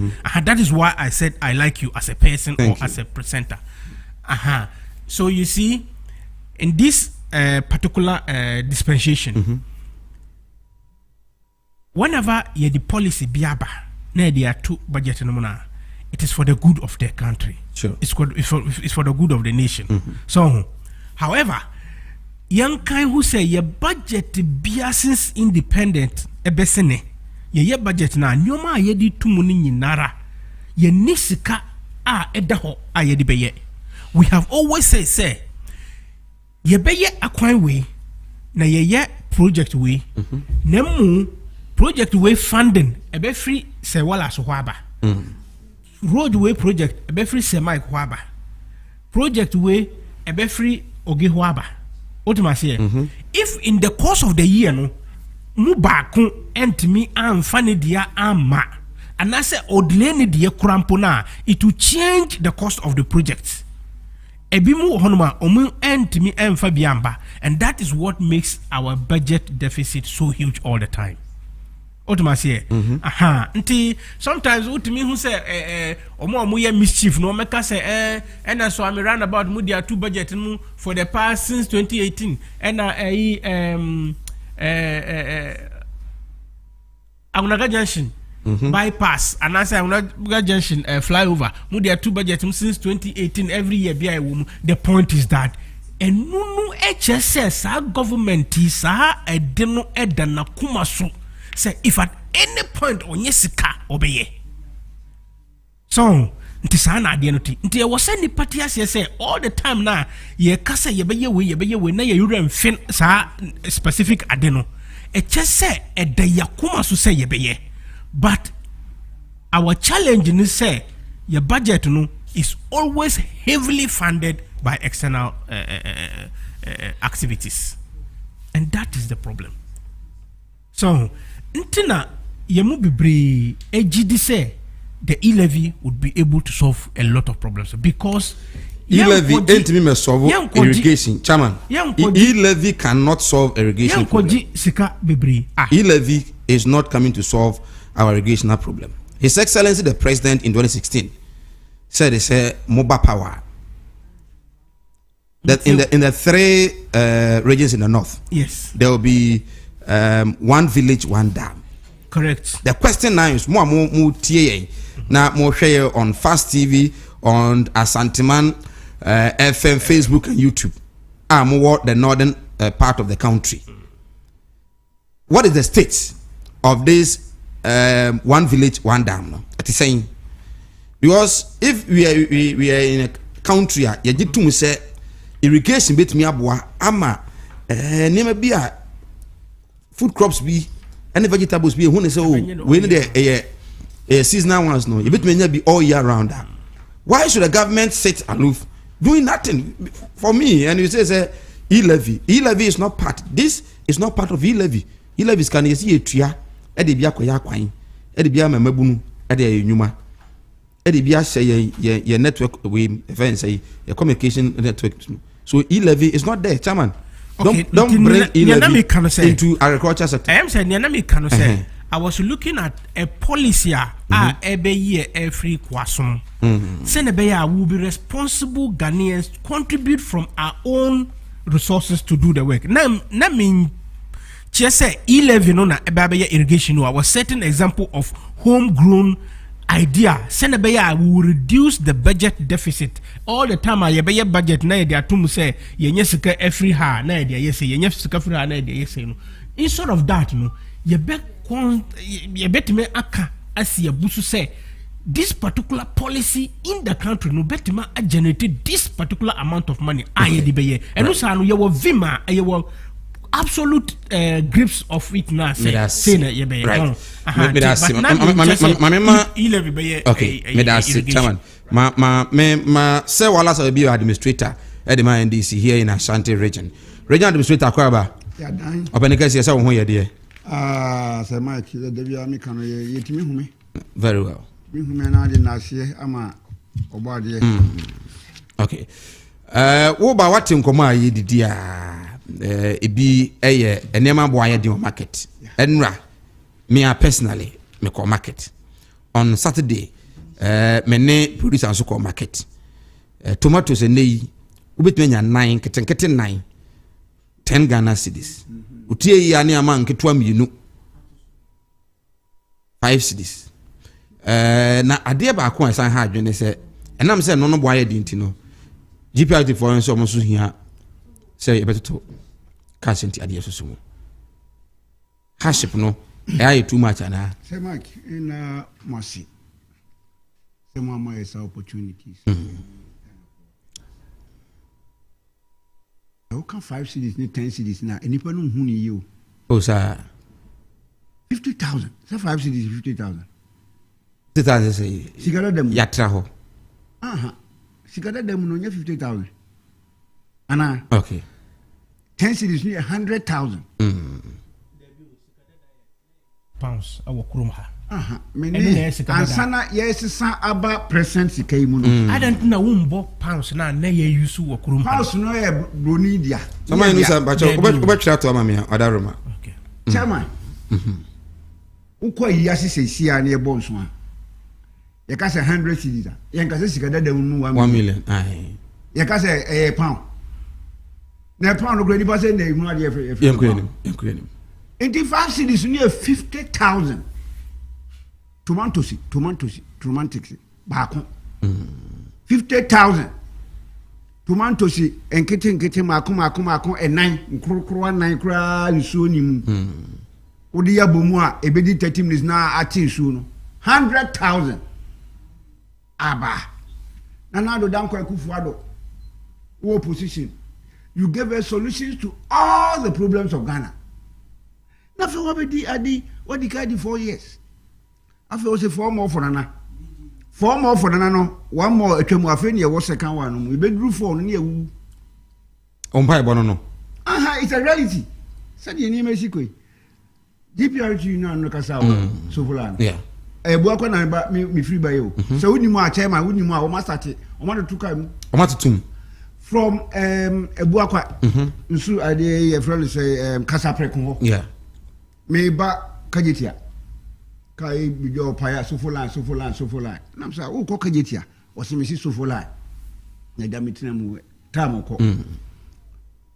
that is why I said I like you as a person as a presenter. So you see, in this particular dispensation, whenever you the policy biaba na there are two budget no, it is for the good of the country. Sure. It's for the good of the nation. So however, young kind who say your budget bia since independent ebesene ye budget na nyoma ye di tumuni nyinara ye nisika edaho ye di beye. We have always say ye beye akwan we na ye project we nemu project we funding ebe free se wala so hwaba roadway project ebe free se Mike hwaba project we ebe free oge hwaba otumase if in the course of the year no mu ba ko entimi amfa ne dia amma anase odile ne dia kurampo na it will change the cost of the project. Ebimu honoma omu entimi emfa biamba, and that is what makes our budget deficit so huge all the time. Otumase nti sometimes utimi hu say omu ye mischief no meka say and so I'm around about mu dia two budget mu for the past since 2018 and Agunaga Junction bypass and I say Agunaga Junction flyover mu dia two budget since 2018 every year bia the point is that and no HSS our government is edeno edana kumaso say if at any point on yesika obeye so nti sana ade no ti nti e wo say ni party ase say all the time na ye kasa ye beye we na ye yura mfin sa specific ade no e chese e da yakuma so say ye beye but our challenge is say your budget no is always heavily funded by external activities, and that is the problem. So ntina yemu bibre ejidi say the e-levy would be able to solve a lot of problems because e-levy ain't me solve irrigation chairman. E-levy cannot solve irrigation problem. E-levy is not coming to solve our irrigational problem. His Excellency the President in 2016 said they say mobile power that in the three regions in the north, yes, there will be one village, one dam. Correct. The question now is more now more share on Fast TV, on Asanteman, FM, Facebook, and YouTube. More the northern part of the country. what is the state of this one village, one dam? No, it is saying because if we are in a country, you get to say irrigation bit me abwa ama name be a food crops be and vegetables be who say we need a seasonal ones no. You bit me be all year round. Why should the government sit aloof doing nothing for me? And you say e-levy is not part. This is not part of e-levy. E-levy is can you see a tria e de bia koya kwan e de bia mamabunu e de enwuma e de bia say your network we event say your communication network. So e-levy is not there, chairman. Okay, don't bring e-levy into agriculture sector. I am saying I was looking at a policy every year every kwasum. Senebeya will be responsible Ghanaians contribute from our own resources to do the work. Na mean just say e-levy no na ebabeya irrigation no was certain example of homegrown idea. Senebeya will reduce the budget deficit. All the time I be budget na they atum say yenye sika every ha na they yes yenye sika free ha na they yes no. Instead of that no you bet me aka as busu say this particular policy in the country no bet me generate this particular amount of money aye di beye and no say no you vima you will absolute grips of it now say na you be right okay me that's chairman ma say wala so be administrator at the NDC here in Asante region administrator kwaba ya dan openeka say wo ho ye de say Mike the David ami kan ye yetimi humi very well mi humi na de na hye ama obade okay wo ba wate nkomo ayi didi ebi eye enema bo aye di market enra me personally me call market on Saturday me ne producer so call market tomatoes nei ubetmenya 9 ketenkete 9 10 Ghana cedis utie ya ni ama nketwa mienu 5 cedis na ade ba ko san ha adwene se enam se no bo aye di ntino GPRT for so mo so hia se ebetoto cash nti ade so so haship no aye too much ana say Mike in Mosi say mama is opportunities how can 5 cities need 10 cities now enipa no hu ni you oh sir 50,000 say 5 cities 50,000 50,000 say sigara dem yatra ho sigara dem no nya 50,000 ana okay 10 cities need 100,000 pounds awo kurum ha mene ansana yesisa aba present sika yi mu no I don't know wumbo pounds na ye use wo kurum pounds no ye broni dia sama inu sa bacho obetwa to amame adaroma okay chairman uko yi asisi a na ye bonso a ye ka say 100 cedis ye ka say sika dada mu 1 million ai ye ka say pound na pound no gredi ba say na imu ade ye Inti 5 cities near 50,000. Tomatoes baako 50,000 tomatoes enkete mako enan nkrokro anan kra nsuo nim odi ya bomu a ebedi 30 minutes na ati nsuo no 100,000 aba na do danko ekufuado wo position you gave us solutions to all the problems of Ghana. Na fe wabedi adi wadi kadi 4 years afi o se 4 more for nana no 1 more atwemu afi ne wo second one no e bedru 4 no ne ewu ompa ebo no it's a reality said ye ni mexico DPRT no kasa so fulani yeah ebu akwa na ba me free by you so woni mu a chairman woni mu a o ma start o ma to kai mu o ma tutum from ebu akwa nsu ade ye friend say kasa preko yeah me ba kajetia kai bijo paya sofolan nam sa o ko kajetia o se mesi sofolan na damitina mu tam ko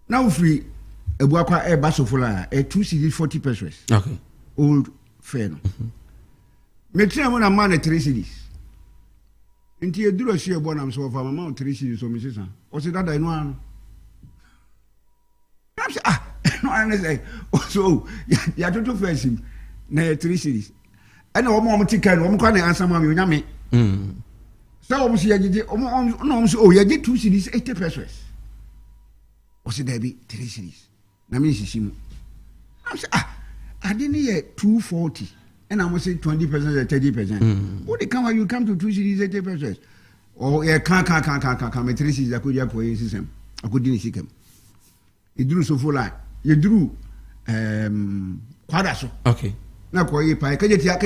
now free ebu akwa e ba sofolan 2 cedis 40 pesos okay old fair no metina mu na man 3 cedis nti e duro hye ebo nam so fa mama 3 cedis so mesi san o se dada ino ano nam sa no man say so ya to first him na 3 series and omo ticket omo kwa na Asanteman me onyame so omo si yagide omo so oh yagide 2 series 80 pesos o se there be 3 series na me sisimu am say I didn't hear 240 and I'm say 20% or 30%. What they come you come to 2 series 80 pesos. Oh yeah, can't me 3 series I could just for system. I could didn't see him. You drew so full line. You drew quadraso. Okay. Na kwa ye pa kajetia.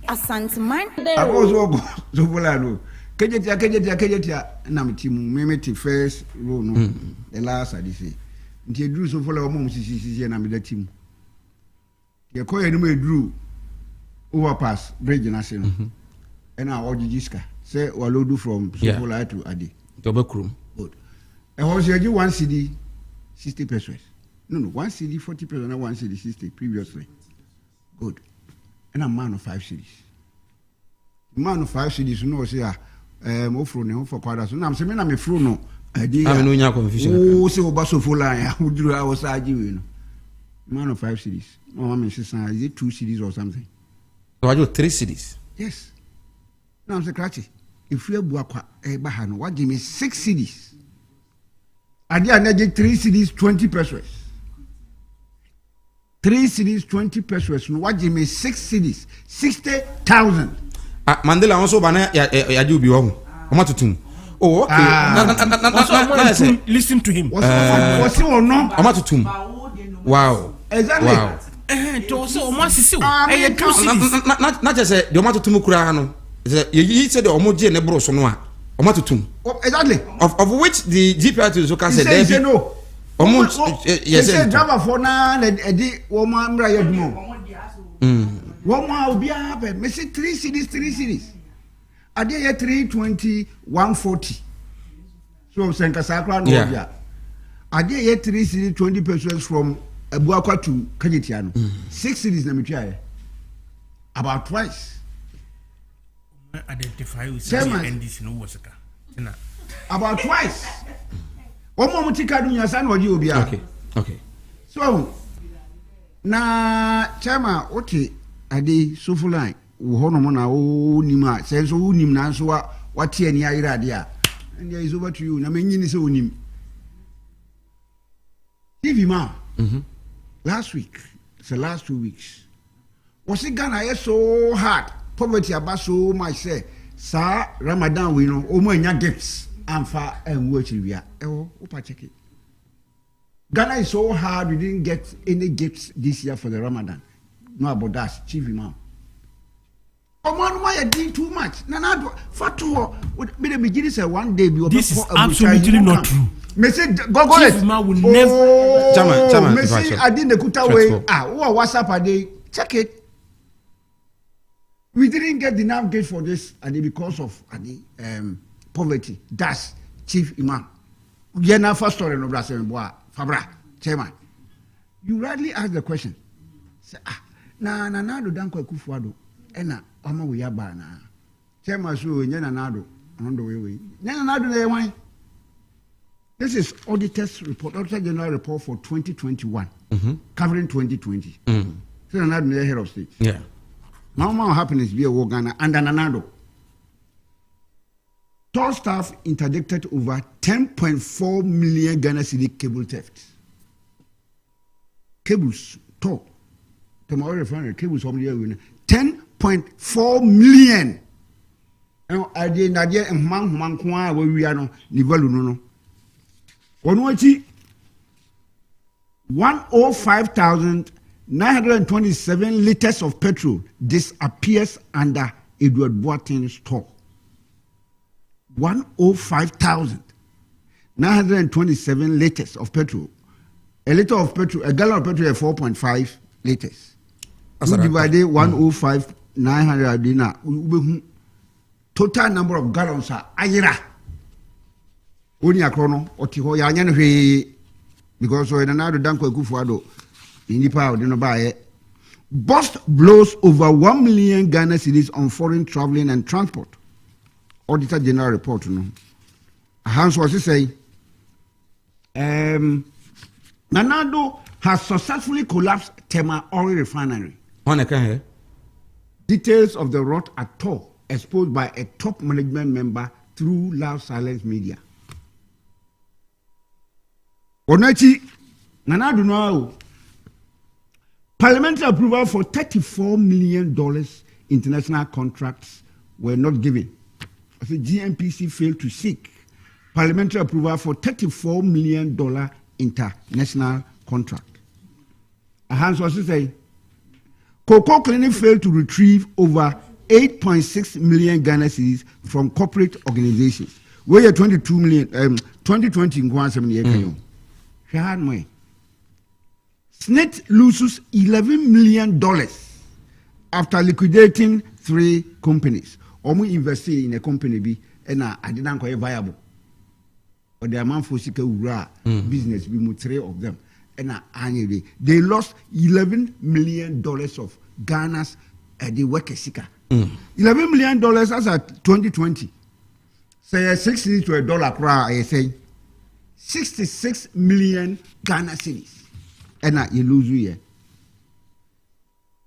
Asanteman. I also go so full line. Kajetia na mtimu memeti first row no. The last I say. Nti drew so full line mo sisi na me da team. Ye call you no drew overpass bridge na say no. And I order Jiska. Say Walodu from Sofola to Adi. Dobekrum. Good. And was you 1 CD 60 pesos. No, 1 CD 40 pesos and 1 CD 60 previously. Good. And a man of 5 CDs. Man of 5 CDs, no say ofro ne for kwada so na me na me fro no adi I no nya confusion o se oba Sofola ya uduru I was aji no man of 5 CDs no man say is it 2 CDs or something so I do 3 CDs yes now I'm say krachi if you buakwa ba ha no what give me 6 CDs adi anaje 3 CDs 20 pesos 3 CDs 20 pesos no what give me 6 CDs 60,000 Mandela also bana ya do bi wo o tutum oh okay listen to him what's he or no o tutum wow exactly wow to so o masisiw na je say de o tutum kura no ye say de o je ne bro so no a o tutum exactly of which the GPR so can say there no yes driver for na edi wo ma mra ya dumo One will be happy. Me say 3 CDs. I did 320, 140. So Senkasakra no yeah. I did 3 CDs 20 pesos from Abuakwa to Kajetiano. 6 CDs na me try. About twice. Identify with NDC no wasaka. About twice. Omo mutika dunya san waji obi a. Okay. So na chama okay ade Sofola wo hono mo na wo nima senso wo nim na so wa tie ni ayira ade a and there is over to you na menyi ni se wonim TV ma last week the last 2 weeks was it Ghana so hard poverty about so much say sa Ramadan we know o mo anya gifts amfa enwo achiriwia ewo opa check it Ghana is so hard we didn't get any gifts this year for the Ramadan. No about that, Chief Imam. Oman why did too much. Nana fatu be the beginning say one day be this is absolutely not true. Me say go Chief Imam will never Chama. Me say I didn't kuta way WhatsApp a day check it. We didn't get the enough gift for this and because of poverty. That's Chief Imam. Yeah, now first story no Brazil boy. Fabra, chairman. You rightly ask the question. Say, na do danko kufuado. Ena, ama we yaba na. Chairman so nyana nado. Ondo we. Nyana nado na why? This is auditor's report, Auditor General report for 2021, covering 2020. So nado na head of state. Yeah. Now happiness be a Ghana and nanado. Toll staff interdicted over 10.4 million Ghana cedi cable theft. Cables, toll. Tomorrow refinery cables 10.4 million. And I did Nadia and Mankwa where we are no Nivalu no. 105,927 liters of petrol disappears under Edward Boateng's store. 105,927 liters of petrol. A liter of petrol, a gallon of petrol is 4.5 liters. You divide 105,900 total number of gallons are ayira. Only a chrono or tiho yanyan because when another danko kufuado in the power didn't buy it. Bust blows over 1 million Ghana cedis on foreign traveling and transport. Auditor General report no. Hans was say Nana Addo has successfully collapsed Tema Oil Refinery. Details of the rot at all exposed by a top management member through loud silence media. Onachi, Nana Addo now. Parliamentary approval for $34 million international contracts were not given. The GNPC failed to seek parliamentary approval for $34 million international contract. Hans was saying, Cocoa Clinic failed to retrieve over 8.6 million Ghana cedis from corporate organizations. We are 22 million, 2020 in Guantanamo. SNIT loses $11 million after liquidating 3 companies. Omu invested in a company bi and I didn't quite viable. But the amount for business we moved 3 of them. And annually they lost $11 million of Ghana's the workers. $11 million as at 2020. Say 60 to $1 I say 66 million Ghana cedis. And you lose here.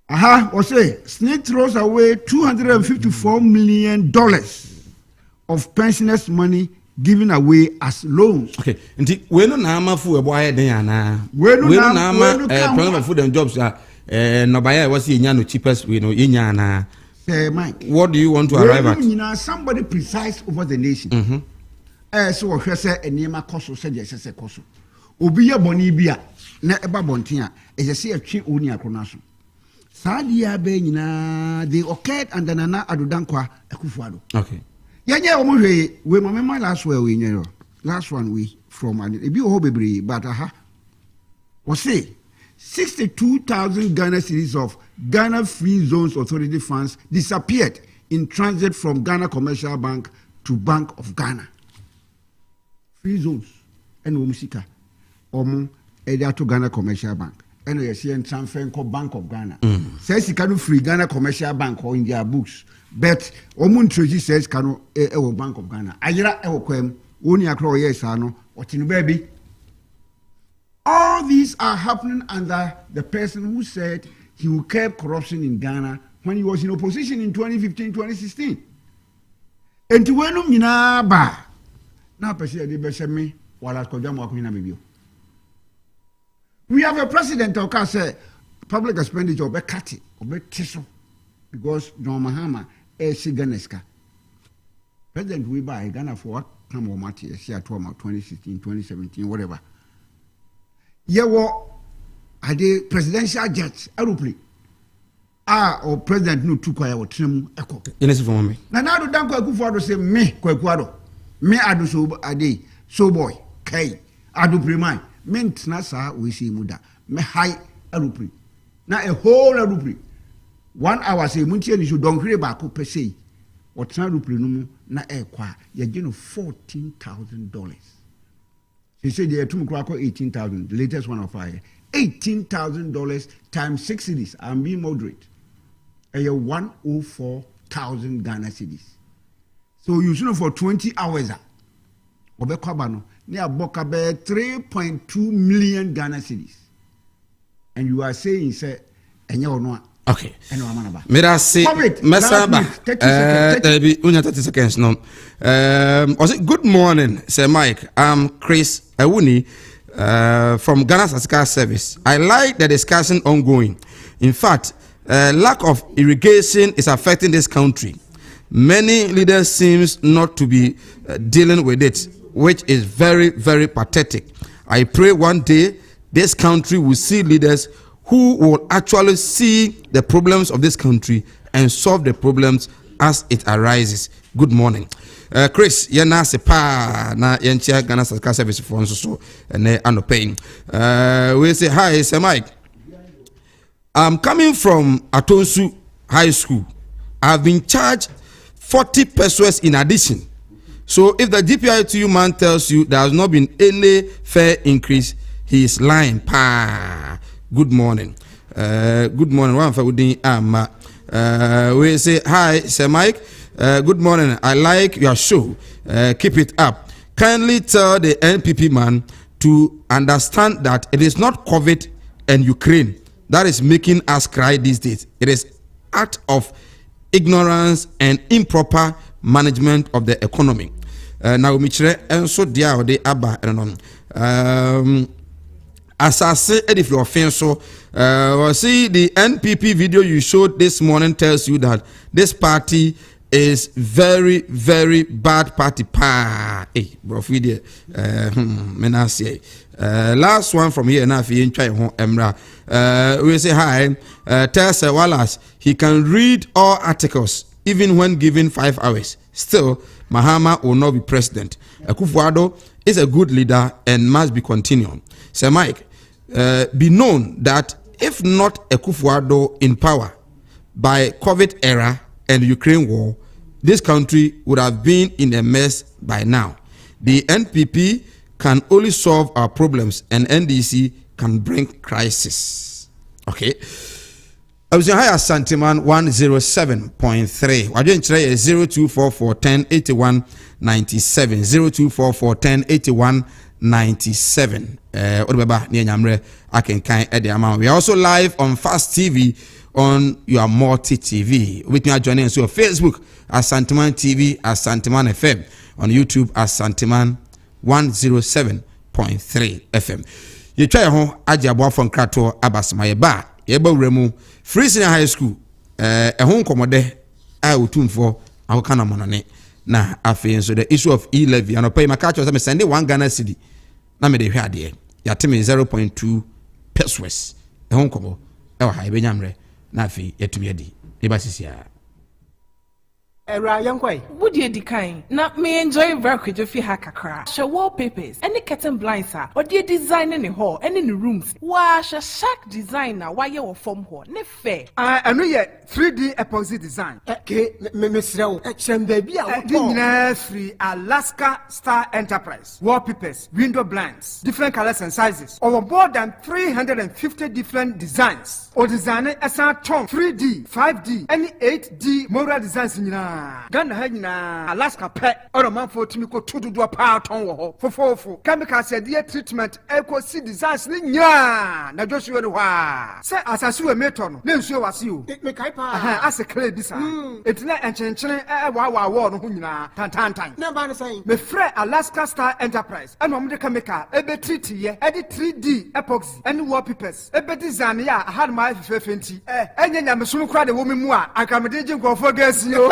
Or say SNIT throws away $254 million of pensioners' money given away as loans. Okay, indeed, we no nama fu ebo aye den ana. We no nama plan of food and jobs no buy was the cheapest we know ana. Mike, what do you want to arrive at? Somebody precise over the nation. So we say enema koso say je say koso. Obi ya boni bia na eba bontia e je say atwe oni akrono so. Sadia be nyina they occurred under Nana Addo Dankwa Akufo-Addo. Okay. Yeah, we my last one we know. Last one we from and it be bebre but was say 62,000 Ghana cedis of Ghana Free Zones Authority funds disappeared in transit from Ghana Commercial Bank to Bank of Ghana. Free zones and Omusika Omo Edia to Ghana Commercial Bank. And we see and transfer called Bank of Ghana. Says he cannot free Ghana Commercial Bank or in their books. But Omun Treasury says cano Bank of Ghana. Ayra Ewokwem, Oni Akro yes ano, or baby. All these are happening under the person who said he will curb corruption in Ghana when he was in opposition in 2015, 2016. And to when mina ba now President Beshemi wala kojamu akumina bibio. We have a president who can say public expenditure be cut or be tissue because John Mahama is Ganeska. President we buy Ghana for what time or Mati 2016, 2017, whatever. Yeah, what are the presidential jets aeroplane? Or president no took or trim echo. Yes, for me. Now Addo Dankwa Akufo-Addo say me Kwakuado. Me Addo so ade so boy Kai Addo Primai. Meant nasa we see muda me high aeroplane na a whole aeroplane 1 hour say muntie ni so don hwere ba ko pese o tran aeroplane no na e kwa ye gino $14,000 they say they tum kwa ko 18,000 the latest one of fire $18,000 times 6 cedis I'm being moderate a 104,000 Ghana cedis so you should know for 20 hours obekwa no near Bokabe 3.2 million Ghana cedis. And you are saying, say, and you know, okay. Mira say, Mesaba, 30 seconds. No, was it good morning, Sir Mike? I'm Chris Awuni from Ghana Statistical Service. I like the discussion ongoing. In fact, lack of irrigation is affecting this country. Many leaders seems not to be dealing with it, which is very, very pathetic. I pray one day this country will see leaders who will actually see the problems of this country and solve the problems as it arises. Good morning. Chris, yana sepa na yenchia Ghana Statistical Service for so and anopaying. We say hi, Sir Mike. I'm coming from Atonsu High School. I've been charged 40 pesos in addition. So if the GPI2 man tells you there has not been any fair increase, he is lying. Pa. Good morning. Good morning. We say hi, Sir Mike. Good morning. I like your show. Keep it up. Kindly tell the NPP man to understand that it is not COVID and Ukraine that is making us cry these days. It is act of ignorance and improper management of the economy. Now, Michele, and so dear, they abba, Asase edif your offense. So, see the NPP video you showed this morning tells you that this party is very, very bad party. Hey, bro, last one from here now. If you try Emra, we say hi. Tell Sir Wallace he can read all articles even when given 5 hours. Still, Mahama will not be president. Akufo-Addo is a good leader and must be continued. Sir Mike, be known that if not Akufo-Addo in power by COVID era and Ukraine war, this country would have been in a mess by now. The NPP can only solve our problems and NDC can bring crisis. Okay. I was in higher Asanteman 107.3. Wajen chire 0244 1081 97 0244 1081 97. Odebeba ni nyamre akenkan ede ama. We are also live on Fast TV on your Multi TV. With me joining us on Facebook Asanteman TV, Asanteman FM, on YouTube Asanteman 107.3 FM. You try ho ajiabo from Krato abasma yeba uremu Free Senior High School home komode I utumfo ahokana monane na afi so the issue of e-levy and pay my catch was me send 1 Ghana cedi na me de hwe ade ya teme 0.2 pesos home komo e wa ha benyamre na afi yetumi adi e ba sisia Ryan Quay. Would you decline? Not me enjoy work if you hack a crack. Show wallpapers, any curtain blinds are, or do you design in the hall and in the rooms? Wash a shack designer while you're form hall. Ne fair. I know yet 3D epoxy design. Okay, Miss Row, baby, free Alaska Star Enterprise. Wallpapers, window blinds, different colors and sizes. Over more than 350 different designs. Or designer as a 3D, 5D, any 8D moral designs in Ghana Hena, Alaska pet, or a man for Timiko to do a part on for chemical said dear treatment, echo see designs. Na Joshua Wa. Say as I saw a meton, then show us you. As a clay design. It's not a change, wow, war, Tantan. Never saying, me Fred Alaska Star Enterprise, and Omega Chemical, a bit treaty, edit 3D epoxy, and wallpapers, a bit design. I had my 50, and then I'm soon cried a woman more. I come go for guess you.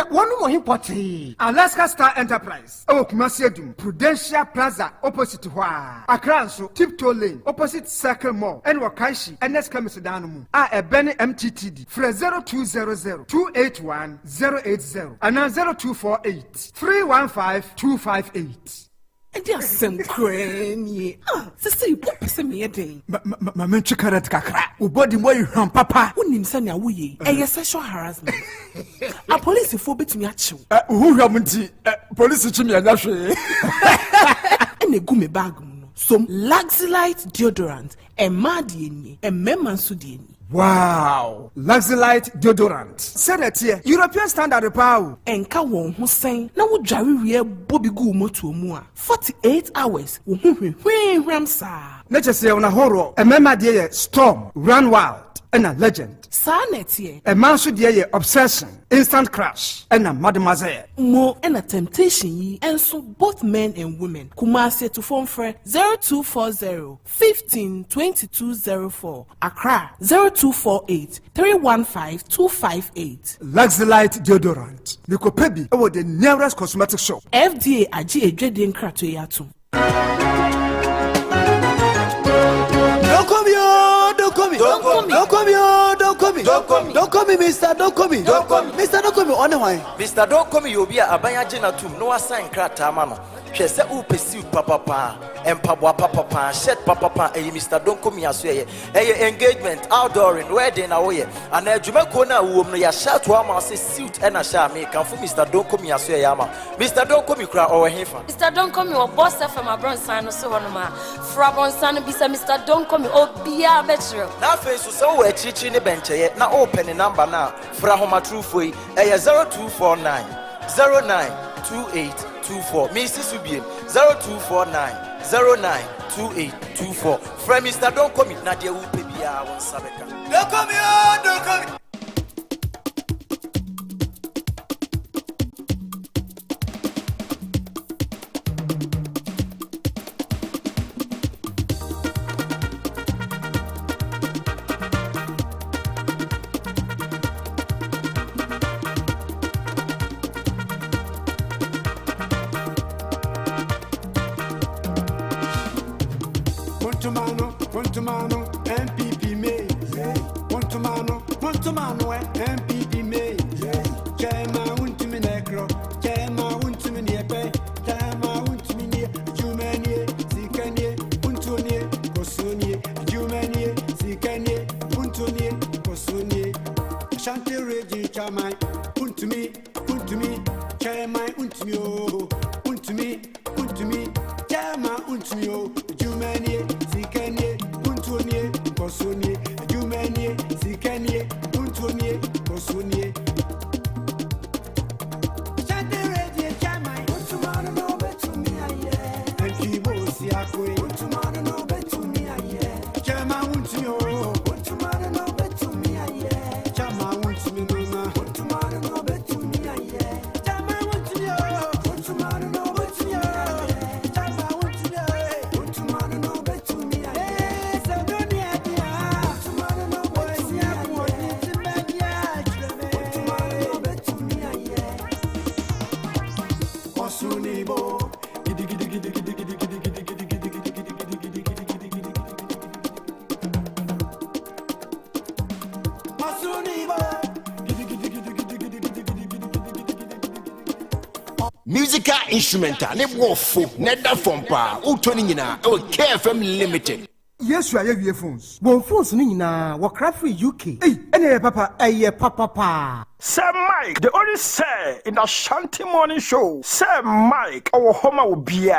One more important Alaska Star Enterprise. Oh, Kumasiadum, Prudential Plaza, opposite to Hua. Akranso, Tiptoe Lane, opposite Circle Mall, and Wakaishi, and Neska Misadanamu. A Benny MTTD, for 0200 281 080, and 0248 315 258. And just some cranny. Sister, you pop some me a day. Mamma Chikarat Kakra, who body way from Papa, who named Sanya Wee, a sexual harassment. A police phobic me at you. Who haven't police to me at and a gummy bag. Some Luxelite deodorant, a Madieni, a Memansudini. Wow, Luxelite deodorant. Said it here, European standard power. Enka won who saying, now would Jerry Bobby Gumo to Mua. 48 hours. Ramsa. Let's just say on a horror, a mema dear storm, run wild. And a legend. Sanetie. A man should hear obsession, instant crash, and a mademoiselle. More and a temptation, and so both men and women. Kumasi to phone for 0240 15 2204. Accra 0248 315 258. Luxelite deodorant. Nikopebi over the nearest cosmetic shop. FDA Aji Ejedi Nkrato Yatu. Don't come me, Mister. Don't come me, Mister. Don't come me on the way. Mister, don't come me. You'll be a Bayajina to no assign Kratamano. She said, "Oh, pursue Papa and Papa, shed Papa, and Mister. Don't come me as well. A engagement, outdooring, wedding away, and a Jumakona woman, ya shout to a say suit and a sham make come for Mister. Don't come me as well, Yama. Mister, don't come me cry or heifer. Mister, don't come me or boss from my bronson or so on my Frabon son be Mister, don't come me or be a better. Now, face so we're teaching the bench yet, now open the number now. Frahoma true for 0249 0928 024 Mrs. Subiem 0249 092824 from Mr. Don't come in Nadia Upebia on Sabeka. Don't come here, don't come in. Pontumano, MPP me. Pontumano, MPP me. Chema untimi necro, chema untimi niepe, chema untimi nie, jumenie, sikanie, untunie, kosunie, jumenie, sikanie, untunie, kosunie. Shante reji chamai, untimi, chema untimi o, untimi, chema untimi o, jumenie, sikanie, untunie, kosunie, jumenie, sikanie, untunie, kosunie. Musical instrumental, ne wofo, ne da fompa, utoni nyina, o KFM Limited. Yes, you are your phones. One phones nina, Wakrafi UK. Hey, any papa, papa. Sir Mike, the only say in the Ashanti morning show. Sir Mike, our home will be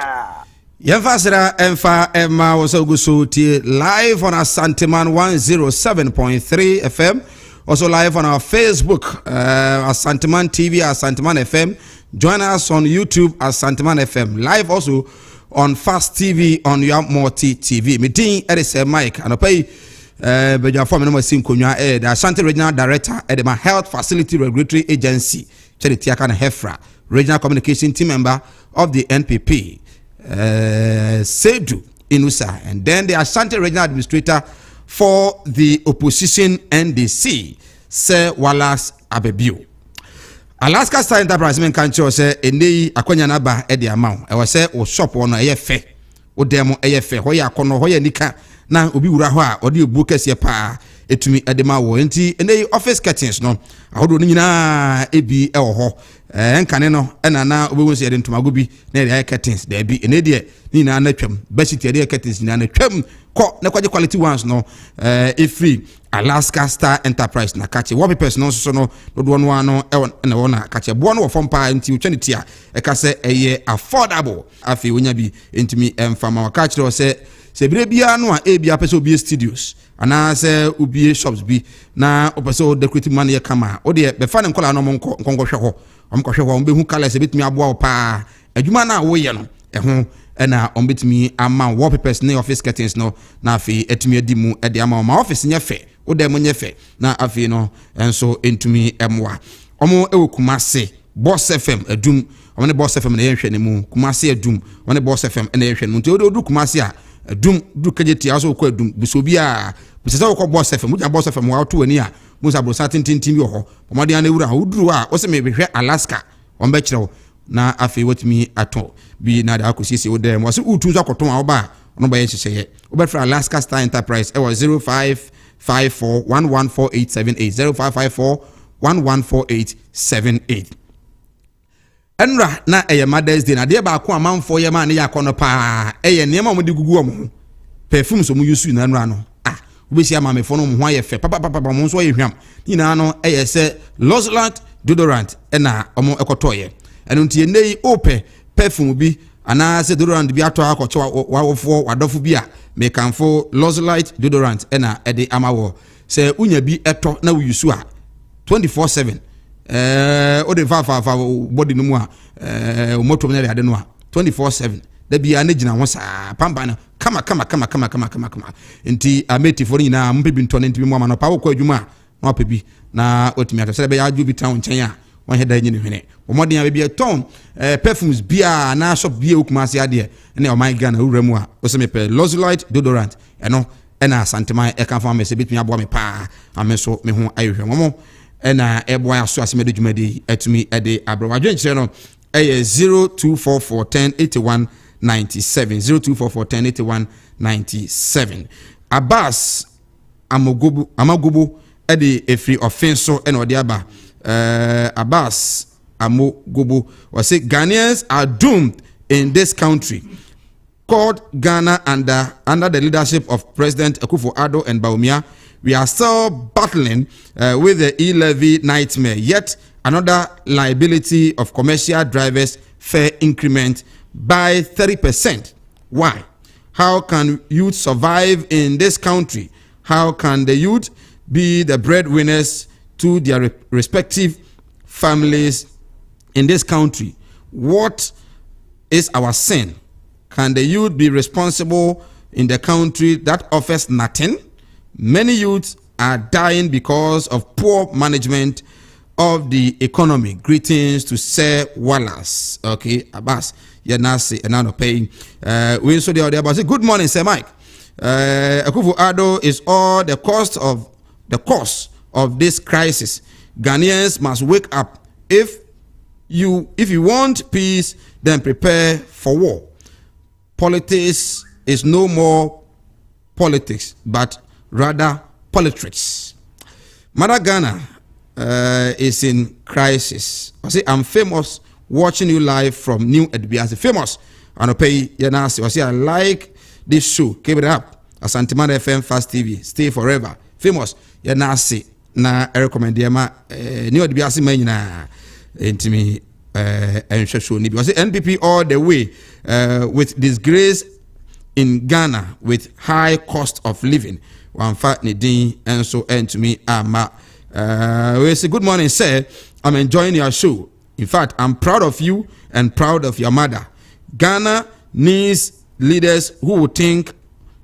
Yemfasira Emfa Emma was Ogusuti live on Asanteman 107.3 FM. Also live on our Facebook, Asanteman TV, Asanteman FM. Join us on YouTube, Asanteman FM. Live also on Fast TV, on Yamoti TV. Meeting Edison Mike and I pay Beja Form number 5 the Ashanti Regional Director at the Health Facility Regulatory Agency, Charity Akan Hefra, Regional Communication Team Member of the NPP, Sedu Inusa, and then the Ashanti Regional Administrator for the opposition NDC, Sir Wallace Abebiu. Alaska Star Enterprise men kan cho say eni akwanya na ba e de amount e we say o shop on e fe o dem e fe ho ya kono ho ya nika na obi wura ho a ode ebu kase pa etumi e de ma wo enti eni office curtains no ahodo ni nyina ebi e wo ho enkane no e na obi won se de ntomago bi na e curtains da bi eni de ni na na twam basically de curtains ni na twam ko na kwaje quality ones no e free Alaska Star Enterprise na kache wo papers no so no do no ano e na wona kache bo no wo fompa nti utwaniti a e ka se eye affordable afi wonya bi entimi emfama wa kache ro se bire bia no a e bia pese obi studios ana se obi shops bi na opese decorative man ye kama o de be fa ne nkola no monko hwe ho omko hwe ho be hu kala se bitimi aboa pa adwuma na wo ye no e ho na ombetimi ama wallpapers na office curtains no na afi etimi adimu e de ama ma office nya fe o de mo nya fe na afi no enso entumi emwa omo ewo Kumase Boss FM adum omo ne Boss FM na yenhwe ne mu Kumase adum omo ne Boss FM na yenhwe mu nti odu Kumase a adum du kageti aso ko adum biso bia bisesa ko Boss FM mu ja Boss FM wa to ani a mu sa bro satin tintin bi ho omo de an ewura uduru a o se me behwe Alaska on be kire na afi wotimi ato bi na da akosisi wo dem wose utu zo akoton a wo ba no ba ye hyehyeye wo be fra Alaska Star Enterprise e was 0554114878 0554114878 enra na eye Mother's Day na de ba ko amanfo ye ma ne yakono pa eye ne ma mo de gugu omo perfume so mo yusu na enra no wo be sia ma me fo no mo ho aye fe papa mo so ye hwam ni na no eye se Lozlat deodorant e na omo ekotoye enu ntie nei ope perfume bi ana se deodorant bi ato akoche wawofo wadofo bi a me kanfo Lozlat deodorant na ede amawo se unya bi eto na uyusu a 24/7 o de fa body no mu a moto na de no a 24/7 da bia na gina ho saa pamba na kama nti ameti for nyina mpebi nto na nti mu ama no pa wo kwa adwuma na opebi na otimi atose be ya adwu bi town nchen a won heda nyine hwene omodin a bia ton perfumes bia na shop bia okumase ade na o my Ghana wura mu a o se me pe Lozolite deodorant eno na Asanteman e kan fa me se bitumi abo me pa ameso me ho ayehwe momo na eboa aso asemedo dwumadi atumi ede abro adwenkyere no 0244108197 0244108197 Abbas Amagobo ede efri offenso ena ode aba Abbas Amogobo was say Ghanaians are doomed in this country called Ghana under the leadership of President Akufo-Addo and Bawumia. We are still battling with the e-levy nightmare, yet another liability of commercial drivers fare increment by 30%. Why? How can youth survive in this country? How can the youth be the breadwinners to their respective families in this country? What is our sin? Can the youth be responsible in the country that offers nothing? Many youths are dying because of poor management of the economy. Greetings to Sir Wallace. Okay, Abbas. Yeah, Nasi and now paying. We saw the other about. Good morning, Sir Mike. Akufo-Addo is all the cause of this crisis. Ghanaians must wake up. If you want peace, then prepare for war. Politics is no more politics, but rather politics. Mother Ghana is in crisis. I say I'm famous watching you live from New Edbiasi. Famous. And I pay Yanasi. I say I like this show. Keep it up. Asanteman FM Fast TV. Stay forever. Famous. Yanasi. Na recommend yama New Edbiasi menina intimi and show ni. I say NPP all the way with disgrace in Ghana with high cost of living. One fact Nidin and so and to me ama we say good morning sir, I'm enjoying your show. In fact, I'm proud of you and proud of your mother. Ghana needs leaders who will think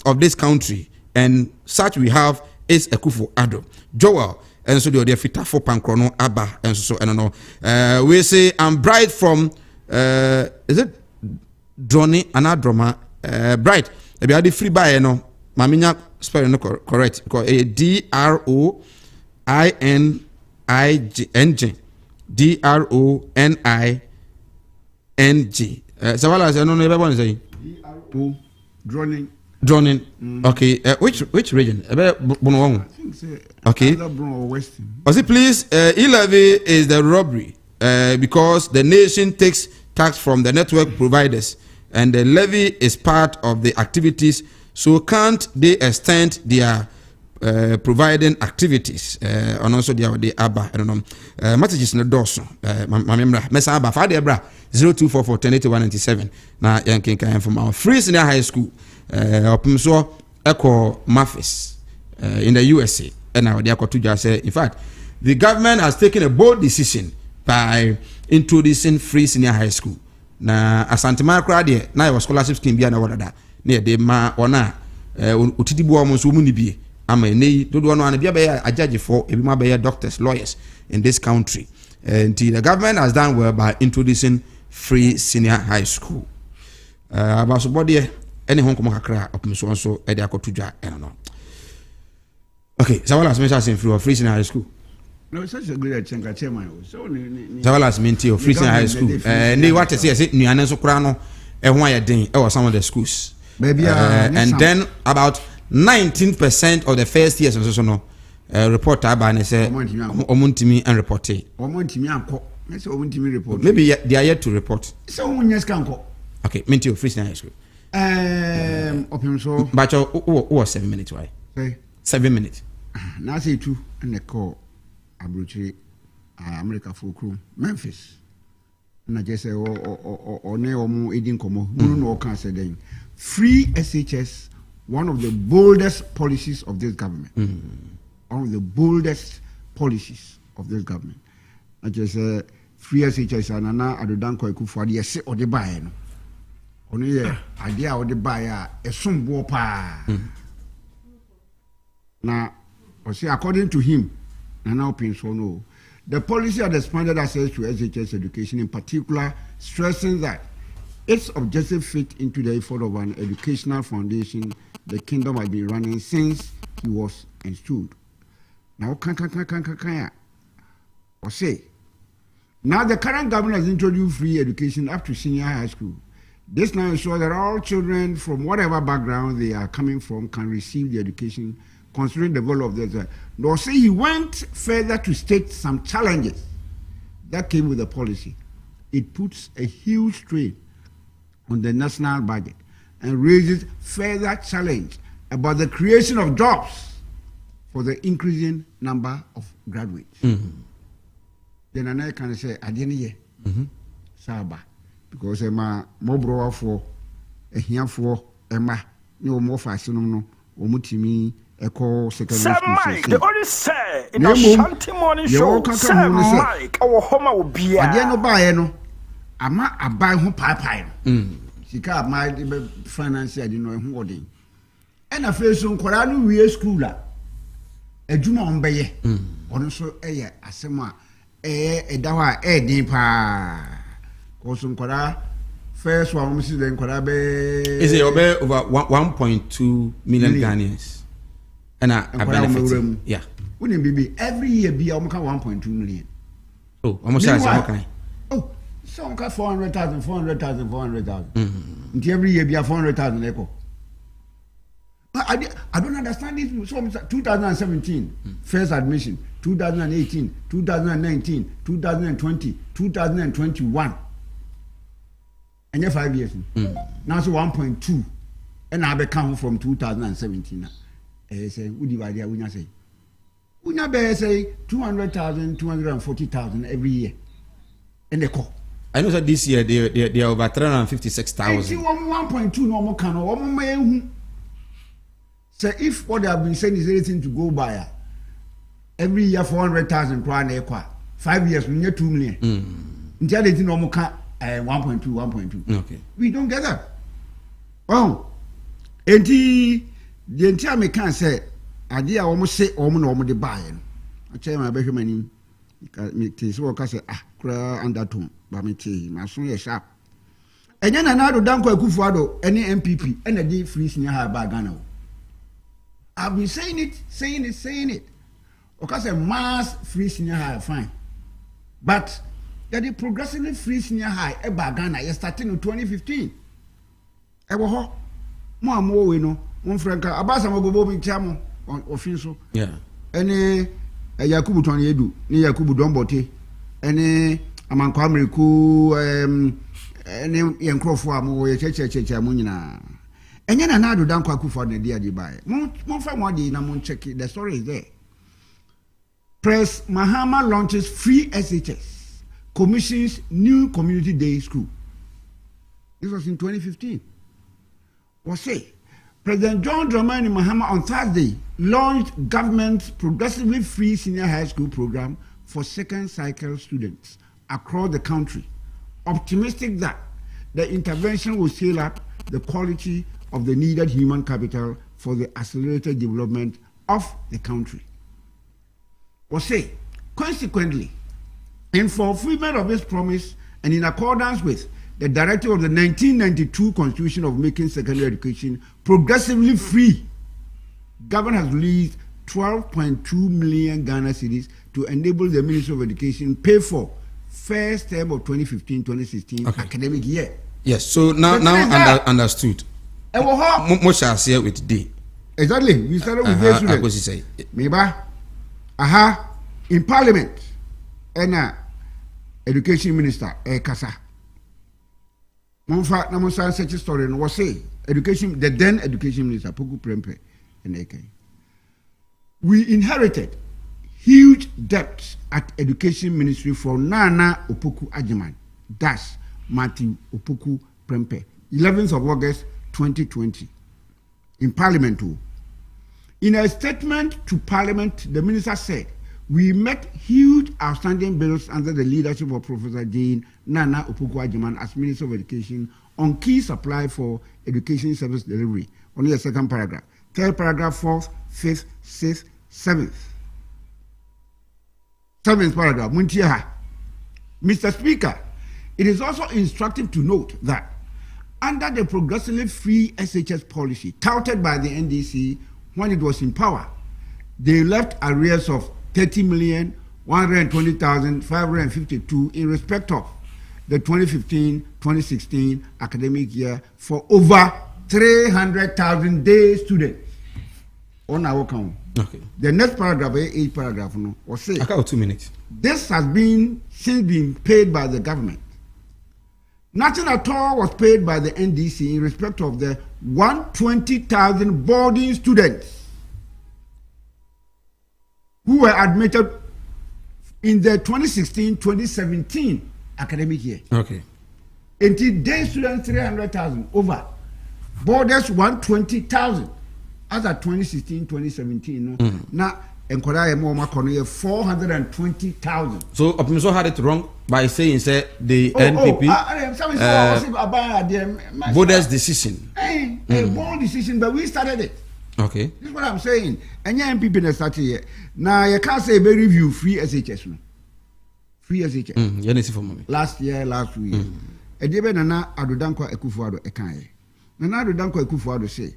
of this country, and such we have is Akufo-Addo. Joel and so the fita for pankrono abba and so I don't know. We say I'm bright from is it Droni Anadroma bright. Maybe I did free buy no maminya spelling correct because a DROINING DRONING. So what I don't know everyone say. Droning. Okay. Which region? Okay. Was it please? E-levy is the robbery because the nation takes tax from the network providers, and the levy is part of the activities. So can't they extend their providing activities and also the ABBA? I don't know. Messages in the dorsal. Mamemra. Messa ABBA. Father Abra 0244108197. Na yankin can from our free senior high school. Opumso Echo Mathis in the USA. And now they are to say, in fact, the government has taken a bold decision by introducing free senior high school. Na Asanteman crowd na your scholarship scheme be na wada. Near de ma ona utidibu almost woman be. Ama nei dodo no an bia be a judge for ebi ma be doctors, lawyers in this country. And the government has done well by introducing free senior high school. About so body any home come kakra opum so e de akotudwa e no. Okay, so what has mentioned free senior high school? No, such a good chairman. So Zawalas minti of free senior high school. They what to say nuane so kra no e ho ayeden e was some of the schools. Maybe and then about 19% of the first years and so no report about and say omuntimi and report. Omuntimi anko. Say omuntimi report. Maybe they are yet to report. So unyes kanko. Okay, minti of free senior high school. Open so but oh 7 minutes why? 7 minutes. Now say 2 and the call Abruchi America for crew Memphis. Na just say or ne omo edin komo no can say then free SHS, one of the boldest policies of this government. One of the boldest policies of this government. I just free SHS and na adodanko ekufu ade yesi ode bae no ono ye ade a ode bae a esombo pa na o say according to him na now pension no the policy had expanded access to SHS education, in particular stressing that its objective fit into the effort of an educational foundation the kingdom had been running since he was installed. Now or say now the current government has introduced free education up to senior high school. This now ensures that all children from whatever background they are coming from can receive the education considering the goal of the nor say he went further to state some challenges that came with the policy. It puts a huge strain on the national budget and raises further challenge about the creation of jobs for the increasing number of graduates. Then I can say I didn't hear Saba because Emma more brower for a here for Emma no more fashion no omutimi Echo secondary school. Mike, the only say in the Asanteman show. Say Mike, our home will be. I didn't buy no. Ama abai ho pie. Sika my finance I didn't know who would. And a face on Koranu we school. A juma on baye. On so asema dawa dimpa. Kosum Kora first one Mrs. Then Korabe is it over 1.2 million Ghanaians. And I benefit. Yeah. Wouldn't be every year be almost 1.2 million. Oh, almost as okay. Oh, so 400,000. Every year be 400,000 echo. I don't understand this. So 2017, first admission, 2018, 2019, 2020, 2021. And 5 years. Now it's 1.2. And I become from 2017. Say, would you idea when I say? Would not be say 200,000, 240,000 every year. And they call. I know that this year they are over 356,000. 1.2 normal can or say if what they have been saying is anything to go by every year 400,000 crown 5 years we need 2 million. Until they normal can 1.2. Okay. We don't get that. Oh, and the entire me can say idea almost say almost the buy. I tell my better money. Me so I say cry under tone, but me tea my son sharp. And then another danko Kufuado any MPP and a day free senior high bagano. I've been saying it. Because a mass free senior high fine. But that the progressively free senior high a bagana is starting in 2015. More we know. Mon franka abasa magobo bi chamo ofinso yeah ene Yakubu Tony Edu ni Yakubu Dombote ene amankwa Ameriku ene yenkrofo amu ye cheche amu nyina enye na nado dankwa kufa na dia di bae mon fa mo adi na mon check the story is there. Press Mahama launches free SHS, commissions new community day school. This was in 2015. What say President John Dramani Mahama on Thursday launched government's progressively free senior high school program for second cycle students across the country, optimistic that the intervention will scale up the quality of the needed human capital for the accelerated development of the country. Or say, consequently, in fulfillment of this promise and in accordance with the directive of the 1992 Constitution of making secondary education progressively free, government has released 12.2 million Ghana cedis to enable the Ministry of Education pay for first term of 2015-2016 academic year. Yes, so now understood. What shall I say with today? Exactly. We started with this student. Maybe, in Parliament, and Education Minister, Kasa. Monfa, Namonsan such a story and was say, the then Education Minister, Poku Prempe, and AK. We inherited huge debts at Education Ministry from Nana Opoku Ajiman, dash Matthew Opoku Prempe, 11th of August 2020, in Parliament too. In a statement to Parliament, the minister said, We met huge outstanding bills under the leadership of Professor Dean Nana Opoku-Agyeman as Minister of Education on key supply for education service delivery. Only the second paragraph. Third paragraph, fourth, fifth, sixth, seventh. Seventh paragraph. Mr. Speaker, it is also instructive to note that under the progressively free SHS policy touted by the NDC when it was in power, they left arrears of 30,120,552 in respect of the 2015-2016 academic year for over 300,000 day students on our account. Okay. The next paragraph, 8 paragraph, or say. I got 2 minutes. This has since been paid by the government. Nothing at all was paid by the NDC in respect of the 120,000 boarding students who were admitted in the 2016-2017 academic year. Okay. Until day students 300,000 over. Boarders 120,000 as at 2016-2017. Now, Enquire more 420,000. So Optimizo had it wrong by saying say the NPP Boldest decision. Bold decision, but we started it. Okay. This is what I'm saying. And your NPP in started here. Now you can't say very review free SHS. Free SHS. Last year, last week. Edebe Nana Adodankwa Ekufuado Ekaye. Nana Adodankwa Ekufuado say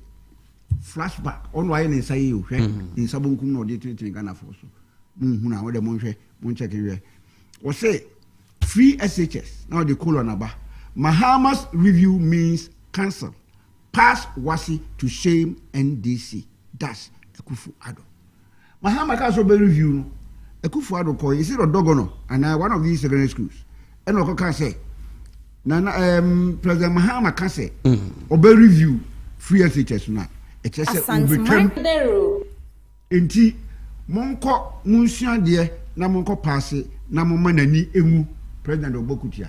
flashback on why in say you in Sabunkum no date in Ghana for so. Huna where the monche check in or say free SHS. Now the colon aba. Mahama's review means cancel. Pass Wasi to shame NDC. That's Ekufuado. Mahama can so be review. Ekufuado call is it a dogono and one of these secondary schools. And Oko can say Nana President Mahama can say obe review free SHS now. Asanteman enti monko munsia de na monko passe na momma nani emu President Obokutia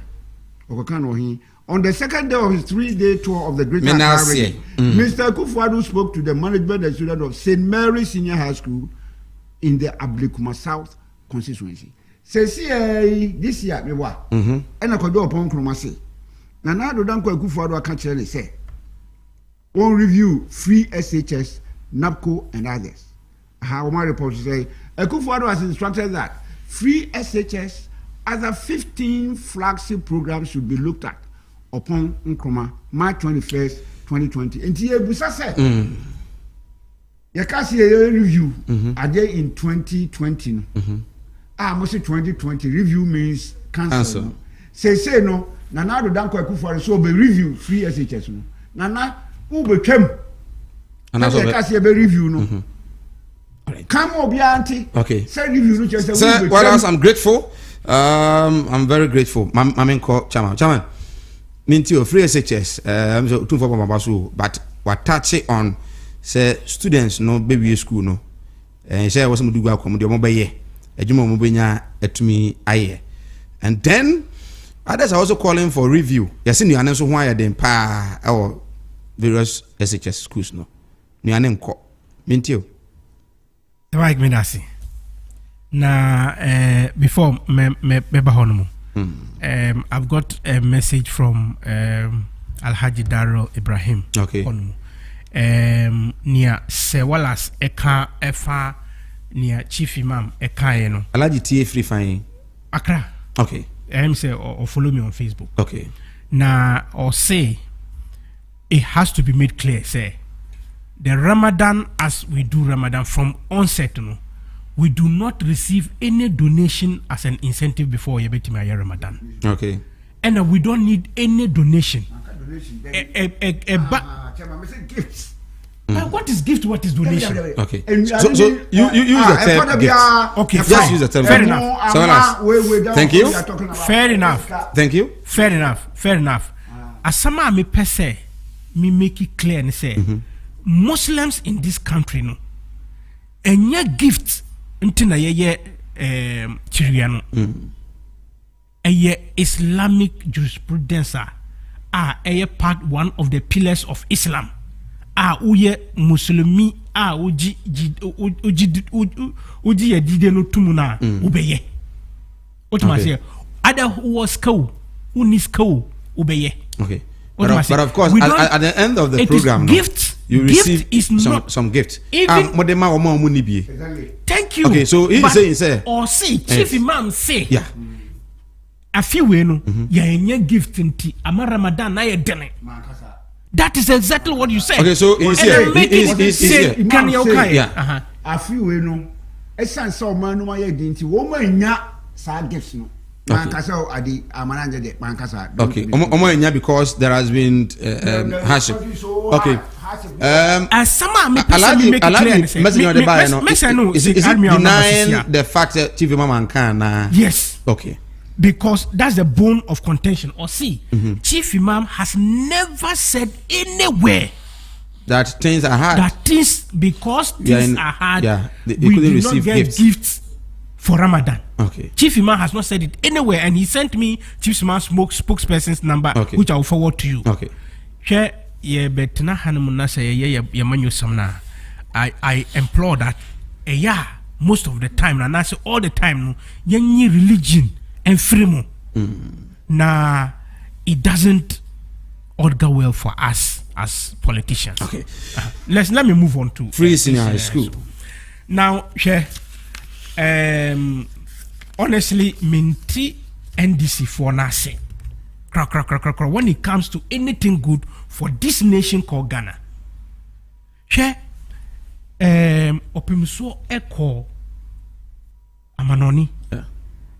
Okoka no hin on the second day of his 3-day tour of the Greater Accra region. Mr. Ekufuado spoke to the management and students of St. Mary's Senior High School in the Ablekuma South constituency. This year me wa and akodo upon kromase na na do danko Ekufuado aka kire ne say one review free SHS, NAPCO and others. How my report say Ekufuado has instructed that free SHS other 15 flagship programs should be looked at upon Nkrumah March 21st, 2020. And here Busa said you can see a review are there in 2020. Must say 2020 review means cancel. Say no Nana do danko Ekufuado so be review free SHS no. Nana who became and that's a review no. Come on, Bianti. Okay. Say review no just sir, what else? I'm grateful. I'm very grateful. Mamen call Chairman. Minti free SHS. I'm so too for Mabasu, but what touch it on say students no baby school no. And say was some do go come the mobile ejuma mobenya etumi aye. And then others are also calling for review. Yes, in the answer why then pa or various SHS schools no. Ni anem ko. Mintio. Right, Medasi. Na before me honomu. I've got a message from Alhaji Dawuro Ibrahim. Okay. Near Sewalas Eka Efa near Chief Imam Eka no. Alhaji TA free fine. Accra. Okay. Say or follow me on Facebook. Okay. Na or say it has to be made clear, say the Ramadan as we do Ramadan from onset, no, we do not receive any donation as an incentive before Yebetimaya Ramadan. Okay. And we don't need any donation. What is gift? What is donation? Okay. So you use the term gift. Okay, just use the term. Fair enough. Thank you. Fair enough. Thank you. Fair enough. Fair enough. Asama me per se, me make it clear and say Muslims in this country no, and your gift until na ye chiriano, Islamic jurisprudence a part one of the pillars of Islam. Uye Muslimi uji ya dide no tumuna ubeye. Otumase other who was cow, unis cow ubeye. Okay. But of course, at the end of the program, you receive some gift. Thank you. Okay, so he say, or say, Chief Imam say, yeah. A few no, ya gift inti ama Ramadan na ye dene. That is exactly what you said. Okay, so he's here. Can you okay? Yeah. A few no, esan so man no ye dinti wo ma nya sa gifts no. Mankasa adi amananje de mankasa. Okay. Omo enya because there has been hardship. Okay. As some make it clear. Is denying the fact that Chief Imam can? Yes. Okay. Because that's the bone of contention. Or see, Chief Imam has never said anywhere that things are hard. That things are hard. Yeah, we couldn't receive gifts for Ramadan. Okay. Chief Imam has not said it anywhere, and he sent me Chief Imam's spokesperson's number, which I will forward to you. Okay. I implore that most of the time, and I say all the time, no, religion and freedom. Nah, it doesn't augur well for us as politicians. Okay. Let me move on to free senior high school. Now, honestly, minty NDC for nase. When it comes to anything good for this nation called Ghana, opimiso echo amanoni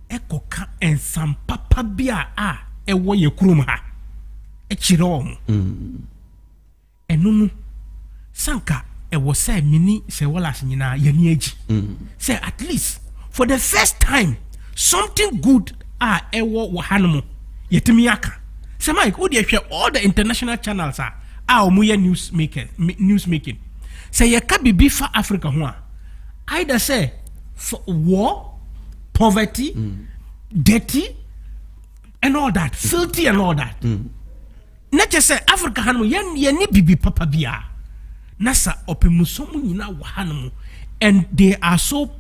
echo ka ensam papa bia ewo ye kurum ha echire omo enunu sanka ewo say mini se wala nyina yani agi say at least for the first time something good ewo wahanmu yetimi aka say Mike wo dey hwe all the international channels omuye news making say ye ka bibi fa Africa ho either say war, poverty, dirty and all that, filthy and all that. Not just say Africa hanu ye bibi papa bia nasa opemusomu nyina wahanmu, and they are so,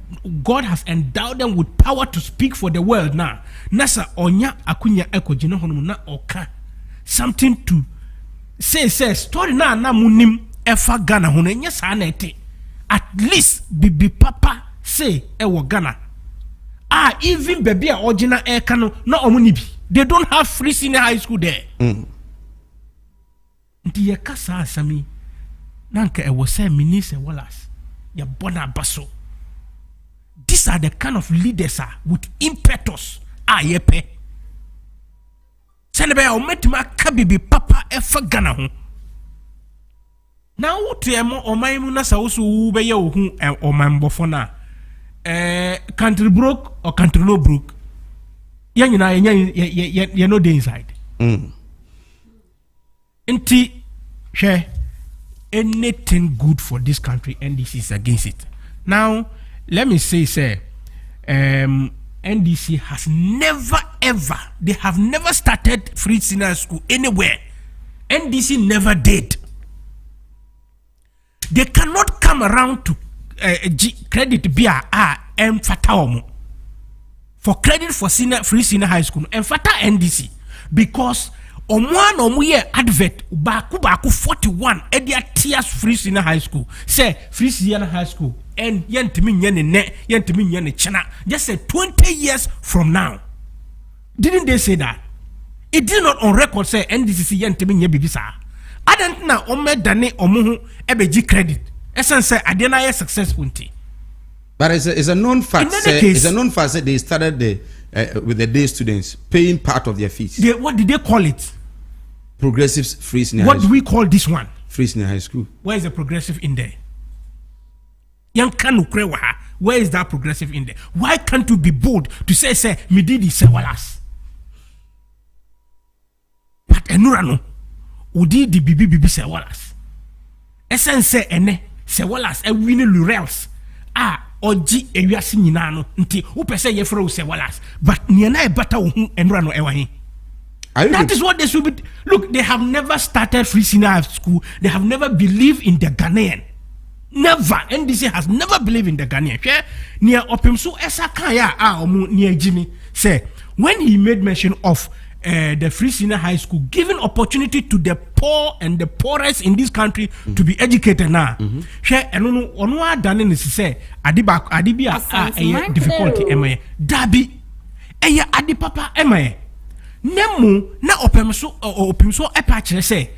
God has endowed them with power to speak for the world now. Nasa onya akunya eko jino hono na oka something to say story na munim efa Ghana hono nya sa na ete at least bibi papa say ewo Ghana even baby original eka no na omunibi they don't have free senior high school there. Nti ye kasa asami nanka ewo say minister Wallace ya bona baso. These are the kind of leaders with impetus yepe senebe o metima kabibi papa efa Ghana ho. Now what emo omaimu na sa usu be ye ohun omambofo na country broke or country no broke ya nyina ye no dey inside. Nti hwe anything good for this country NDC is against it. Now let me say NDC has never ever, they have never started free senior school anywhere. NDC never did. They cannot come around to credit bia and fataomo for credit for free senior high school and fata NDC because omuye advert baku 41 edia tiers free senior high school say free senior high school and yentimi nyane chana just say 20 years from now. Didn't they say that? It did not on record say NDC yentimi nye bibisa. I don't know ome dane omuhu ebeji credit esan say adena ye successful nti. But it's a known fact. It's a known fact that they started with the day students paying part of their fees. What did they call it? Progressive free senior. What do we call this one? Free senior high school. Where is the progressive in there? Where is that progressive in there? Why can't you be bold to say me did it say walas? But enurano udi di bibi say walas. Esen say ene say walas e win lurels oji ewiase nyina no nti wo pese ye fro say walas but niana e bata wo hu enurano e wahin. That is what they should be. Look, they have never started free senior high school. They have never believed in the Ghanaian. Never. NDC has never believed in the Ghanaian. Near Opimso Esakaya Omu near Jimmy say when he made mention of the free senior high school giving opportunity to the poor and the poorest in this country to be educated now. Share and ono done is say adibia a difficulty emaye dabi eye adipapa emaye nemu na opimso epa say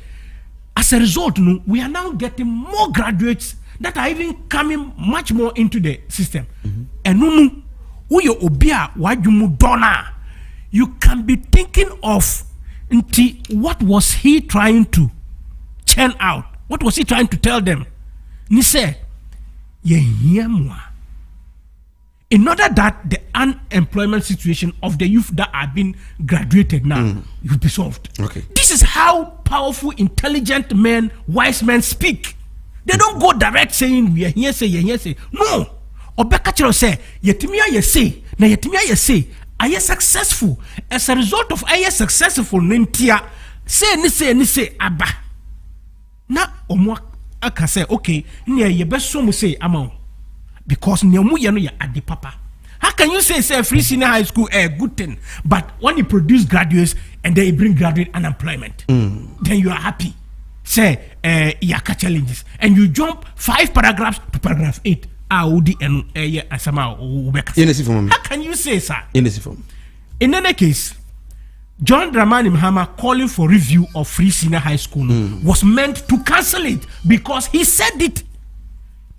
as a result no we are now getting more graduates that are even coming much more into the system. And no uyo obia wajumu dona. You can be thinking of what was he trying to churn out? What was he trying to tell them? He said, in order that the unemployment situation of the youth that are being graduated now will be solved. Okay. This is how powerful, intelligent men, wise men speak. They don't go direct saying we are here say. No. Obekachiro say yetimia ye say na yetimia ye say are successful as a result of are successful nintia say ni say aba na omo aka say okay ne ye beso mu say amount because ne mu ye no ye ade papa. How can you say free senior high school a good thing but when you produce graduates and they bring graduate unemployment then you are happy say yaka challenges and you jump 5 paragraphs to paragraph 8 Audi and Asama. How can you say, sir? In any case, John Dramani Mahama calling for review of free senior high school was meant to cancel it because he said it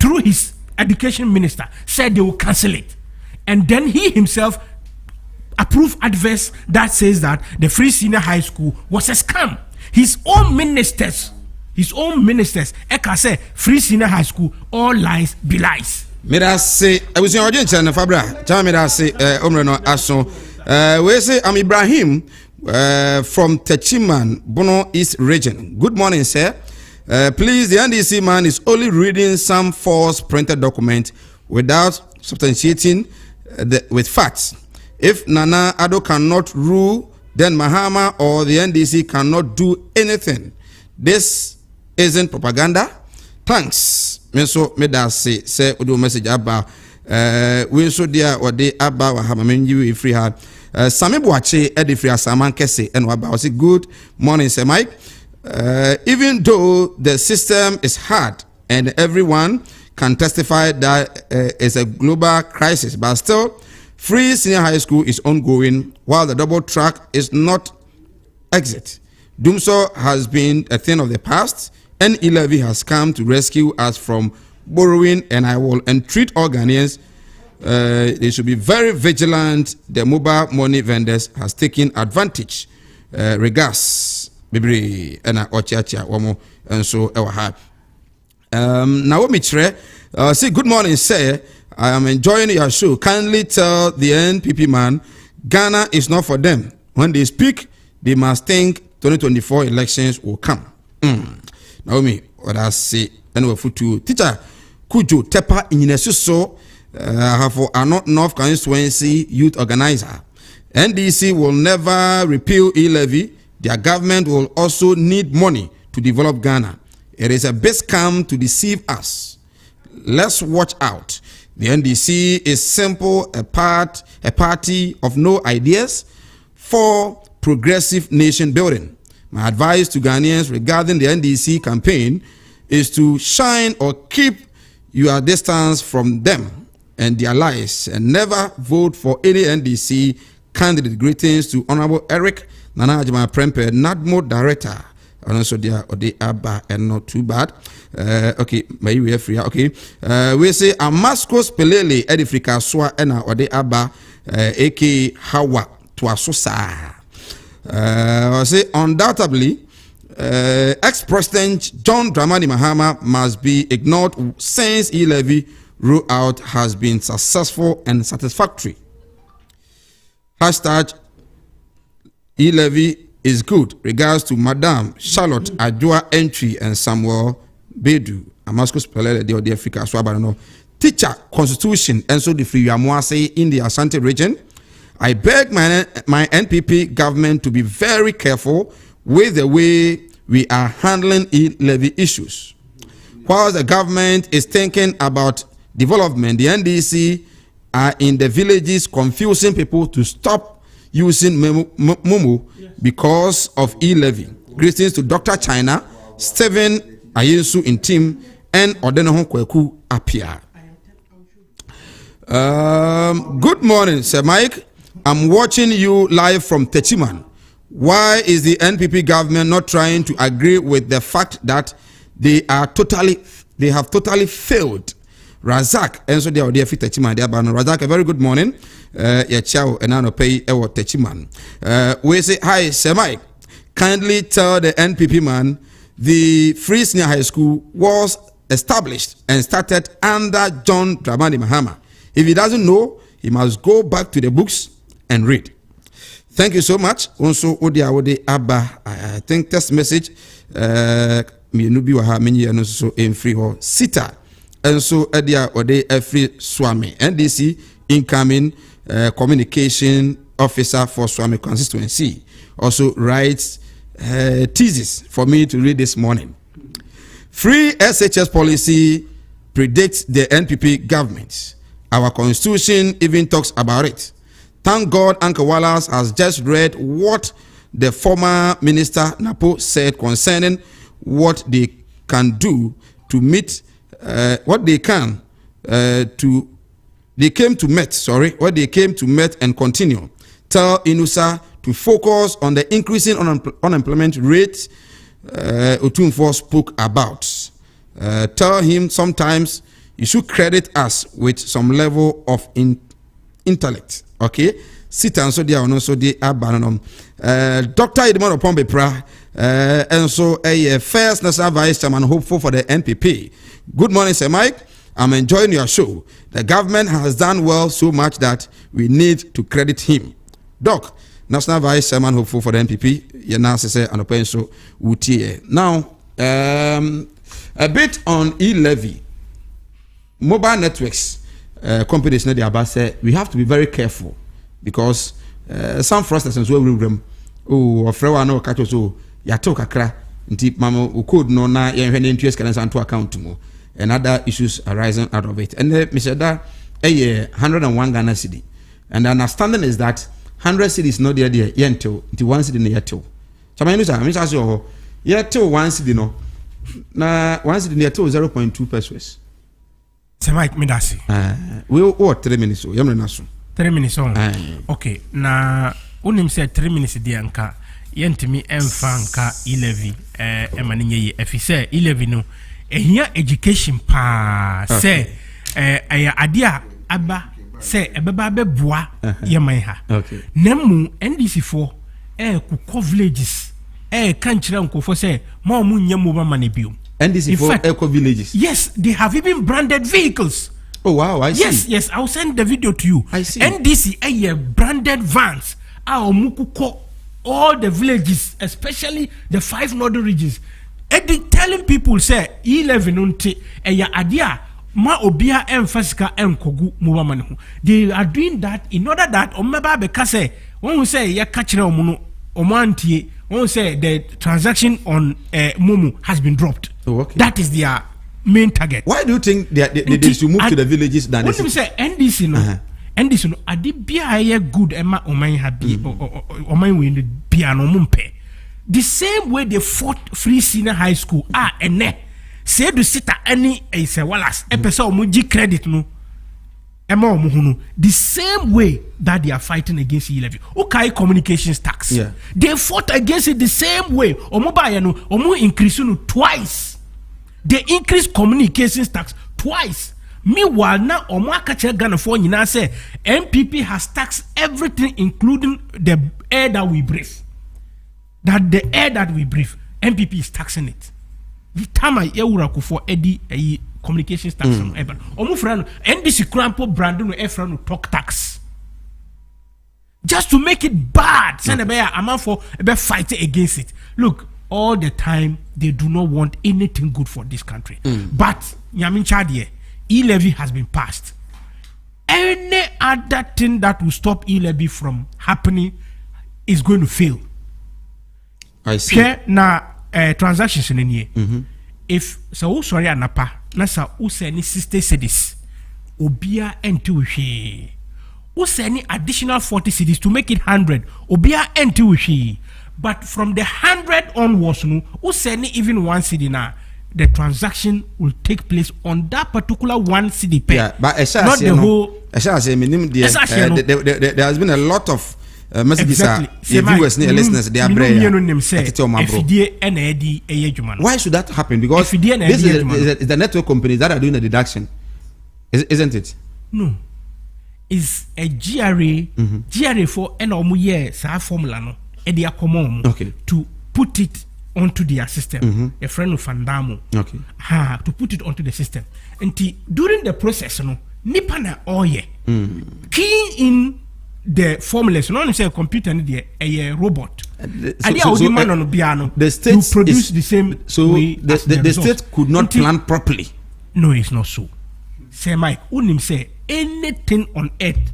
through his education minister, said they will cancel it. And then he himself approved adverse that says that the free senior high school was a scam. His own ministers, Eka say free senior high school, all lies be lies. Meda say I was in audience and Fabra. Tell me that say Omreno Ason. We say I'm Ibrahim from Techiman, Bono East region. Good morning, sir. Please, the NDC man is only reading some false printed document without substantiating with facts. If Nana Addo cannot rule, then Mahama or the NDC cannot do anything. This isn't propaganda. Thanks. Menso medase say odo message aba we so dia ode aba wa hama menyi free ha Sami Boache edi free asaman kese and waba say good morning sir Mike. Even though the system is hard and everyone can testify that it's a global crisis, but still free senior high school is ongoing while the double track is not exit. Doomso has been a thing of the past, and E-Levy has come to rescue us from borrowing, and I will entreat all Ghanaians, they should be very vigilant. The mobile money vendors has taken advantage. Regards, Bibri, and Ochiacha, Wamo, and so Ewaha. Naomi Tre, say good morning, sir. I am enjoying your show. Kindly tell the NPP man, Ghana is not for them. When they speak, they must think 2024 elections will come. Naomi, what I say, anyway, for teacher, Kujo Tepa Inyesuso, for our North Constituency youth organizer. NDC will never repeal E-Levy. Their government will also need money to develop Ghana. It is a big scam to deceive us. Let's watch out. The NDC is simple, a party of no ideas for progressive nation building. My advice to Ghanaians regarding the NDC campaign is to shine or keep your distance from them and their lies and never vote for any NDC candidate. Greetings to Honorable Eric Nana Ajama Prempe, NADMO Director. And also there Ode Abba and not too bad. Okay, may we have free. Okay. We say Amascos Pelele Edifrika Swa Ena Ode Abba aka Hawa Tuasosa. I say undoubtedly ex-president John Dramani Mahama must be ignored since E-Levy rollout has been successful and satisfactory. Hashtag E-Levy is good. Regards to Madam Charlotte Adjoa Entry and Samuel Bedu. Amascos Pelele de Africa Swabano. Teacher Constitution and so the free Yamuase in the Asante region. I beg my NPP government to be very careful with the way we are handling E-Levy issues. While the government is thinking about development, the NDC are in the villages confusing people to stop using Momo because of e-levy. Greetings to Dr. China, Stephen Ayensu in team, and Odenahon Kweku Apia. Good morning, Sir Mike. I'm watching you live from Techiman. Why is the NPP government not trying to agree with the fact that they have totally failed? Razak, and so they are there for Techiman. Razak, a very good morning. Ciao, and I pay Techiman. We say, hi, Sir Mike. Kindly tell the NPP man the Free Senior High School was established and started under John Dramani Mahama. If he doesn't know, he must go back to the books and read. Thank you so much. Also, Odi Abba, I think this message, Minubi Waha many and so in free or Sita. And so, Edia Ode Free Swami, NDC incoming communication officer for Swami constituency, also writes thesis for me to read this morning. Free SHS policy predicts the NPP government. Our constitution even talks about it. Thank God Uncle Wallace has just read what the former minister Napo said concerning what they can do to meet what they came to meet and continue. Tell Inusa to focus on the increasing unemployment rate Otunfo spoke about. Tell him sometimes you should credit us with some level of intellect. Okay? Sit and so they are also the abandonom. Dr. Edmond Opombe Pra, and so a first national vice chairman hopeful for the NPP. Good morning, Sir Mike. I'm enjoying your show. The government has done well so much that we need to credit him. Doc, national vice chairman hopeful for the NPP. Now, a bit on e-levy. Mobile networks companies know the about say we have to be very careful because some frustrations we will or frewa no catch so ya to kakra nti mama code no na ye hwene interest can to account mo and other issues arising out of it. And Mr. Da 101 Ghana cedi, and the understanding is that 100 cedi is not there until 1 cedi na yeto. Chama inu sa me say so yeto 1 cedi no na 1 cedi na yeto 0.2 pesos. Sir Mike Midasi. We what 3 minutes so yamre naso. 3 minutes on. Okay, na unim say 3 minutes di anka yentimi emfa anka e-levy emaninye ye efise e-levy no ehia education pa say adia aba say ebeba beboa yeman ha. Nemu NDC for ku villages kan kire nkofo say ma omu nyam ba mane biom. NDC for eco villages. Yes, they have even branded vehicles. Oh wow, I see. Yes, I'll send the video to you. I see. NDC branded vans mukuko all the villages, especially the 5 northern regions. And they telling people say e-levy nunti adia ma obia emphasica enkogu mubamane. They are doing that in order that omeba beka say one who say ya kachira omuno omantie one say the transaction on Momo has been dropped. Oh, okay. That is their main target. Why do you think they should move to the villages than what do you say NDC no? NDC no adi bia good ema oman happy oman we the bia no mumpe. The same way they fought Free Senior High School ene say do sita any say Wallace epesa omuji credit no ema omuhunu the same way that they are fighting against e-levy. Okay, communications tax. Yeah. They fought against it the same way. Omuba no omu increase no twice. They increased communications tax twice. Meanwhile, now Omwaka Ghana for Nina say MPP has taxed everything, including the air that we breathe. That the air that we breathe, MPP is taxing it. The time I hear for Eddie communications tax on ever. Omufrano NDC Crampo Brandon Efrano talk tax. Just to make it bad. Send a bear amount for a fighting against it. Look. All the time, they do not want anything good for this country. But, Yamin Chadie, e-levy has been passed. Any other thing that will stop e-levy from happening is going to fail. I see. Na transactions in here. if so sorry anapa na sa useni 60 cedis obia enti hwe useni additional 40 cedis to make it 100 obia enti hwe but from the 100 onwards no useni even 1 cedi na the transaction will take place on that particular 1 cedi per. Yeah, but not the whole. There has been a lot of messages. Exactly. Viewers, listeners, they are Why should that happen? Because this is the network companies that are doing the deduction, isn't it? No, it's a GRA. GRA for formula no. Okay. To put it onto their system, a friend of Fandamo. Okay. To put it onto the system. And during the process, no, nipa na oye. Key in the formulas, not say a computer, a robot. The state to produce the same. So way the state could not plan properly. No, it's not so. Say Mike, unim say anything on earth,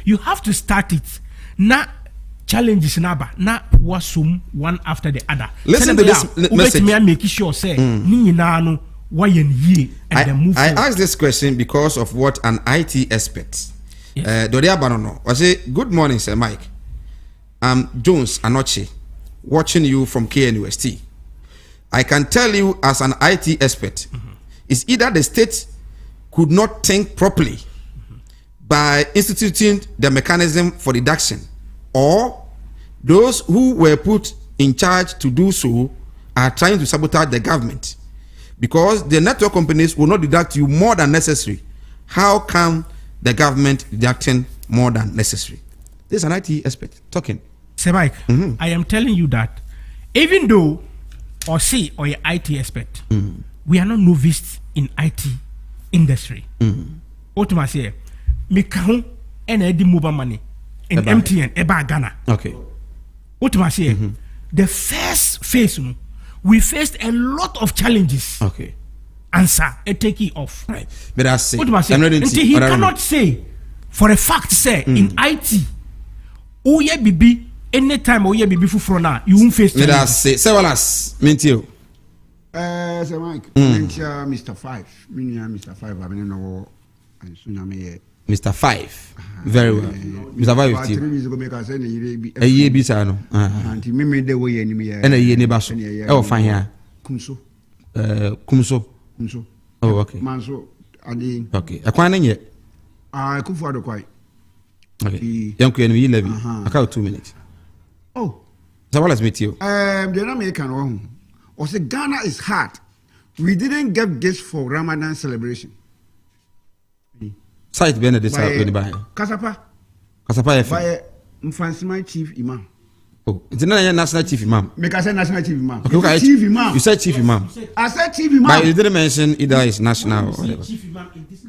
you have to start it. Na challenges naba na wasum one after the other. Listen to this message. Make sure say I asked this question because of what an IT expert, Doria Banono, was say, good morning, Sir Mike. I'm Jones Anoche, watching you from KNUST. I can tell you as an IT expert, it's either the state could not think properly by instituting the mechanism for deduction, or those who were put in charge to do so are trying to sabotage the government, because the network companies will not deduct you more than necessary. How come the government deducting more than necessary? This is an IT expert talking. Sir Mike, I am telling you that even though or you're IT expert, we are not novice in IT industry. What must I say? Me count and mobile money in MTN eba Ghana. Okay. What must I say? The first phase, we faced a lot of challenges. Okay. Answer a take it off. Right. But I say, until he cannot say for a fact say in IT, oh yeah, BB, anytime oh yeah, BB for now, you won't face challenges. Let us say, Sewalas, Mintio. Sir Mike, Mr. 5. Mr. 5, I mean, no, and soon I may. Mr. 5. Very well. Mr. 5 with you. A year bisano. And he made the way any and a year nebaso. Oh, fine here. Kumso. Kumso. Oh, okay. Manso. Okay. A quine yet. I could for the quite. Okay. Young Queen, we 11. I count 2 minutes. Oh. So what has met you? The American one. Or say Ghana is hard. We didn't get gifts for Ramadan celebration. Site Benedict by Kasapa FM. By Mfansima Chief Imam. Oh, it's not national chief imam. Make I say national chief imam. Okay, chief imam. You said chief imam. I said chief imam. But you didn't mention either is national or whatever.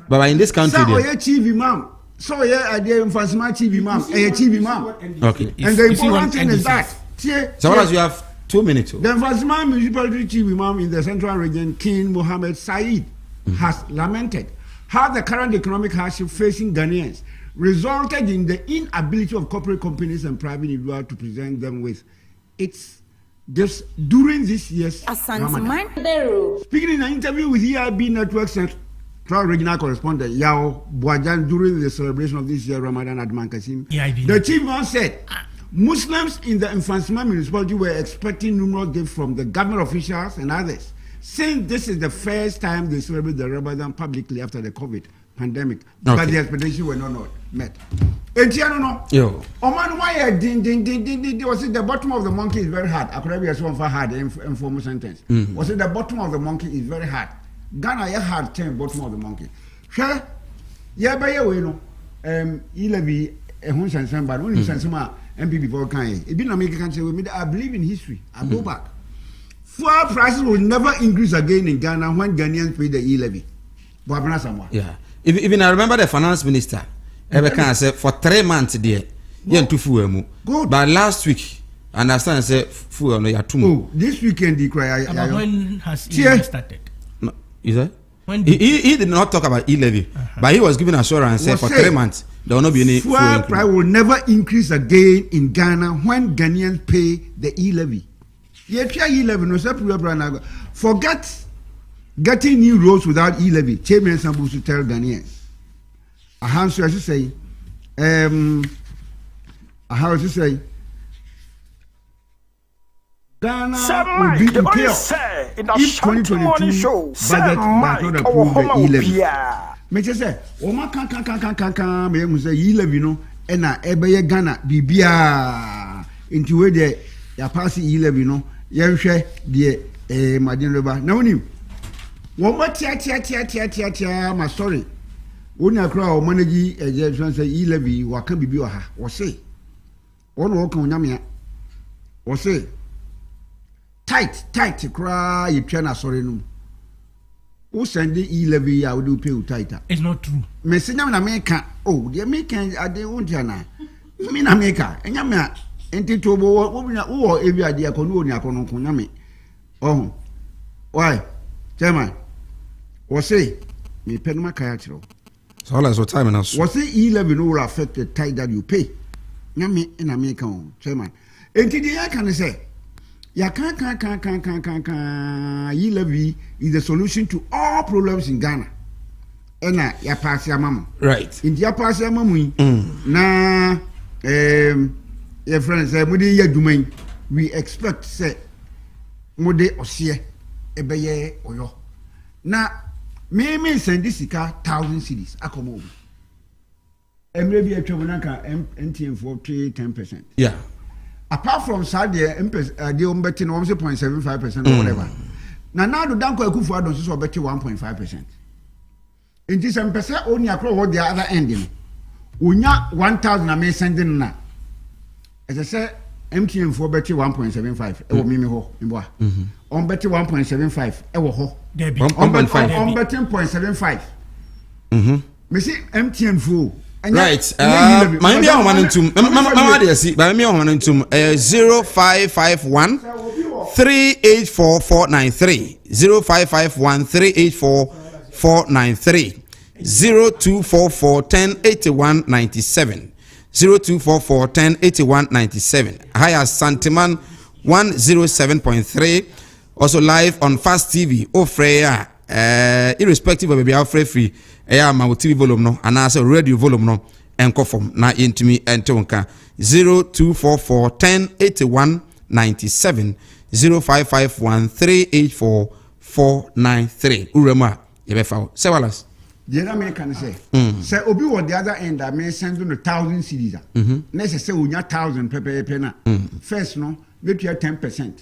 But in this country, so yeah, chief imam. So yeah, I did Mfansima chief imam. Chief imam. Okay. And the important thing is that. So as you have 2 minutes. The Mfansima municipality chief imam in the central region, King Mohammed Said, has lamented how the current economic hardship facing Ghanaians resulted in the inability of corporate companies and private individuals to present them with its gifts during this year's Ramadan. Speaking in an interview with EIB Network Central Regional Correspondent Yao Buajan during the celebration of this year's Ramadan at Mankasim, the chief man said Muslims in the Mfansima municipality were expecting numerous gifts from the government officials and others, since this is the first time they celebrate the Ramadan publicly after the COVID pandemic, but the expectations were not met. And you know, Oman, why was it the bottom of the monkey is very hard? I could have just one for hard informal sentence. Was it the bottom of the monkey is very hard? Ghana, you hard turn bottom of the monkey. Sure, yeah, by your way, no, Ilavi, a hunch and somebody, only Sansuma, MP before Kanye. It been American say, I believe in history. I go back. Fuel prices will never increase again in Ghana when Ghanaians pay the e-levy. Yeah. Even I remember the finance minister, Ebeka said for 3 months there, good. But last week, I understand say fuel no ya 2 more. This weekend the cry. When has e-levy started? No, is that? He did not talk about e-levy, but he was giving assurance for 3 months there will not be any fuel price will never increase again in Ghana when Ghanaians pay the e-levy. You try E11 no separate forget getting new roads without E11. Chairman Sambu to tell Ghanaians. I have to say, Ghana will be in chaos if 2022 budget does not approve the E11. Me say, Oma can me say E11 no, ena ebeye Ghana bibia into where the ya pass E11 no, yehwe de Madin River. Na wonim. Wo tia ma sorry. Woni akra o managi eje say E11 waka bibi wa ha. Wo say. Ono wo kan nyame a. Wo say tight cry you try na sorry no who send the E11 ya would pay tighter. It's not true. Me say na America oh the American ade wontia na me na America enya me enti to wo ebi ade akonu oni akonu konya me oh why chairman what say me pen ma kaya chiro so all is time now what say E11 will affect the tithe that you pay nyame in America chairman enti the ya can say ya can E11 is the solution to all problems in Ghana. Ena ya pass ya mama. Right. In ya pass ya mama na your friends say mudi ya dumai we expect say mudi osie ebeye oyo. Na me send this sika 1,000 cedis akomo. Emre bi atwa monaka NTM for 10%. Yeah. Apart from Saudi, they are betting 0.75% or whatever. Now the Danko Akufu Adon is betting 1.5%. In this percent only across what the other ending. Unya 1,000 I may send in now. As I said, MTN for betting 1.75. Ewo mimi ho imboa. On betting 1.75. Ewo ho. On betting 0.75. Me see MTN for. Right. Miami on one and two. Mama, dear, see, Miami on one and two. 0551 384 493. 0551 384 493. 0244 1081 97. 0244 1081 97. Hi, Asanteman 107.3. Also live on Fast TV. Oh, Freya. Irrespective of maybe our free. My TV volume no and also radio volume no enko form na yentumi ente wonka 0244 1081 97 0551 384 493 urema yebefa say wallace the American say say obi on the other end that may send 1,000 cedis next say unya 1,000 pepe na first no we pay 10%.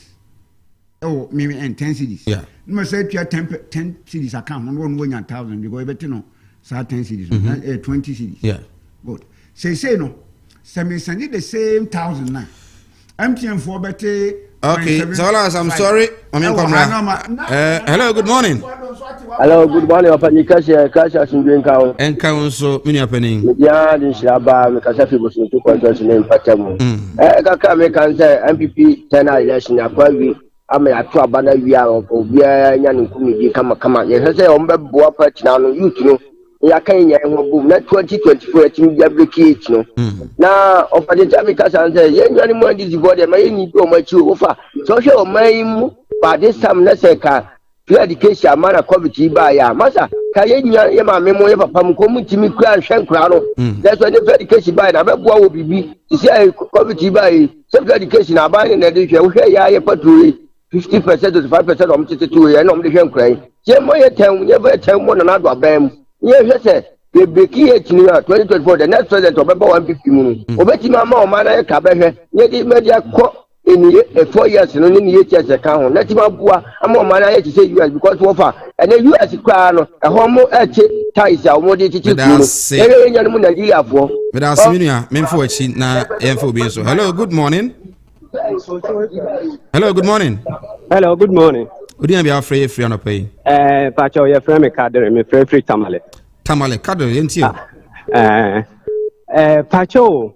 Oh, maybe 10 cedis. Yeah. No say you 10 cedis account no one 1,000 because bet no say 10 cedis 20 cedis. Yeah. Good. Say no. Say me send the same 1,000 now. MTN for better. Okay. So I'm sorry. Hello, good morning. Hello, good morning. Opani kasha shindwenka. Enka unso mini happening. Ya dinshaba me kasha fibusu to control name patamu. Kaka me kan say MPP tena election akwawi ama ya to abana wi a obia nya nkumi bi kama ye say o mbeboa party na no youth no ya kan nya ho boom na 2024 atim bia break no na ofade jami kasa say ye nya ni mo ndi body ma ye ni bi o ma chi o fa so hwe o mai mu by this time na say ka education amana covid ba ya masa ka ye nya ye ma me mo ye papa mu ko mu timi kura hwe nkura no that's why the education ba na beboa wo bibi say covid ba yi self education abani na de hwe hwe ya ye paturi 50% to 5% of the two years, no, the young cry. Jim, my town, never tell one another bam. Yes, sir. The Becky 2024, the next president of about 150 million. Obeti Mama, man, Cabaret, yet the media caught in 4 years and only years account. Let him up, I'm more man to say US because so far. And then US crown, a homo at ties are more ditty. Without Similia, Memphis, na Info so. Hello, good morning. Hello, good morning. Hello, good morning. Would you be afraid free on a pay? Pacho, your friend, me cadre, me free tamale. Tamale, cadre, ain't you? Pacho,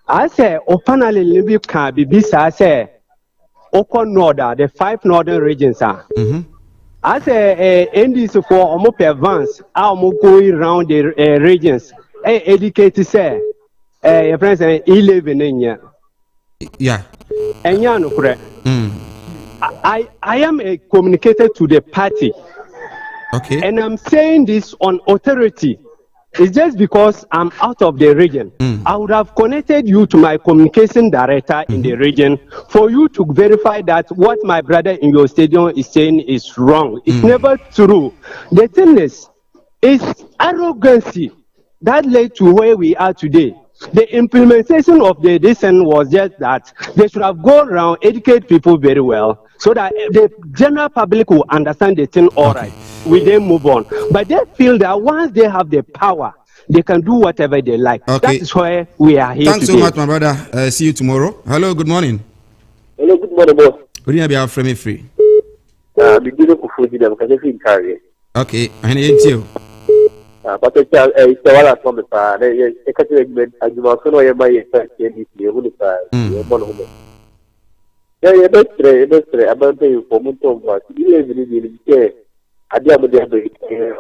I say, Opanale Libby can be bisa, I say, Oko Norda, the 5 northern regions are. I say, NDC for Omope advance, I'm going around the regions. Educate, say, your friends, 11 in here. Yeah. Enyano correct. I am a communicator to the party. Okay. And I'm saying this on authority. It's just because I'm out of the region. I would have connected you to my communication director in the region for you to verify that what my brother in your stadium is saying is wrong. It's never true. The thing is, it's arrogancy that led to where we are today. The implementation of the decision was just that they should have gone around, educate people very well, so that the general public will understand the thing all right. We then move on. But they feel that once they have the power, they can do whatever they like. Okay. That is why we are here Thanks today. so much, my brother. See you tomorrow. Hello, good morning. Hello, good morning, boss. Good evening, I'm free. Beginning of food, I'm going to carry. Okay, I need you. But it's a while from the fire. I can't remember. I do not know where my first year is. You will find. Yeah, that's right. About the Pomuton, but you really care. I do have a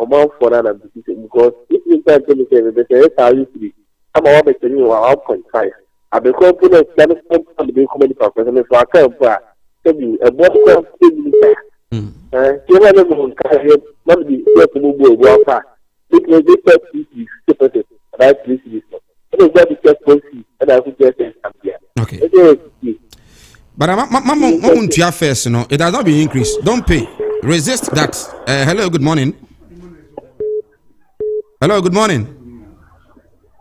amount for that because if you can't tell me the how you see, I'm all the thing you are 1.5. I've been calling a standard from the comedy professional for a camp. Tell you a boss can still be there. You never know, not be able to move over. It was the first piece, separate, right? This is it was not the first policy, and I would just say, okay. But I'm to your face, no, it has not been increased. Don't pay. Resist that. Hello, good morning. Hello, good morning.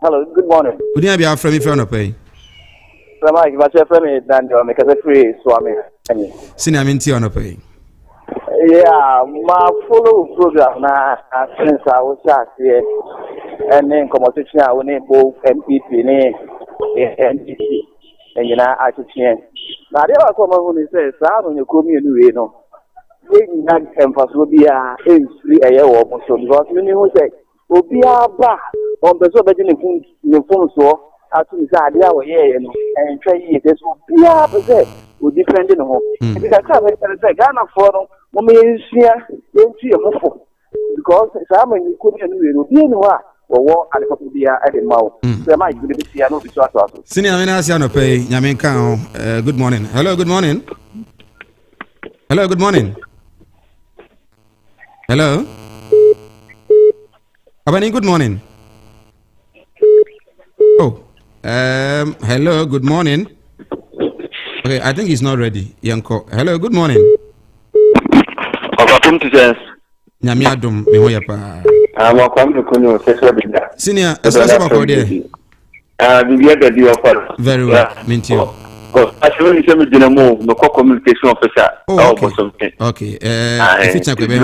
Hello, good morning. Good evening, I'm from if you're not paying. From my friend, then you make a free swami. Senior Minty on a pay. Yeah, my follow program now, since I was here, and then competition, I will name both MPP and NDC, and you know, I should change. Now, there are someone who says, I don't know, you know, we not emphasize is free a year or so because you know, say, Obia Ba, on the so betting in phone so, as soon as I did, and try it, this will be up with different in home. If I come and say, Ghana for here, because some you couldn't do or what at the mouth. So might be here, no, Senior Minasiano pay, Yaminka, good morning. Hello, good morning. Hello, good morning. Hello. Abani, good morning. Oh, hello, good morning. Okay, I think he's not ready. Yanko. Hello, good morning. Nyami adum me hoya pa. Welcome to Kunyo Seswa. Senior, especially about there. Bibia the deal for. Very well, Mintio. Actually, some dynamo, no communication officer. Oh, okay. Okay. If it's a good, good.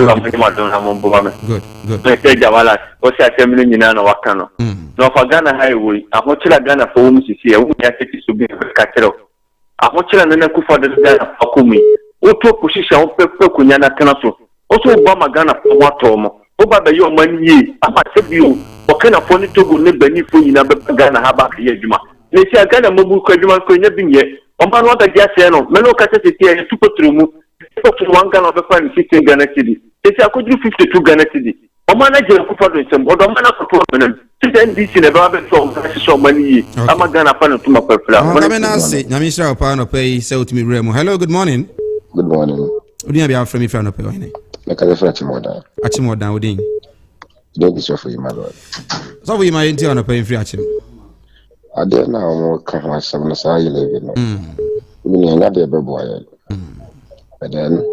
Let's say Javala, what's a 10 million in Wakano. No, for Ghana Highway, a hotel Ghana for whom she here, who has to be a catcher. A hotel and then a for the Ghana for Kumi. Auto position of Pekunyana Canaso. Also, Obama Ghana for Watomo. Oba your money, I must you. What kind of funny to go live beneath you in a Ghana Habak Yajuma? They say Ghana Mobu Kajuman could never be yet. On what I just said, Melo Cassette here, two to remove 1 Ghana of a fine 16 Ghana city. They say I could do 52 Ghana city. O manager Kufa some, or the man of problem. Since this in a rabbit song, so many. I'm a Ghana fan to my purple. Namisha Pano pay, so to me, Remo. Hello, good morning. Good morning. Would you be out from me for no pay? Like a French modern. Achimodan within. Don't be so for you, my lord. So we might enter on a paying free achim. I don't know more come on some side you live in. We are not a boy. But then,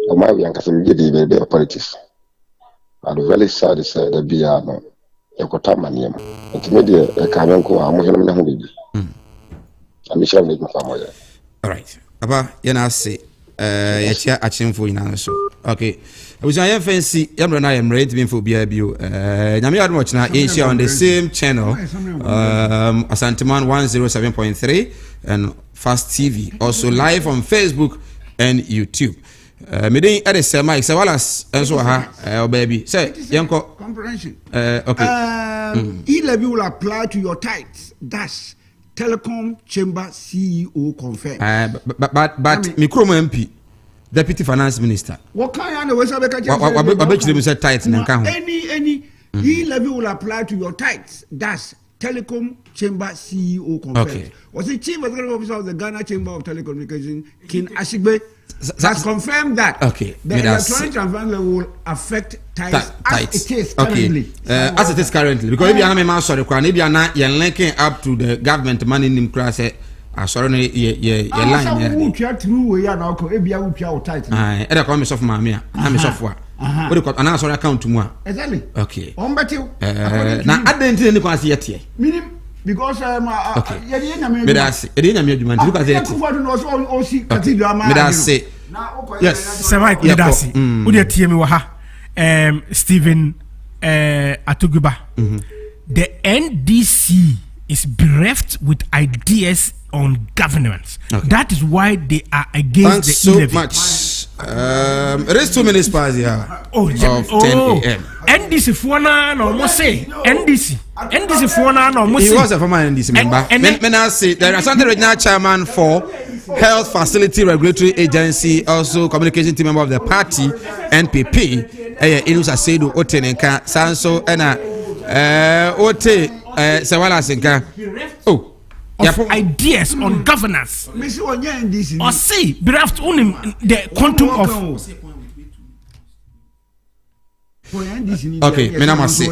my young cousin did the politics. I'm very sad to say that be a Kotamanium. It's media a Kamanko, I'm going to I'm sure I'm for more. All right. Papa, you know, say, yeah, achim for you so. Okay. I was I fancy, I am ready to be for BIBU. Namia watch now is on the same channel, Asanteman 107.3 and Fast TV. Also live on Facebook and YouTube. Me at the same mic, so as so baby. Say, Yanko. Comprehension. Okay. E-levy will apply to your tithes. That's Telecom Chamber CEO confirmed. But me Chrome MP. Deputy Finance Minister. What kind of any E-levy will apply to your tithes. That's Telecom Chamber CEO confirmed. Okay. Was the chief executive officer of the Ghana Chamber of Telecommunications, King Ashigbe, has confirmed that the electronic transfer will affect ties as it is currently. As it is currently, because if you are not sorry, if you are not linking up to the government money in class. Sorry, line. Who through we are now? Ebia who pia tight. Eda come soft mamia. I'm software. What do you call an sorry account to moi? Exactly. Okay. On better. Now I didn't think anyone see yet. Meaning because okay. Me da say. E dey na me adwuma nti because yet. Me da say. Yes. Sir Mike, me da say. Who dey tie me wa ha? Stephen Atuguba. The NDC is bereft with ideas on governance. Okay. That is why they are against Thanks the so e-levy. much. It is 2 minutes past the hour of 10 a.m. NDC Fuana no mo say NDC Fuana no mo say. He was a former NDC member. Men I say the Asante Regional Chairman for Health Facility Regulatory Agency, also communication team member of the party NPP. Inusa Sedu Otenenka Sanso ena Ote Sewala Senka. Oh. Of ideas on governance. Or see, bereft the quantum of. Okay, Menama say.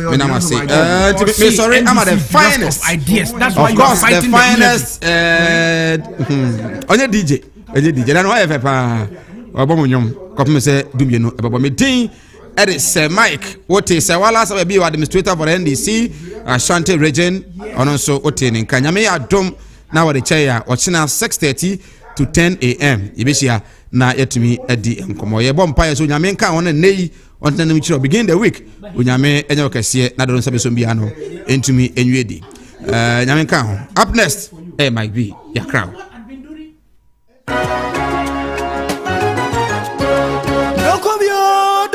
Sorry, I'm at the finest of ideas. That's of why course, you are fighting the finest. On your DJ. I know if I Obomunyom, Copy say, Dumino, about me ding. It is Mike. What is Sewala Sababi, administrator for NDC, Ashanti region, and also Otening. Kanyame Adom now the chair, watching now 6:30 to 10 a.m. Ibisia na yetumi edi nkomo. Ye bom pa so nyame nka won nei on tanem chiro begin the week. Onyame enyo kese na don sabe so bia no entumi enwedi. Nyame nka ho. Up next, might be ya crowd.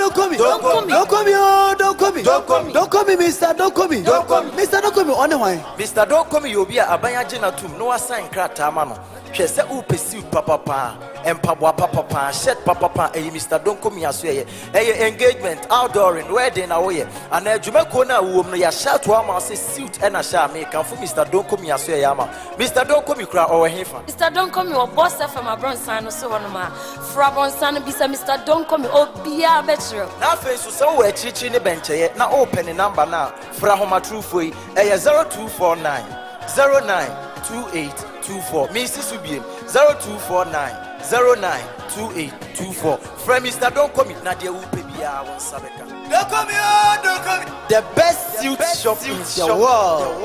Don't call me, Mr. Don't call me. Mr. Don't call me on why. Mr. Don't call me, you'll be a Bayajina tomb, no assign cratamano. She said, "Oh, pursue papa and papa, shed papa, and Mr. Don't call me as well. Engagement, outdooring, wedding away, and a Jumacona woman, ya shout to a suit and a shall make for Mr. Don't call me as well. Mr. Don't call me cry over here. Mr. Don't call me or boss from my brown son or so on my Frabon son and Mr. Don't call me or be a better. Now, face so we're teaching the bench, now open a number now. Frahoma true for you, 0249 092824. Mrs. Subian 0249 092824. From Mr. Don't come in, Nadia Upebia, one Sabeka. Don't come here, don't come. The best suit shop in the world.